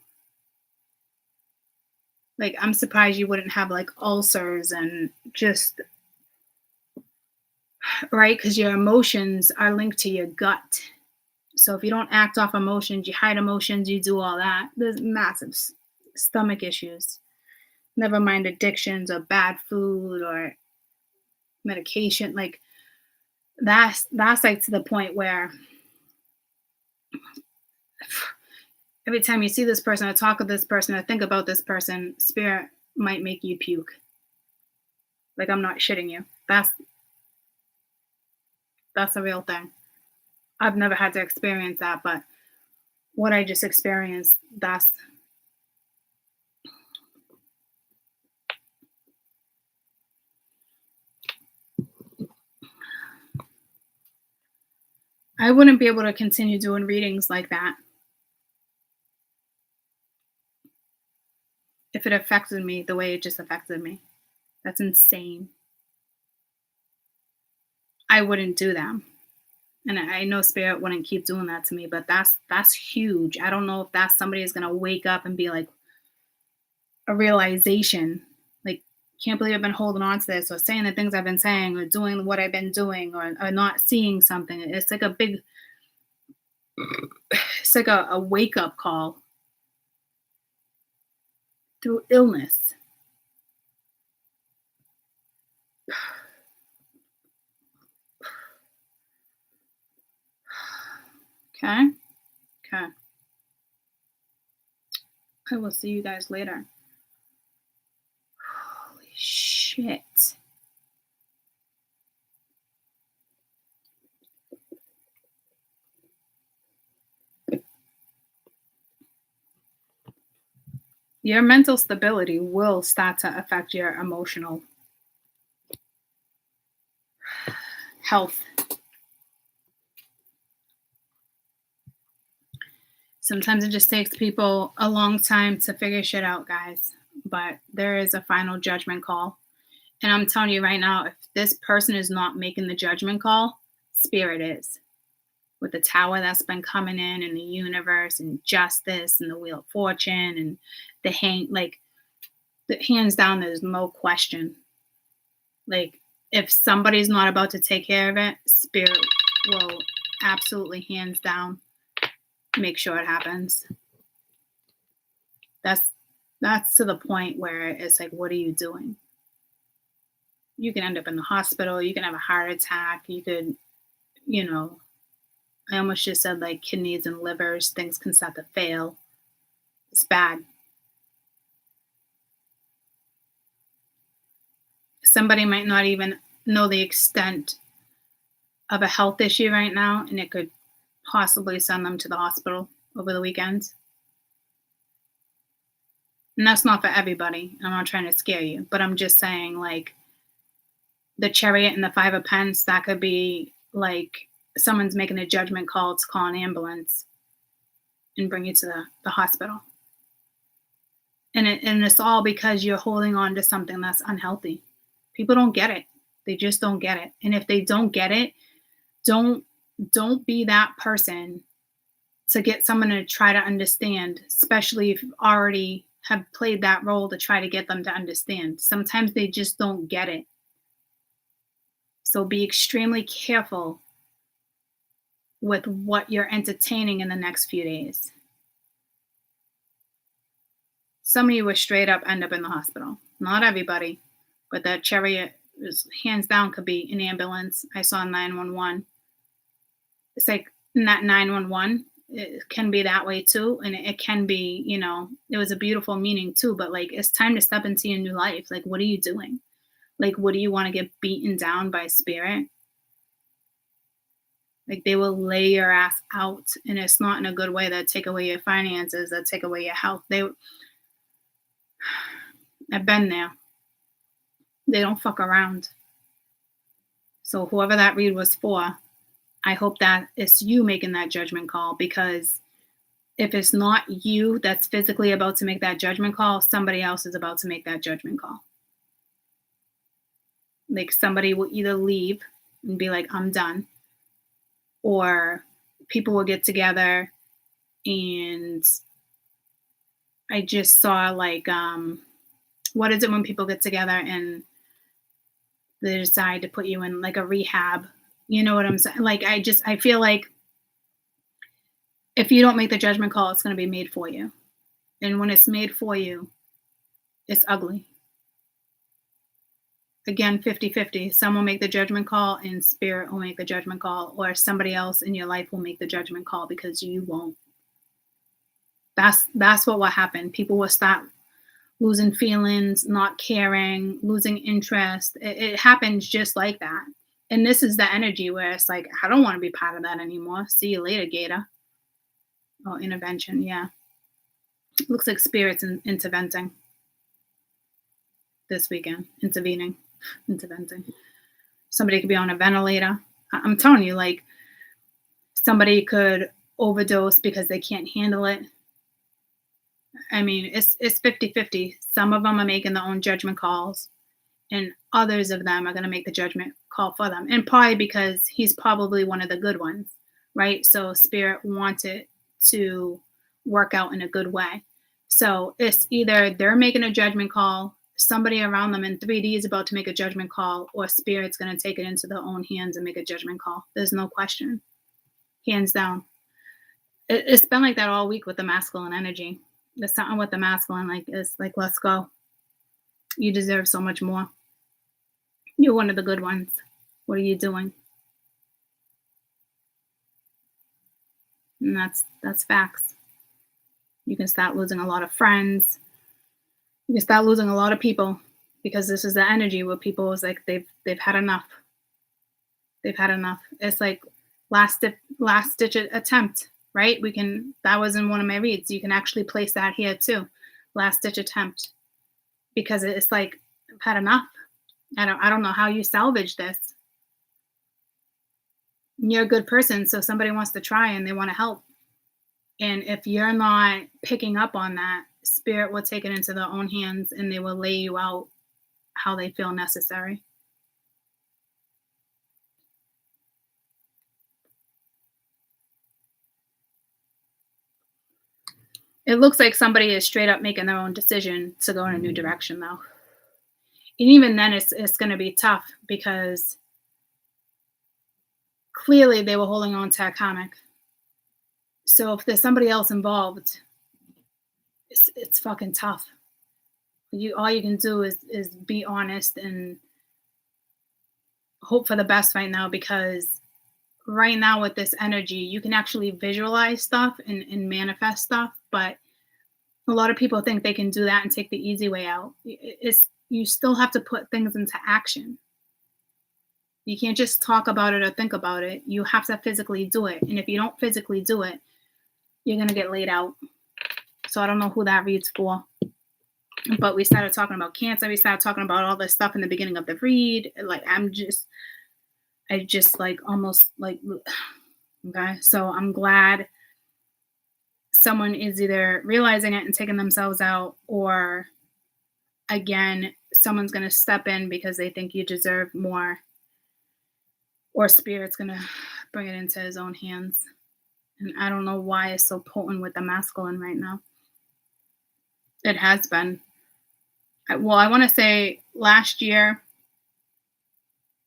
Like, I'm surprised you wouldn't have like ulcers and just, right? Because your emotions are linked to your gut. So if you don't act off emotions, you hide emotions, you do all that. There's massive stomach issues, Never mind addictions or bad food or medication. Like that's like to the point where every time you see this person or talk with this person or think about this person, spirit might make you puke. Like, I'm not shitting you. That's a real thing. I've never had to experience that, but what I just experienced, I wouldn't be able to continue doing readings like that if it affected me the way it just affected me. That's insane. I wouldn't do them. And I know spirit wouldn't keep doing that to me, but that's huge. I don't know if that's somebody is gonna wake up and be like a realization, like, can't believe I've been holding on to this, or saying the things I've been saying, or doing what I've been doing, or not seeing something. It's like it's like a wake up call through illness. Okay. I will see you guys later. Holy shit. Your mental stability will start to affect your emotional health. Sometimes it just takes people a long time to figure shit out, guys. But there is a final judgment call. And I'm telling you right now, if this person is not making the judgment call, spirit is. With the tower that's been coming in, and the universe, and justice, and the wheel of fortune, and the hands down, there's no question. Like, if somebody's not about to take care of it, spirit will absolutely, hands down, make sure it happens. That's to the point where it's like, what are you doing? You can end up in the hospital. You can have a heart attack. You could, I almost just said like kidneys and livers, things can start to fail. It's bad. Somebody might not even know the extent of a health issue right now, and it could possibly send them to the hospital over the weekend. And that's not for everybody. I'm not trying to scare you, but I'm just saying, like, the Chariot and the Five of Pence, that could be like someone's making a judgment call to call an ambulance and bring you to the hospital. And it's all because you're holding on to something that's unhealthy. People don't get it. They just don't get it. And if they don't get it, don't be that person to get someone to try to understand, especially if you already have played that role to try to get them to understand. Sometimes they just don't get it. So be extremely careful with what you're entertaining in the next few days. Some of you will straight up end up in the hospital. Not everybody, but that Chariot is hands down could be an ambulance. I saw 911. It's like not 911. It can be that way too. And it can be, it was a beautiful meaning too, but like, it's time to step into your new life. Like, what are you doing? Like, what do you want to get beaten down by spirit? Like, they will lay your ass out, and it's not in a good way. That take away your finances, that take away your health. I've been there. They don't fuck around. So whoever that read was for, I hope that it's you making that judgment call, because if it's not you that's physically about to make that judgment call, somebody else is about to make that judgment call. Like, somebody will either leave and be like, I'm done, or people will get together. And I just saw like, what is it when people get together and they decide to put you in like a rehab? You know what I'm saying? Like, I feel like if you don't make the judgment call, it's going to be made for you. And when it's made for you, it's ugly. Again, 50-50. Some will make the judgment call and spirit will make the judgment call, or somebody else in your life will make the judgment call because you won't. That's what will happen. People will start losing feelings, not caring, losing interest. It happens just like that. And this is the energy where it's like, I don't want to be part of that anymore. See you later, Gator. Oh, intervention, yeah. Looks like spirits interventing this weekend. Intervening. Somebody could be on a ventilator. I'm telling you, like, somebody could overdose because they can't handle it. I mean, it's 50-50. Some of them are making their own judgment calls, and others of them are going to make the judgment call for them. And probably because he's probably one of the good ones, right? So spirit wanted to work out in a good way. So it's either they're making a judgment call, somebody around them in 3D is about to make a judgment call, or spirit's going to take it into their own hands and make a judgment call. There's no question. Hands down. It's been like that all week with the masculine energy. There's something with the masculine, like, it's like, let's go. You deserve so much more. You're one of the good ones. What are you doing? And that's facts. You can start losing a lot of friends. You can start losing a lot of people, because this is the energy where people is like, they've had enough. They've had enough. It's like last ditch attempt, right? That was in one of my reads. You can actually place that here too. Last ditch attempt, because it's like, I've had enough. I don't know how you salvage this. You're a good person, so somebody wants to try and they want to help. And if you're not picking up on that, spirit will take it into their own hands and they will lay you out how they feel necessary. It looks like somebody is straight up making their own decision to go in a new direction, though. And even then, it's going to be tough, because clearly they were holding on to a comic. So if there's somebody else involved, it's fucking tough. All you can do is be honest and hope for the best right now, because right now with this energy, you can actually visualize stuff and manifest stuff, but a lot of people think they can do that and take the easy way out. You still have to put things into action. You can't just talk about it or think about it. You have to physically do it. And if you don't physically do it, you're going to get laid out. So I don't know who that reads for. But we started talking about Cancer. We started talking about all this stuff in the beginning of the read. Like, I just like almost like, okay. So I'm glad someone is either realizing it and taking themselves out, or again, someone's going to step in because they think you deserve more, or spirit's going to bring it into his own hands. And I don't know why it's so potent with the masculine right now. It has been. Well, I want to say last year,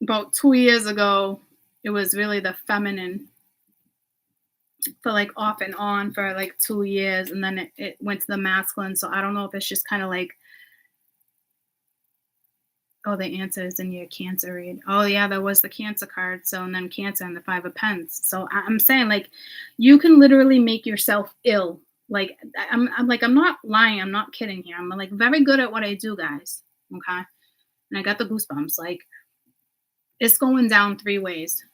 about 2 years ago, it was really the feminine for like off and on for like 2 years. And then it went to the masculine. So I don't know if it's just kind of like, oh, the answer is in your Cancer read. Oh yeah, there was the Cancer card. So, and then Cancer and the 5 of Pens. So I'm saying, like, you can literally make yourself ill. Like, I'm not lying. I'm not kidding here. I'm like very good at what I do, guys. Okay. And I got the goosebumps. Like, it's going down 3 ways.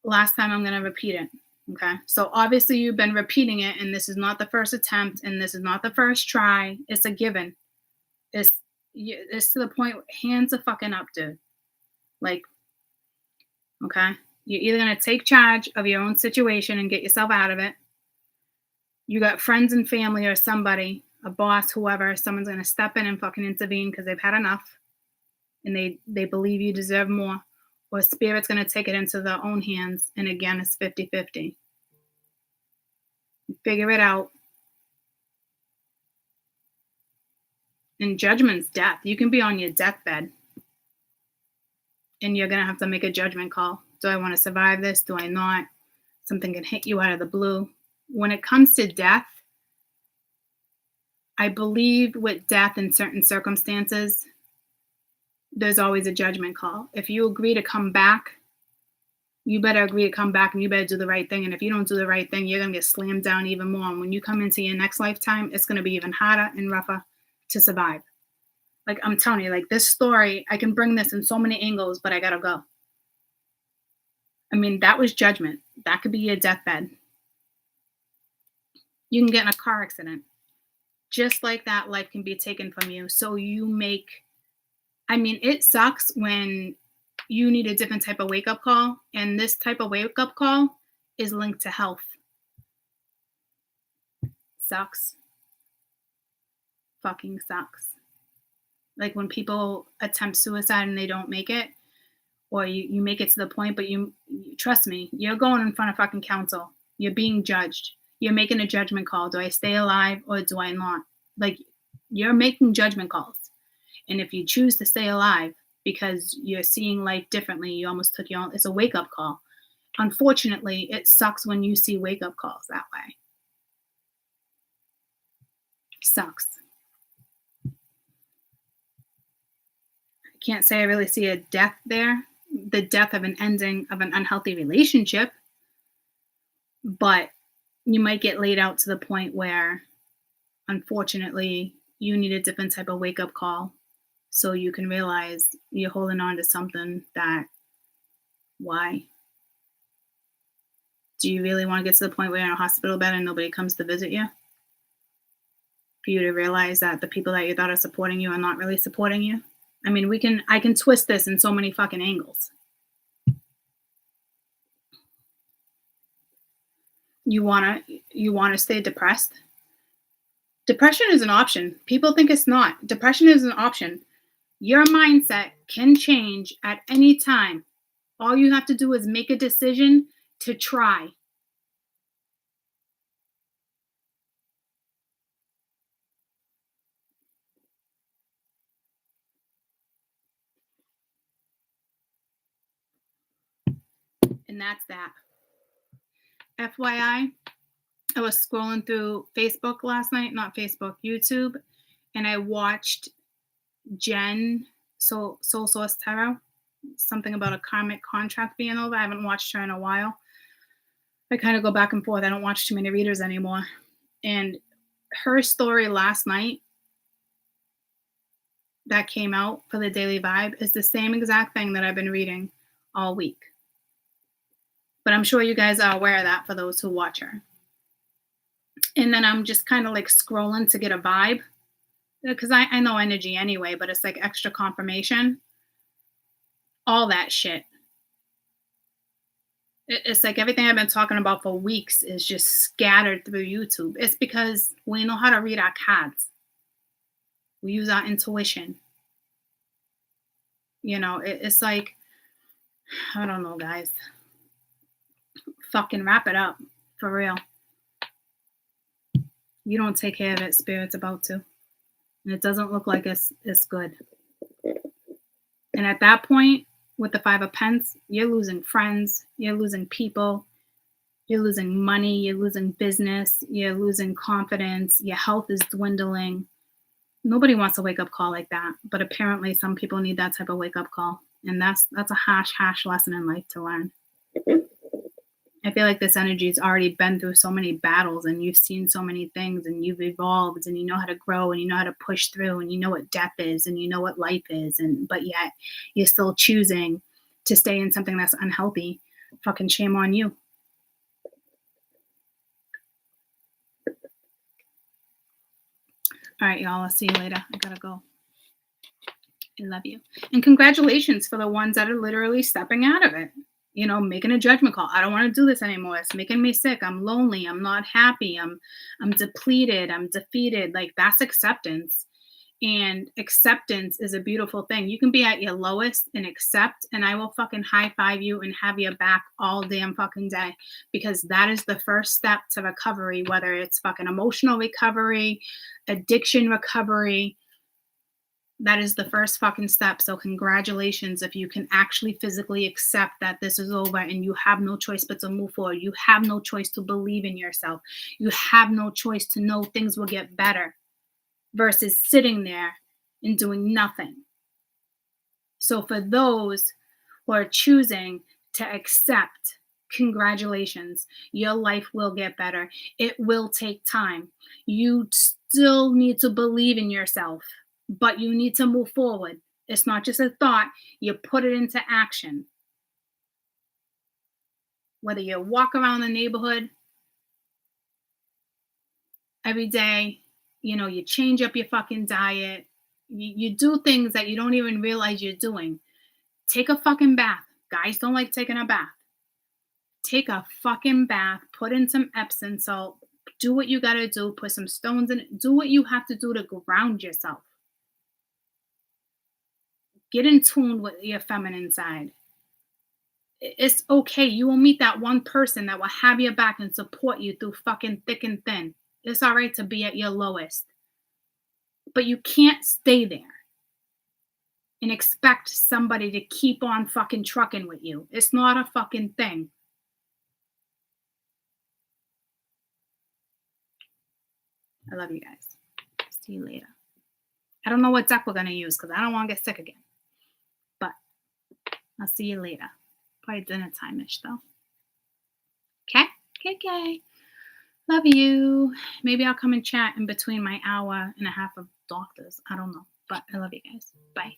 Last time, I'm going to repeat it. Okay. So obviously you've been repeating it, and this is not the first attempt, and this is not the first try. It's a given. It's to the point where hands are fucking up, dude. Like, okay. You're either going to take charge of your own situation and get yourself out of it. You got friends and family or somebody, a boss, whoever, someone's going to step in and fucking intervene because they've had enough and they believe you deserve more, or spirit's going to take it into their own hands. And again, it's 50-50. Figure it out. And judgment's death. You can be on your deathbed and you're going to have to make a judgment call. Do I want to survive this? Do I not? Something can hit you out of the blue. When it comes to death, I believe with death in certain circumstances, there's always a judgment call. If you agree to come back, you better agree to come back and you better do the right thing. And if you don't do the right thing, you're going to get slammed down even more. And when you come into your next lifetime, it's going to be even harder and rougher to survive. Like, I'm telling you, like, this story, I can bring this in so many angles, but I got to go. I mean, that was judgment. That could be your deathbed. You can get in a car accident. Just like that, life can be taken from you. So you make, I mean, it sucks when you need a different type of wake-up call, and this type of wake-up call is linked to health. Sucks. Fucking sucks. Like when people attempt suicide and they don't make it, or you make it to the point, but you trust me, you're going in front of fucking council. You're being judged. You're making a judgment call. Do I stay alive or do I not? Like, you're making judgment calls. And if you choose to stay alive because you're seeing life differently, you almost took your own, it's a wake-up call. Unfortunately, it sucks when you see wake-up calls that way. Sucks. I can't say I really see a death there, the death of an ending of an unhealthy relationship, but you might get laid out to the point where, unfortunately, you need a different type of wake-up call so you can realize you're holding on to something that, why? Do you really want to get to the point where you're in a hospital bed and nobody comes to visit you? For you to realize that the people that you thought are supporting you are not really supporting you? I mean, I can twist this in so many fucking angles. You wanna stay depressed? Depression is an option. People think it's not. Depression is an option. Your mindset can change at any time. All you have to do is make a decision to try. And that's that. FYI, I was scrolling through Facebook last night, not Facebook, YouTube, and I watched Jen, Soul Source Tarot, something about a karmic contract being over. I haven't watched her in a while. I kind of go back and forth. I don't watch too many readers anymore. And her story last night that came out for the Daily Vibe is the same exact thing that I've been reading all week. But I'm sure you guys are aware of that for those who watch her. And then I'm just kind of like scrolling to get a vibe, because I know energy anyway, but it's like extra confirmation. All that shit. It's like everything I've been talking about for weeks is just scattered through YouTube. It's because we know how to read our cards. We use our intuition. You know, it's like, I don't know, guys. Fucking wrap it up. For real. You don't take care of it, Spirit's about to. And it doesn't look like it's good. And at that point, with the Five of Pence, you're losing friends, you're losing people, you're losing money, you're losing business, you're losing confidence, your health is dwindling. Nobody wants a wake-up call like that, but apparently some people need that type of wake-up call. And that's a harsh lesson in life to learn. I feel like this energy's already been through so many battles, and you've seen so many things, and you've evolved, and you know how to grow, and you know how to push through, and you know what death is, and you know what life is, but yet you're still choosing to stay in something that's unhealthy. Fucking shame on you. All right, y'all. I'll see you later. I gotta go. I love you. And congratulations for the ones that are literally stepping out of it. You know, making a judgment call. I don't want to do this anymore. It's making me sick. I'm lonely. I'm not happy. I'm depleted. I'm defeated. Like, that's acceptance. And acceptance is a beautiful thing. You can be at your lowest and accept, and I will fucking high five you and have your back all damn fucking day, because that is the first step to recovery, whether it's fucking emotional recovery, addiction recovery. That is the first fucking step. So congratulations if you can actually physically accept that this is over and you have no choice but to move forward. You have no choice to believe in yourself. You have no choice to know things will get better versus sitting there and doing nothing. So for those who are choosing to accept, congratulations, your life will get better. It will take time. You still need to believe in yourself, but you need to move forward. It's not just a thought, you put it into action. Whether you walk around the neighborhood every day, you change up your fucking diet, you do things that you don't even realize you're doing. Take a fucking bath. Guys don't like taking a bath. Take a fucking bath, put in some Epsom salt, do what you gotta do, put some stones in it, do what you have to do to ground yourself. Get in tune with your feminine side. It's okay. You will meet that one person that will have your back and support you through fucking thick and thin. It's all right to be at your lowest. But you can't stay there and expect somebody to keep on fucking trucking with you. It's not a fucking thing. I love you guys. See you later. I don't know what deck we're going to use because I don't want to get sick again. But I'll see you later. Probably dinner time-ish though. Okay? Okay. Love you. Maybe I'll come and chat in between my hour and a half of doctors. I don't know. But I love you guys. Bye.